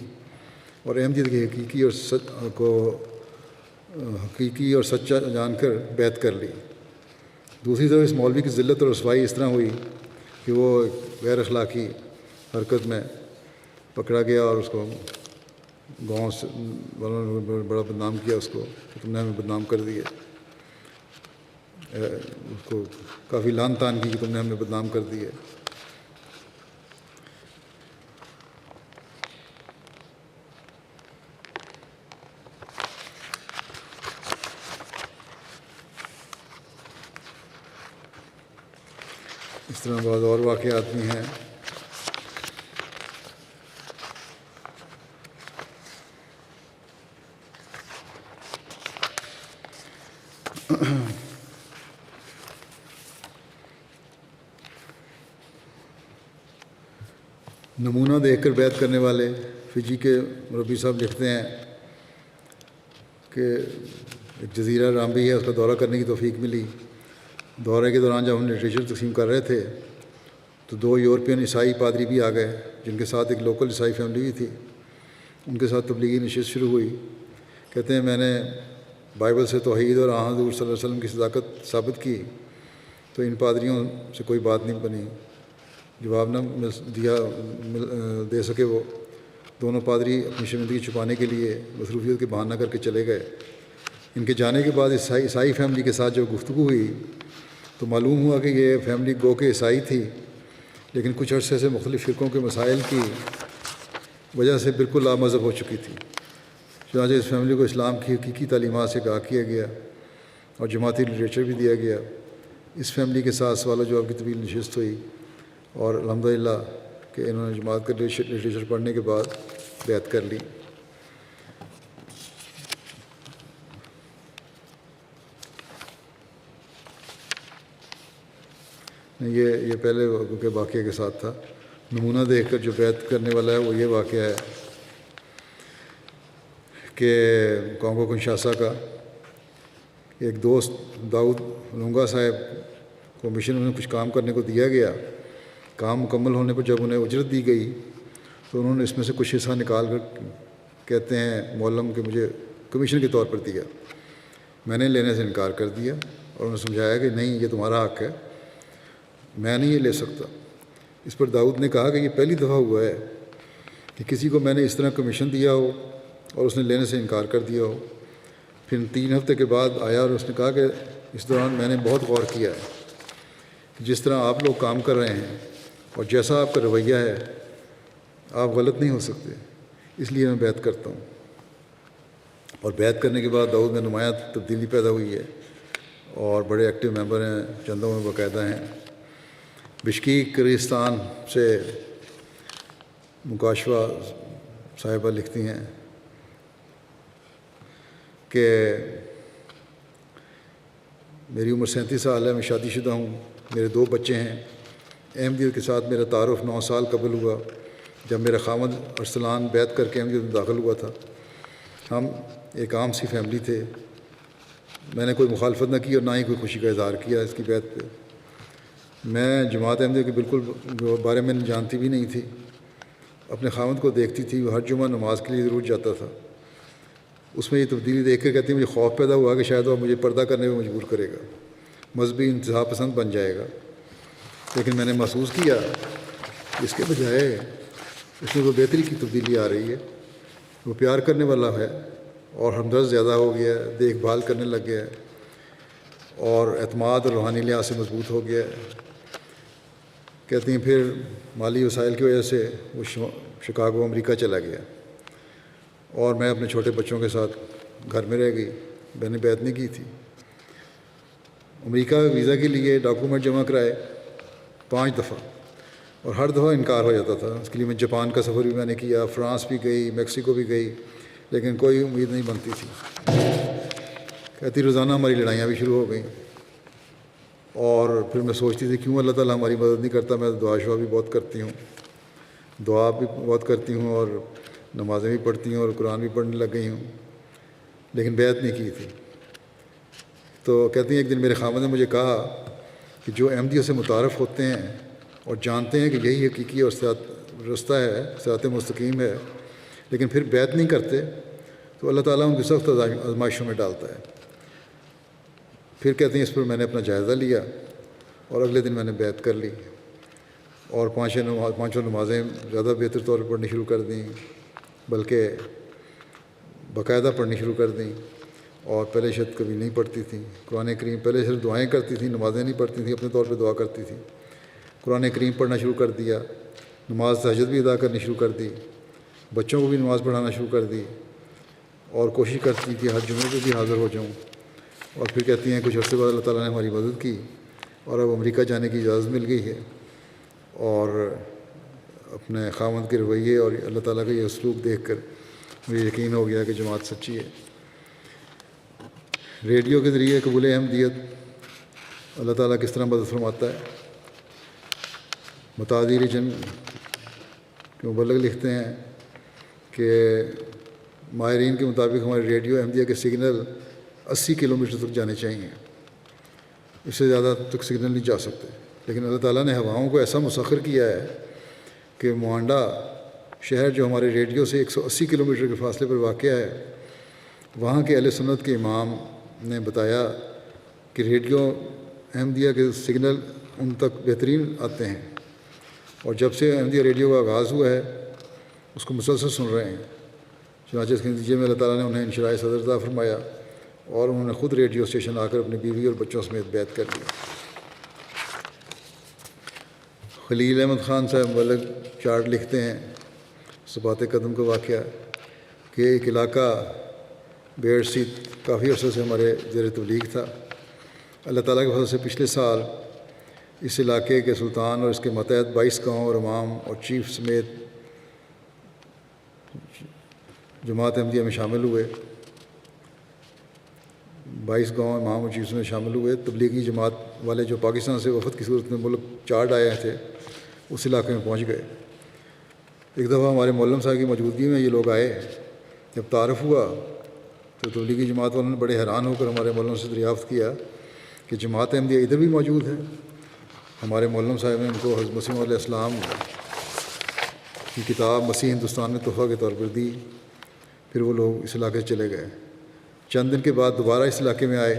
اور احمدیت کی حقیقی اور سچا جان کر بیعت کر لی۔ دوسری طرف اس مولوی کی ذلت اور رسوائی اس طرح ہوئی کہ وہ غیر اخلاقی حرکت میں پکڑا گیا اور اس کو گاؤں سے والوں نے بڑا بدنام کیا، اس کو کہ تم نے ہمیں بدنام کر دیا، اس کو کافی لعن طعن کی کہ تم نے ہمیں بدنام کر دیا۔ اس طرح بعض اور واقعات بھی ہیں۔ نمونہ دیکھ کر بیعت کرنے والے فجی کے مربی صاحب لکھتے ہیں کہ ایک جزیرہ رامبی ہے، اس کا دورہ کرنے کی توفیق ملی۔ دورے کے دوران جب ہم لٹریچر تقسیم کر رہے تھے تو 2 یورپین عیسائی پادری بھی آ گئے، جن کے ساتھ ایک لوکل عیسائی فیملی بھی تھی۔ ان کے ساتھ تبلیغی نشست شروع ہوئی۔ کہتے ہیں میں نے بائبل سے توحید اور حضور صلی اللہ علیہ وسلم کی صداقت ثابت کی تو ان پادریوں سے کوئی بات نہیں بنی، جواب نہ دے سکے۔ وہ دونوں پادری اپنی شرمندگی چھپانے کے لیے مصروفیت کے بہانہ کر کے چلے گئے۔ ان کے جانے کے بعد عیسائی فیملی کے ساتھ جب گفتگو ہوئی تو معلوم ہوا کہ یہ فیملی گو کہ عیسائی تھی، لیکن کچھ عرصے سے مختلف فرقوں کے مسائل کی وجہ سے بالکل لامذہب ہو چکی تھی۔ چنانچہ اس فیملی کو اسلام کی حقیقی تعلیمات سے آگاہ کیا گیا اور جماعتی لٹریچر بھی دیا گیا۔ اس فیملی کے ساتھ سوال و جواب کی طویل نشست ہوئی اور الحمدللہ کہ انہوں نے جماعت کا لٹریچر پڑھنے کے بعد بیعت کر لی۔ یہ پہلے کے واقعے کے ساتھ تھا۔ نمونہ دیکھ کر جو بیعت کرنے والا ہے وہ یہ واقعہ ہے کہ کانگو کنشاسا کا ایک دوست داؤد لونگا صاحب کو مشن میں کچھ کام کرنے کو دیا گیا۔ کام مکمل ہونے پر جب انہیں اجرت دی گئی تو انہوں نے اس میں سے کچھ حصہ نکال کر کہتے ہیں معلم کہ مجھے کمیشن کے طور پر دیا۔ میں نے لینے سے انکار کر دیا اور انہوں نے سمجھایا کہ نہیں، یہ تمہارا حق ہے، میں نہیں یہ لے سکتا۔ اس پر داؤد نے کہا کہ یہ پہلی دفعہ ہوا ہے کہ کسی کو میں نے اس طرح کمیشن دیا ہو اور اس نے لینے سے انکار کر دیا ہو۔ پھر 3 ہفتے کے بعد آیا اور اس نے کہا کہ اس دوران میں نے بہت غور کیا ہے کہ جس طرح آپ لوگ کام کر رہے ہیں اور جیسا آپ کا رویہ ہے، آپ غلط نہیں ہو سکتے، اس لیے میں بیعت کرتا ہوں۔ اور بیعت کرنے کے بعد داؤد میں نمایاں تبدیلی پیدا ہوئی ہے اور بڑے ایکٹیو ممبر ہیں، چندوں میں باقاعدہ ہیں۔ بشکیک کرغزستان سے مکاشفہ صاحبہ لکھتی ہیں کہ میری عمر 37 سال ہے، میں شادی شدہ ہوں، میرے 2 بچے ہیں۔ احمدیت کے ساتھ میرا تعارف 9 سال قبل ہوا جب میرا خامد ارسلان بیعت کر کے احمدیت میں داخل ہوا تھا۔ ہم ایک عام سی فیملی تھے، میں نے کوئی مخالفت نہ کی اور نہ ہی کوئی خوشی کا اظہار کیا اس کی بیعت پہ۔ میں جماعت احمدیہ کے بالکل بارے میں جانتی بھی نہیں تھی۔ اپنے خامد کو دیکھتی تھی، وہ ہر جمعہ نماز کے لیے ضرور جاتا تھا۔ اس میں یہ تبدیلی دیکھ کر کہتی مجھے خوف پیدا ہوا کہ شاید وہ مجھے پردہ کرنے میں مجبور کرے گا، مذہبی انتہا پسند بن جائے گا۔ لیکن میں نے محسوس کیا اس کے بجائے اس میں وہ بہتری کی تبدیلی آ رہی ہے۔ وہ پیار کرنے والا ہے اور ہمدرد زیادہ ہو گیا ہے، دیکھ بھال کرنے لگ گیا ہے اور اعتماد اور روحانی لحاظ سے مضبوط ہو گیا ہے۔ کہتی ہیں پھر مالی وسائل کی وجہ سے وہ شکاگو امریکہ چلا گیا اور میں اپنے چھوٹے بچوں کے ساتھ گھر میں رہ گئی۔ میں نے بیعت نہیں کی تھی۔ امریکہ ویزا کے لیے ڈاکومنٹ جمع کرائے 5 دفعہ اور ہر دفعہ انکار ہو جاتا تھا۔ اس کے لیے میں جاپان کا سفر بھی میں نے کیا، فرانس بھی گئی، میکسیکو بھی گئی، لیکن کوئی امید نہیں بنتی تھی۔ کہتی روزانہ ہماری لڑائیاں بھی شروع ہو گئیں، اور پھر میں سوچتی تھی کیوں اللہ تعالیٰ ہماری مدد نہیں کرتا۔ میں دعا شعا بھی بہت کرتی ہوں، دعا بھی بہت کرتی ہوں، اور نمازیں بھی پڑھتی ہوں، اور قرآن بھی پڑھنے لگ گئی ہوں، لیکن بیعت نہیں کی تھی۔ تو کہتی ہیں ایک دن میرے خاوند نے مجھے کہا کہ جو احمدیوں سے متعارف ہوتے ہیں اور جانتے ہیں کہ یہی حقیقی اور رستہ ہے، صراط مستقیم ہے، لیکن پھر بیعت نہیں کرتے، تو اللہ تعالیٰ ان کی سخت آزمائشوں میں ڈالتا ہے۔ پھر کہتے ہیں اس پر میں نے اپنا جائزہ لیا، اور اگلے دن میں نے بیعت کر لی، اور پانچوں نمازیں زیادہ بہتر طور پر پڑھنی شروع کر دیں، بلکہ باقاعدہ پڑھنی شروع کر دیں، اور پہلے شرط کبھی نہیں پڑھتی تھیں۔ قرآن کریم پہلے صرف دعائیں کرتی تھیں، نمازیں نہیں پڑھتی تھیں، اپنے طور پہ دعا کرتی تھیں۔ قرآن کریم پڑھنا شروع کر دیا، نماز تہجد بھی ادا کرنی شروع کر دی، بچوں کو بھی نماز پڑھانا شروع کر دی، اور کوشش کرتی کہ ہر جمعے پہ بھی حاضر ہو جاؤں۔ اور پھر کہتی ہیں کچھ عرصے بعد اللہ تعالیٰ نے ہماری مدد کی، اور اب امریکہ جانے کی اجازت مل گئی ہے، اور اپنے خاوند کے رویے اور اللہ تعالیٰ کا یہ اسلوب دیکھ کر مجھے یقین ہو گیا کہ جماعت سچی ہے۔ ریڈیو کے ذریعے قبول احمدیت اللہ تعالیٰ کس طرح مدد فرماتا ہے۔ متعدی ریجن کے مبلغ لکھتے ہیں کہ ماہرین کے مطابق ہمارے ریڈیو احمدیہ کے سگنل 80 کلومیٹر تک جانے چاہیے، اس سے زیادہ تک سگنل نہیں جا سکتے، لیکن اللہ تعالیٰ نے ہواؤں کو ایسا مسخر کیا ہے کہ موانڈا شہر جو ہمارے ریڈیو سے 180 کلومیٹر کے فاصلے پر واقع ہے، وہاں کے اہل سنت کے امام نے بتایا کہ ریڈیو احمدیہ کے سگنل ان تک بہترین آتے ہیں، اور جب سے احمدیہ ریڈیو کا آغاز ہوا ہے اس کو مسلسل سن رہے ہیں۔ چنانچہ اس کے نتیجے میں اللہ تعالیٰ نے انہیں انشراح صدر عطا فرمایا، اور انہوں نے خود ریڈیو اسٹیشن آ کر اپنی بیوی اور بچوں سمیت بیعت کر لیا۔ خلیل احمد خان صاحب مبلغ چارٹ لکھتے ہیں ثبات قدم کا واقعہ کہ ایک علاقہ بیڑسی کافی عرصے سے ہمارے زیر تبلیغ تھا۔ اللہ تعالیٰ کے فضل سے پچھلے سال اس علاقے کے سلطان اور اس کے ماتحت 22 گاؤں اور امام اور چیف سمیت جماعت احمدیہ میں شامل ہوئے۔ 22 گاؤں امام اور چیف میں شامل ہوئے۔ تبلیغی جماعت والے جو پاکستان سے وفد کی صورت میں ملک چارٹ آئے تھے اس علاقے میں پہنچ گئے۔ ایک دفعہ ہمارے مولم صاحب کی موجودگی میں یہ لوگ آئے، جب تعارف ہوا تو تبلیغی جماعت والوں نے بڑے حیران ہو کر ہمارے مولم سے دریافت کیا کہ جماعت احمدیہ ادھر بھی موجود ہے۔ ہمارے مولم صاحب نے ان کو حضرت مسیح علیہ السلام کی کتاب مسیح ہندوستان میں تحفہ کے طور پر دی۔ پھر وہ لوگ اس علاقے سے چلے گئے۔ چند دن کے بعد دوبارہ اس علاقے میں آئے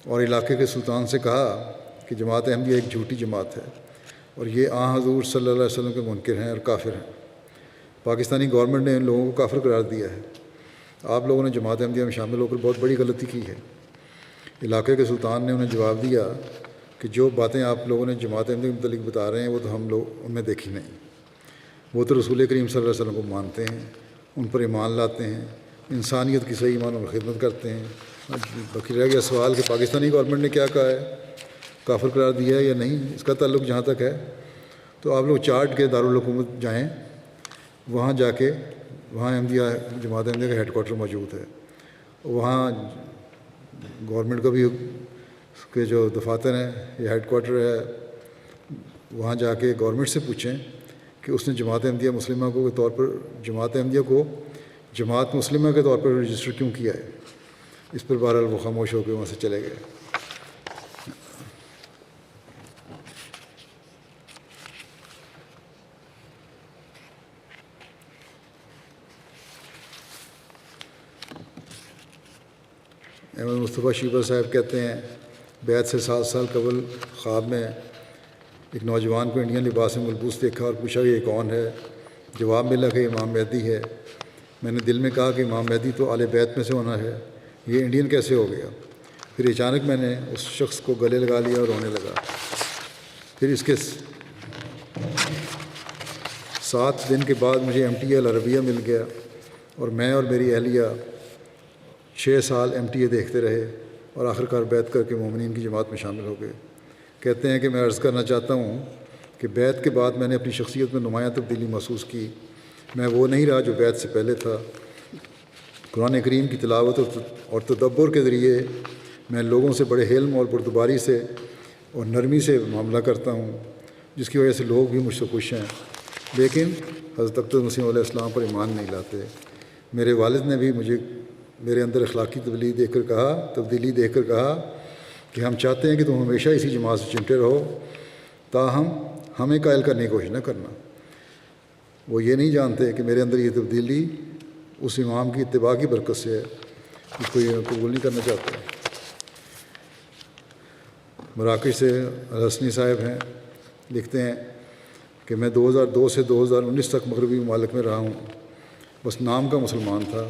اور علاقے کے سلطان سے کہا کہ جماعت احمدیہ ایک جھوٹی جماعت ہے، اور یہ حضور صلی اللہ علیہ وسلم کے منکر ہیں اور کافر ہیں۔ پاکستانی گورنمنٹ نے ان لوگوں کو کافر قرار دیا ہے۔ آپ لوگوں نے جماعت احمدیہ میں شامل ہو کر بہت بڑی غلطی کی ہے۔ علاقے کے سلطان نے انہیں جواب دیا کہ جو باتیں آپ لوگوں نے جماعت احمدیہ کے متعلق بتا رہے ہیں وہ تو ہم لوگ ان میں دیکھی نہیں۔ وہ تو رسول کریم صلی اللہ علیہ وسلم کو مانتے ہیں، ان پر ایمان لاتے ہیں، انسانیت کی صحیح معنوں میں خدمت کرتے ہیں۔ باقی رہ گیا سوال کہ پاکستانی گورنمنٹ نے کیا کہا ہے، کافر قرار دیا ہے یا نہیں، اس کا تعلق جہاں تک ہے تو آپ لوگ چارٹ کے دارالحکومت جائیں، وہاں جا کے وہاں احمدیہ جماعت احمدیہ کا ہیڈ کوارٹر موجود ہے۔ وہاں گورنمنٹ کا بھی کے جو دفاتر ہیں، یہ ہیڈ کوارٹر ہے، وہاں جا کے گورنمنٹ سے پوچھیں کہ اس نے جماعت احمدیہ مسلمہ کو کے طور پر جماعت احمدیہ کو جماعت مسلمہ کے طور پر رجسٹر کیوں کیا ہے۔ اس پر بہرحال وہ خاموش ہو کے وہاں سے چلے گئے۔ احمد مصطفیٰ شیبہ صاحب کہتے ہیں بیعت سے 7 سال قبل خواب میں ایک نوجوان کو انڈین لباس میں ملبوس دیکھا اور پوچھا کہ یہ کون ہے۔ جواب ملا کہ امام مہدی ہے۔ میں نے دل میں کہا کہ امام مہدی تو آل بیت میں سے ہونا ہے، یہ انڈین کیسے ہو گیا؟ پھر اچانک میں نے اس شخص کو گلے لگا لیا اور رونے لگا۔ پھر اس کے 7 دن کے بعد مجھے MTA العربیہ مل گیا، اور میں اور میری اہلیہ 6 سال MTA دیکھتے رہے اور آخرکار بیعت کر کے مومنین کی جماعت میں شامل ہو گئے۔ کہتے ہیں کہ میں عرض کرنا چاہتا ہوں کہ بیعت کے بعد میں نے اپنی شخصیت میں نمایاں تبدیلی محسوس کی۔ میں وہ نہیں رہا جو بیعت سے پہلے تھا۔ قرآن کریم کی تلاوت اور تدبر کے ذریعے میں لوگوں سے بڑے حلم اور بردباری سے اور نرمی سے معاملہ کرتا ہوں، جس کی وجہ سے لوگ بھی مجھ سے خوش ہیں، لیکن حضرت اقدس مسیح علیہ السلام پر ایمان نہیں لاتے۔ میرے والد نے بھی مجھے میرے اندر اخلاقی تبدیلی دیکھ کر کہا کہ ہم چاہتے ہیں کہ تم ہمیشہ اسی جماعت سے چمٹے رہو، تاہم ہمیں قائل کرنے کی کوشش نہ کرنا۔ وہ یہ نہیں جانتے کہ میرے اندر یہ تبدیلی اس امام کی اتباع کی برکت سے ہے، جس کو یہ قبول نہیں کرنا چاہتے۔ مراکش سے الحسنی صاحب ہیں، لکھتے ہیں کہ میں 2002 سے 2019 تک مغربی ممالک میں رہا ہوں، بس نام کا مسلمان تھا۔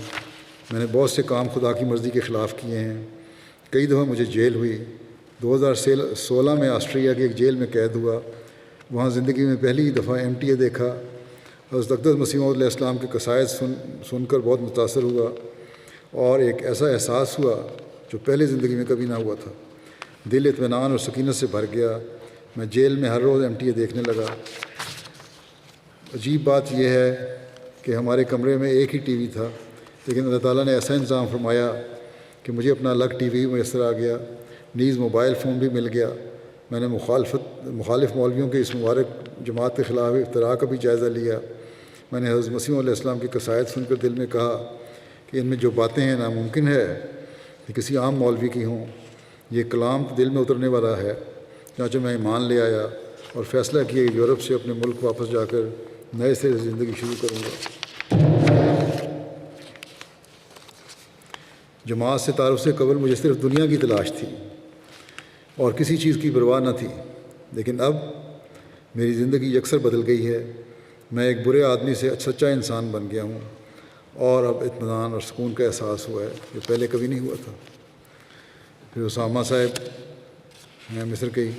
میں نے بہت سے کام خدا کی مرضی کے خلاف کیے ہیں، کئی دفعہ مجھے جیل ہوئی۔ 2016 میں آسٹریا کی ایک جیل میں قید ہوا، وہاں زندگی میں پہلی دفعہ MTA دیکھا۔ حضرت اقدس مسیح موعود علیہ السلام کے قصائد سن کر بہت متاثر ہوا، اور ایک ایسا احساس ہوا جو پہلے زندگی میں کبھی نہ ہوا تھا۔ دل اطمینان اور سکینت سے بھر گیا۔ میں جیل میں ہر روز MTA دیکھنے لگا۔ عجیب بات یہ ہے کہ ہمارے کمرے میں ایک ہی ٹی وی تھا، لیکن اللہ تعالیٰ نے ایسا انتظام فرمایا کہ مجھے اپنا الگ ٹی وی میسر آ گیا، نیز موبائل فون بھی مل گیا۔ میں نے مخالف مولویوں کے اس مبارک جماعت کے خلاف افتراء کا بھی جائزہ لیا۔ میں نے حضرت مسیح علیہ السلام کی قصائد سن کر دل میں کہا کہ ان میں جو باتیں ہیں ناممکن ہے کہ کسی عام مولوی کی ہوں۔ یہ کلام دل میں اترنے والا ہے، چنانچہ میں ایمان لے آیا اور فیصلہ کیا کہ یورپ سے اپنے ملک واپس جا کر نئے سرے سے زندگی شروع کروں گا۔ جماعت سے تعارف سے قبل مجھے صرف دنیا کی تلاش تھی اور کسی چیز کی پرواہ نہ تھی، لیکن اب میری زندگی یکسر بدل گئی ہے۔ میں ایک برے آدمی سے سچا انسان بن گیا ہوں، اور اب اطمینان اور سکون کا احساس ہوا ہے جو پہلے کبھی نہیں ہوا تھا۔ پھر اسامہ صاحب ہیں مصر کے ہی،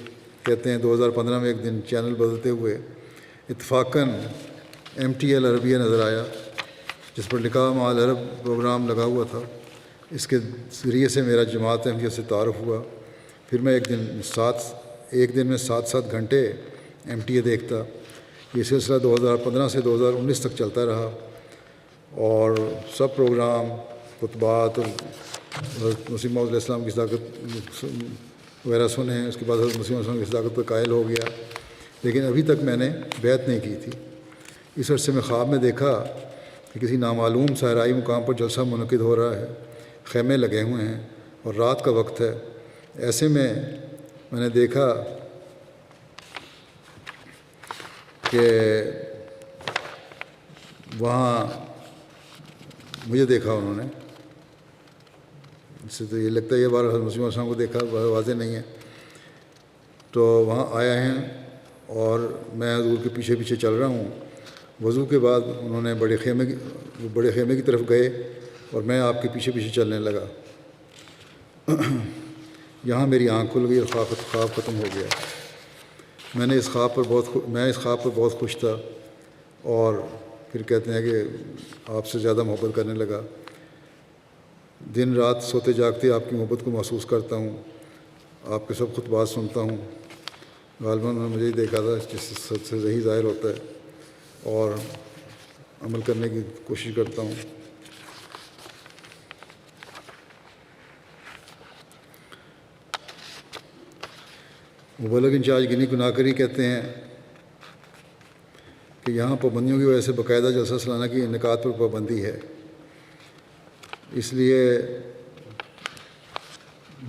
کہتے ہیں 2015 میں ایک دن چینل بدلتے ہوئے اتفاقاً MTL عربیہ نظر آیا، جس پر نکاح مع العرب پروگرام لگا ہوا تھا۔ اس کے ذریعے سے میرا جماعت احمدیت سے تعارف ہوا۔ پھر میں ایک دن میں 7 گھنٹے MTA دیکھتا۔ یہ سلسلہ 2015 سے 2019 تک چلتا رہا، اور سب پروگرام خطبات اور حضرت مسیح موعود علیہ السلام کی صداقت وغیرہ سنے ہیں۔ اس کے بعد حضرت مسیح علیہ السلام کی صداقت پر قائل ہو گیا، لیکن ابھی تک میں نے بیعت نہیں کی تھی۔ اس عرصے میں خواب میں دیکھا کہ کسی نامعلوم صحرائی مقام پر جلسہ منعقد ہو رہا ہے، خیمے لگے ہوئے ہیں اور رات کا وقت ہے۔ ایسے میں نے دیکھا کہ وہاں مجھے دیکھا انہوں نے، اس سے تو یہ لگتا ہے یہ بار حضرت مسیح علیہ السلام کو دیکھا، واضح نہیں ہے۔ تو وہاں آیا ہیں اور میں حضور کے پیچھے پیچھے چل رہا ہوں۔ وضو کے بعد انہوں نے بڑے خیمے کی طرف گئے اور میں آپ کے پیچھے پیچھے چلنے لگا۔ یہاں میری آنکھ کھل گئی اور خواب ختم ہو گیا۔ میں اس خواب پر بہت خوش تھا، اور پھر کہتے ہیں کہ آپ سے زیادہ محبت کرنے لگا۔ دن رات سوتے جاگتے آپ کی محبت کو محسوس کرتا ہوں، آپ کے سب خطبات سنتا ہوں۔ غالباً انہوں نے مجھے ہی دیکھا تھا، جس سے صحیح ظاہر ہوتا ہے، اور عمل کرنے کی کوشش کرتا ہوں۔ مبلغ انچارج گنی کناکری کہتے ہیں کہ یہاں پابندیوں کی وجہ سے باقاعدہ جلسہ سالانہ کی انعقاد پر پابندی ہے، اس لیے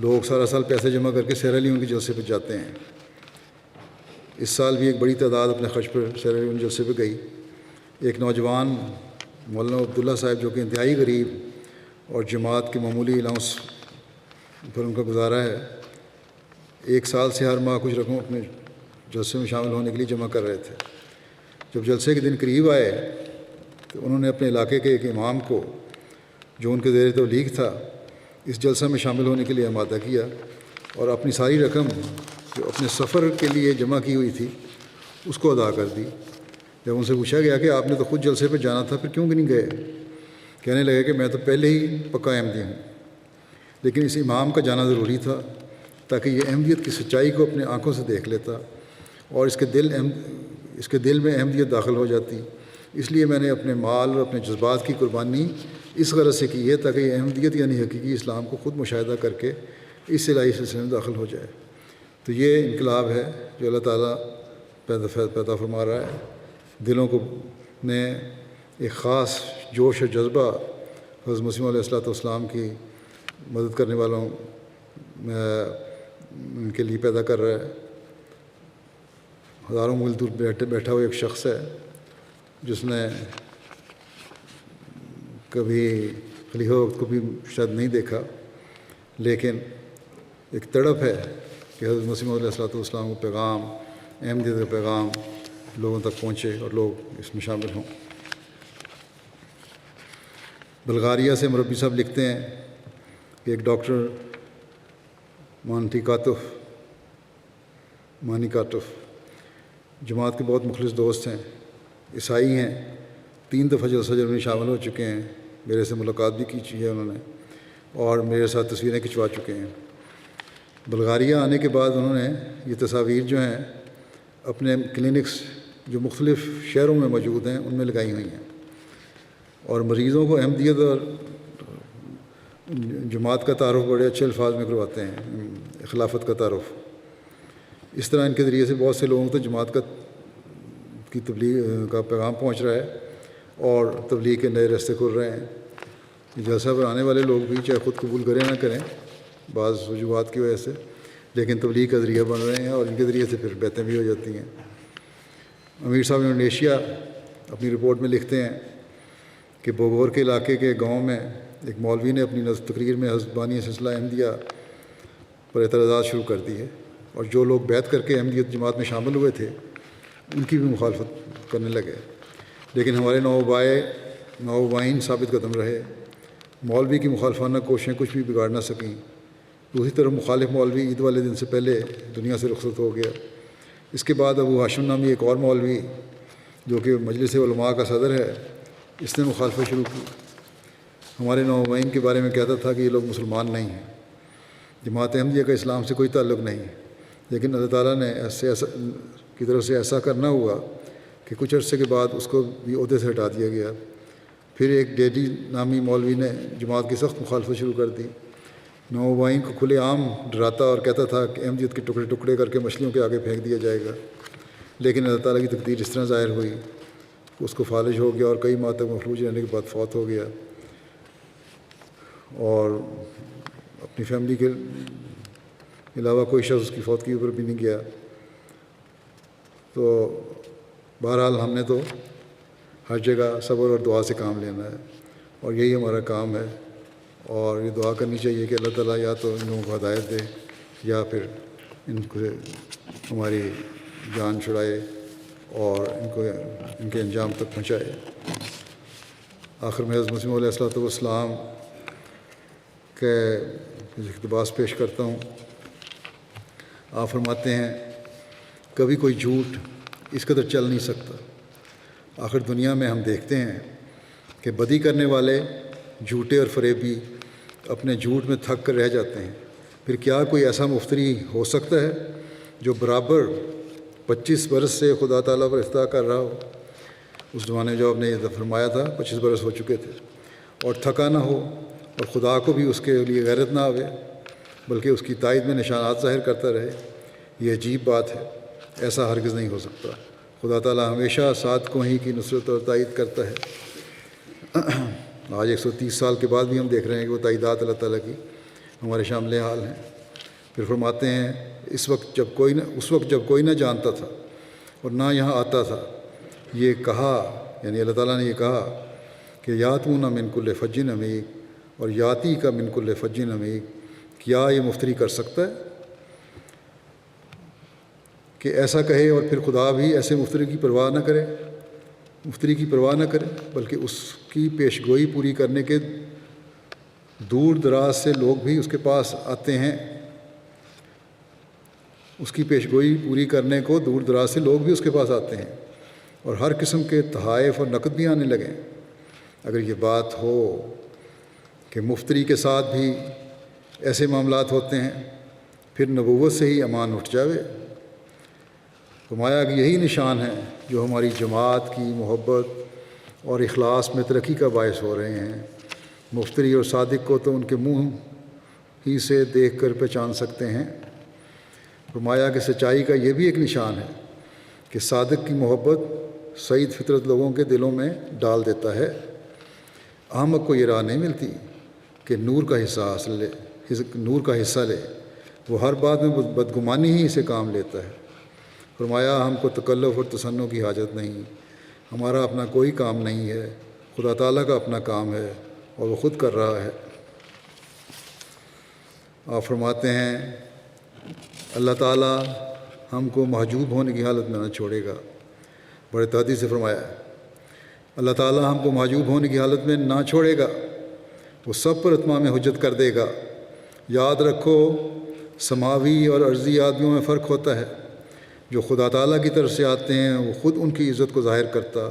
لوگ سارا سال پیسے جمع کر کے سیرا لیون کے جلسے پہ جاتے ہیں۔ اس سال بھی ایک بڑی تعداد اپنے خرچ پر سیرا لیون جلسے پہ گئی۔ ایک نوجوان مولانا عبداللہ صاحب، جو کہ انتہائی غریب اور جماعت کے معمولی الاؤنس پر ان کا گزارا ہے، 1 سال سے ہر ماہ کچھ رقم اپنے جلسے میں شامل ہونے کے لیے جمع کر رہے تھے۔ جب جلسے کے دن قریب آئے تو انہوں نے اپنے علاقے کے ایک امام کو، جو ان کے زیر تبلیغ تھا، اس جلسہ میں شامل ہونے کے لیے آمادہ کیا، اور اپنی ساری رقم جو اپنے سفر کے لیے جمع کی ہوئی تھی اس کو ادا کر دی۔ جب ان سے پوچھا گیا کہ آپ نے تو خود جلسے پہ جانا تھا، پھر کیوں نہیں گئے؟ کہنے لگے کہ میں تو پہلے ہی پکا احمدی ہوں، لیکن اس امام کا جانا ضروری تھا تاکہ یہ احمدیت کی سچائی کو اپنے آنکھوں سے دیکھ لیتا، اور اس کے دل میں احمدیت داخل ہو جاتی، اس لیے میں نے اپنے مال اور اپنے جذبات کی قربانی اس غرض سے کی ہے تاکہ احمدیت یعنی حقیقی اسلام کو خود مشاہدہ کر کے اس الہی سلسلے میں داخل ہو جائے۔ تو یہ انقلاب ہے جو اللہ تعالیٰ پیدا فرما رہا ہے۔ دلوں کو نے ایک خاص جوش و جذبہ حضرت مسیح علیہ السلام کی مدد کرنے والوں کے لیے پیدا کر رہا ہے۔ ہزاروں میل دور بیٹھا ہوا ایک شخص ہے جس نے کبھی خلیفہ وقت کو بھی شاید نہیں دیکھا، لیکن ایک تڑپ ہے کہ حضرت مسیح علیہ السلام کا پیغام، احمدیت کا پیغام لوگوں تک پہنچے اور لوگ اس میں شامل ہوں۔ بلغاریہ سے مربی صاحب لکھتے ہیں کہ ایک ڈاکٹر مانی کاٹف جماعت کے بہت مخلص دوست ہیں، عیسائی ہیں، 3 دفعہ جلسہ میں شامل ہو چکے ہیں، میرے سے ملاقات بھی کی ہے انہوں نے، اور میرے ساتھ تصویریں کھنچوا چکے ہیں۔ بلغاریہ آنے کے بعد انہوں نے یہ تصاویر جو ہیں اپنے کلینکس جو مختلف شہروں میں موجود ہیں ان میں لگائی ہوئی ہیں، اور مریضوں کو احمدیت اور جماعت کا تعارف بڑے اچھے الفاظ میں کرواتے ہیں، خلافت کا تعارف۔ اس طرح ان کے ذریعے سے بہت سے لوگوں تک جماعت کی تبلیغ کا پیغام پہنچ رہا ہے اور تبلیغ کے نئے راستے کھل رہے ہیں۔ جلسہ پر آنے والے لوگ بھی چاہے خود قبول کریں نہ کریں بعض وجوہات کی وجہ سے، لیکن تبلیغ کا ذریعہ بن رہے ہیں اور ان کے ذریعے سے پھر بیعتیں بھی ہو جاتی ہیں۔ امیر صاحب انڈونیشیا اپنی رپورٹ میں لکھتے ہیں کہ بوگور کے علاقے کے گاؤں میں ایک مولوی نے اپنی تقریر میں حضرت بانی سلسلہ احمدیہ پر اعتراضات شروع کر دی ہے، اور جو لوگ بیعت کر کے احمدیت جماعت میں شامل ہوئے تھے ان کی بھی مخالفت کرنے لگے، لیکن ہمارے نوآبائین ثابت قدم رہے۔ مولوی کی مخالفانہ کوششیں کچھ بھی بگاڑ نہ سکیں۔ دوسری طرف مخالف مولوی عید والے دن سے پہلے دنیا سے رخصت ہو گیا۔ اس کے بعد ابو ہاشم نامی ایک اور مولوی جو کہ مجلس علماء کا صدر ہے، اس نے مخالفت شروع کی۔ ہمارے نوآبائین کے بارے میں کہتا تھا کہ یہ لوگ مسلمان نہیں ہیں، جماعت احمدیہ کا اسلام سے کوئی تعلق نہیں ہے، لیکن اللہ تعالیٰ نے کی طرف سے ایسا کرنا ہوا کہ کچھ عرصے کے بعد اس کو بھی عہدے سے ہٹا دیا گیا۔ پھر ایک ڈیڈی نامی مولوی نے جماعت کی سخت مخالفت شروع کر دی، نوآبائین کو کھلے عام ڈراتا اور کہتا تھا کہ احمدیت کے ٹکڑے ٹکڑے کر کے مچھلیوں کے آگے پھینک دیا جائے گا، لیکن اللہ تعالیٰ کی تقدیر اس طرح ظاہر ہوئی کہ اس کو فالج ہو گیا اور کئی ماہ تک مفلوج رہنے کے بعد فوت ہو گیا، اور اپنی فیملی کے علاوہ کوئی شخص اس کی فوتگی پر بھی نہیں گیا۔ تو بہرحال ہم نے تو ہر جگہ صبر اور دعا سے کام لینا ہے، اور یہی ہمارا کام ہے، اور یہ دعا کرنی چاہیے کہ اللہ تعالیٰ یا تو ان لوگوں کو ہدایت دے یا پھر ان کو ہماری جان چھڑائے اور ان کو ان کے انجام تک پہنچائے۔ آخر میں حضرت مسیح علیہ السلام کے اقتباس پیش کرتا ہوں۔ آپ فرماتے ہیں کبھی کوئی جھوٹ اس قدر چل نہیں سکتا۔ آخر دنیا میں ہم دیکھتے ہیں کہ بدی کرنے والے جھوٹے اور فریبی اپنے جھوٹ میں تھک کر رہ جاتے ہیں، پھر کیا کوئی ایسا مفتری ہو سکتا ہے جو برابر 25 برس سے خدا تعالیٰ پر افتراء کر رہا ہو؟ اس زمانے میں جو آپ نے یہ فرمایا تھا 25 برس ہو چکے تھے، اور تھکا نہ ہو، اور خدا کو بھی اس کے لیے غیرت نہ آوے بلکہ اس کی تائید میں نشانات ظاہر کرتا رہے۔ یہ عجیب بات ہے، ایسا ہرگز نہیں ہو سکتا۔ خدا تعالیٰ ہمیشہ صادقوں ہی کی نصرت اور تائید کرتا ہے۔ آج 130 سال کے بعد بھی ہم دیکھ رہے ہیں کہ وہ تائیدات اللہ تعالیٰ کی ہمارے شامل حال ہیں۔ پھر فرماتے ہیں اس وقت جب کوئی نہ جانتا تھا اور نہ یہاں آتا تھا، یہ کہا، یعنی اللہ تعالیٰ نے یہ کہا کہ یاتون من کل فج عمیق اور یاتی کا من کل فج عمیق، کیا یہ مفتری کر سکتا ہے کہ ایسا کہے اور پھر خدا بھی ایسے مفتری کی پرواہ نہ کرے بلکہ اس کی پیشگوئی پوری کرنے کے دور دراز سے لوگ بھی اس کے پاس آتے ہیں۔ اس کی پیشگوئی پوری کرنے کو دور دراز سے لوگ بھی اس کے پاس آتے ہیں، اور ہر قسم کے تحائف اور نقد بھی آنے لگے۔ اگر یہ بات ہو کہ مفتری کے ساتھ بھی ایسے معاملات ہوتے ہیں، پھر نبوت سے ہی امان اٹھ جاوے۔ فرمایا کہ یہی نشان ہے جو ہماری جماعت کی محبت اور اخلاص میں ترقی کا باعث ہو رہے ہیں۔ مفتری اور صادق کو تو ان کے منہ ہی سے دیکھ کر پہچان سکتے ہیں۔ فرمایا کہ سچائی کا یہ بھی ایک نشان ہے کہ صادق کی محبت سعید فطرت لوگوں کے دلوں میں ڈال دیتا ہے۔ احمق کو یہ راہ نہیں ملتی کہ نور کا حصہ لے، وہ ہر بات میں بدگمانی ہی سے کام لیتا ہے۔ فرمایا ہم کو تکلف اور تصنع کی حاجت نہیں، ہمارا اپنا کوئی کام نہیں ہے، خدا تعالیٰ کا اپنا کام ہے اور وہ خود کر رہا ہے۔ آپ فرماتے ہیں اللہ تعالیٰ ہم کو محجوب ہونے کی حالت میں نہ چھوڑے گا۔ بڑے تحدید سے فرمایا اللہ تعالیٰ ہم کو محجوب ہونے کی حالت میں نہ چھوڑے گا، وہ سب پر اتمام حجت کر دے گا۔ یاد رکھو سماوی اور عرضی آدمیوں میں فرق ہوتا ہے۔ جو خدا تعالیٰ کی طرف سے آتے ہیں وہ خود ان کی عزت کو ظاہر کرتا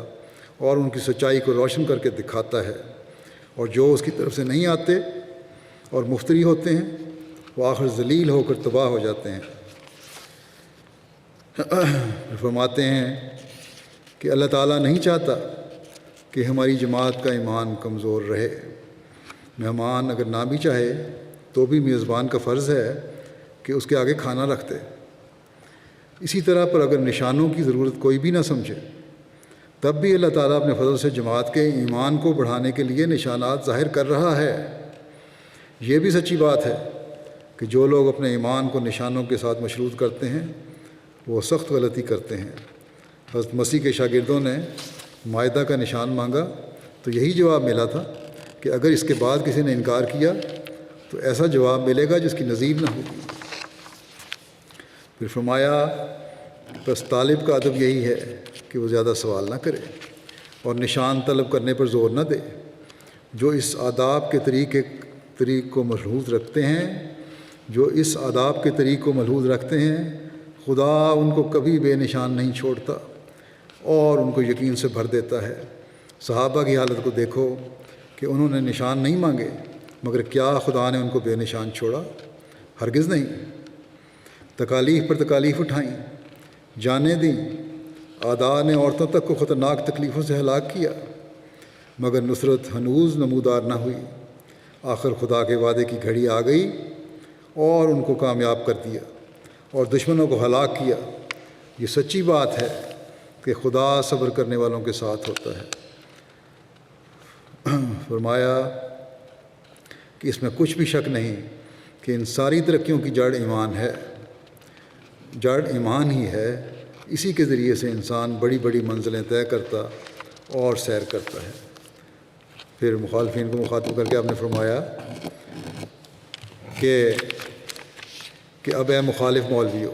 اور ان کی سچائی کو روشن کر کے دکھاتا ہے، اور جو اس کی طرف سے نہیں آتے اور مفتری ہوتے ہیں وہ آخر ذلیل ہو کر تباہ ہو جاتے ہیں۔ فرماتے ہیں کہ اللہ تعالیٰ نہیں چاہتا کہ ہماری جماعت کا ایمان کمزور رہے۔ مہمان اگر نہ بھی چاہے تو بھی میزبان کا فرض ہے کہ اس کے آگے کھانا رکھ دے۔ اسی طرح پر اگر نشانوں کی ضرورت کوئی بھی نہ سمجھے تب بھی اللہ تعالیٰ اپنے فضل سے جماعت کے ایمان کو بڑھانے کے لیے نشانات ظاہر کر رہا ہے۔ یہ بھی سچی بات ہے کہ جو لوگ اپنے ایمان کو نشانوں کے ساتھ مشروط کرتے ہیں وہ سخت غلطی کرتے ہیں۔ حضرت مسیح کے شاگردوں نے مائدہ کا نشان مانگا تو یہی جواب ملا تھا کہ اگر اس کے بعد کسی نے انکار کیا تو ایسا جواب ملے گا جس کی نظیر نہ ہوگی۔ پھر فرمایا بس طالب کا ادب یہی ہے کہ وہ زیادہ سوال نہ کرے اور نشان طلب کرنے پر زور نہ دے۔ جو اس آداب کے طریق کو ملحوظ رکھتے ہیں خدا ان کو کبھی بے نشان نہیں چھوڑتا اور ان کو یقین سے بھر دیتا ہے۔ صحابہ کی حالت کو دیکھو کہ انہوں نے نشان نہیں مانگے، مگر کیا خدا نے ان کو بے نشان چھوڑا؟ ہرگز نہیں۔ تکالیف پر تکالیف اٹھائیں، جانیں دیں، اعداء نے عورتوں تک کو خطرناک تکلیفوں سے ہلاک کیا، مگر نصرت ہنوز نمودار نہ ہوئی۔ آخر خدا کے وعدے کی گھڑی آ گئی اور ان کو کامیاب کر دیا اور دشمنوں کو ہلاک کیا۔ یہ سچی بات ہے کہ خدا صبر کرنے والوں کے ساتھ ہوتا ہے۔ فرمایا کہ اس میں کچھ بھی شک نہیں کہ ان ساری ترقیوں کی جڑ ایمان ہے، جڑ ایمان ہی ہے۔ اسی کے ذریعے سے انسان بڑی بڑی منزلیں طے کرتا اور سیر کرتا ہے۔ پھر مخالفین کو مخاطب کر کے آپ نے فرمایا کہ اب اے مخالف مولویوں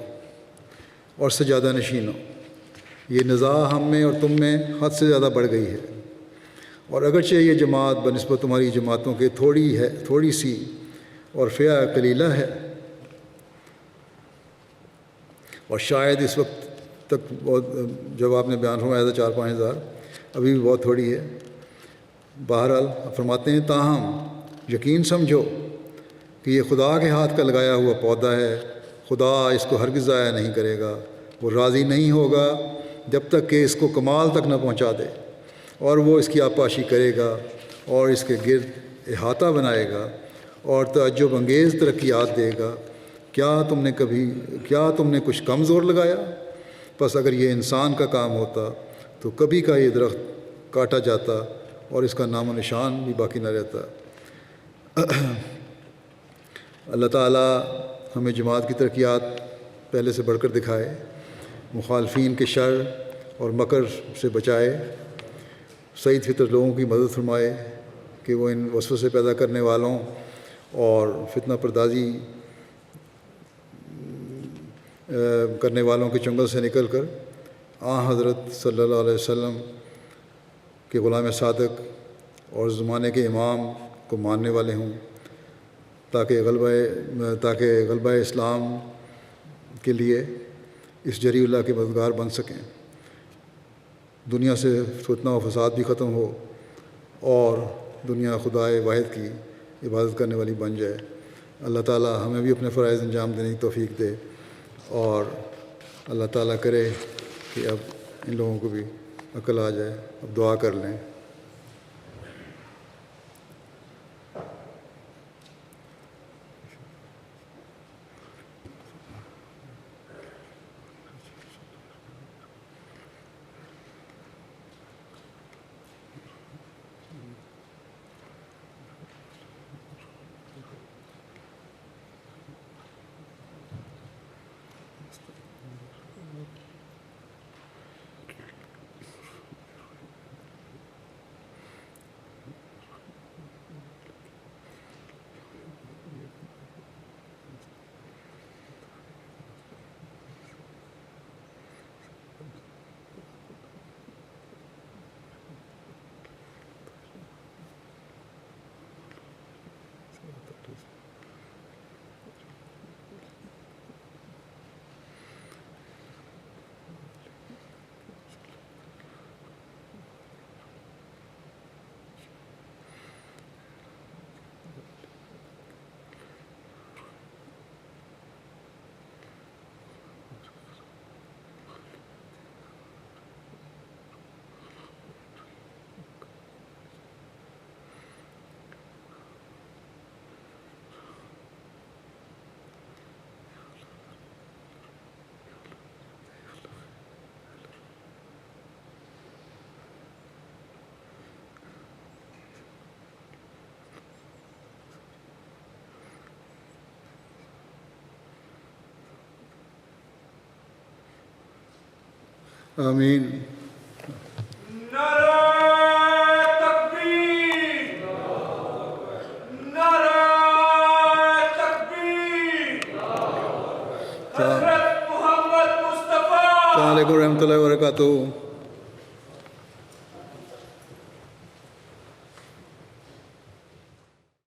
اور سجادہ نشینوں، یہ نزاع ہم میں اور تم میں حد سے زیادہ بڑھ گئی ہے، اور اگرچہ یہ جماعت بنسبت تمہاری جماعتوں کے تھوڑی سی اور فئہ قلیلہ ہے، اور شاید اس وقت تک جب آپ نے بیان فرمایا تھا 4-5 ہزار، ابھی بھی بہت تھوڑی ہے۔ بہرحال فرماتے ہیں تاہم یقین سمجھو کہ یہ خدا کے ہاتھ کا لگایا ہوا پودا ہے، خدا اس کو ہرگز ضائع نہیں کرے گا۔ وہ راضی نہیں ہوگا جب تک کہ اس کو کمال تک نہ پہنچا دے، اور وہ اس کی آبپاشی کرے گا اور اس کے گرد احاطہ بنائے گا اور تعجب انگیز ترقیات دے گا۔ کیا تم نے کچھ کم زور لگایا؟ بس اگر یہ انسان کا کام ہوتا تو کبھی کا یہ درخت کاٹا جاتا اور اس کا نام و نشان بھی باقی نہ رہتا۔ اللہ تعالیٰ ہمیں جماعت کی ترقیات پہلے سے بڑھ کر دکھائے، مخالفین کے شر اور مکر سے بچائے، سعید فطر لوگوں کی مدد فرمائے کہ وہ ان وسوسے پیدا کرنے والوں اور فتنہ پردازی کرنے والوں کے چنگل سے نکل کر حضرت صلی اللہ علیہ وسلم کے غلام صادق اور زمانے کے امام کو ماننے والے ہوں، تاکہ غلبہ اسلام کے لیے اس جری اللہ کے مددگار بن سکیں، دنیا سے فتنہ و فساد بھی ختم ہو اور دنیا خدائے واحد کی عبادت کرنے والی بن جائے۔ اللہ تعالیٰ ہمیں بھی اپنے فرائض انجام دینے کی توفیق دے، اور اللہ تعالیٰ کرے کہ اب ان لوگوں کو بھی عقل آ جائے۔ اب دعا کر لیں۔ آمین. نعرہ تکبیر نعرہ تکبیر حضرت محمد مصطفیٰ السلام علیکم و رحمۃ اللہ وبرکاتہ.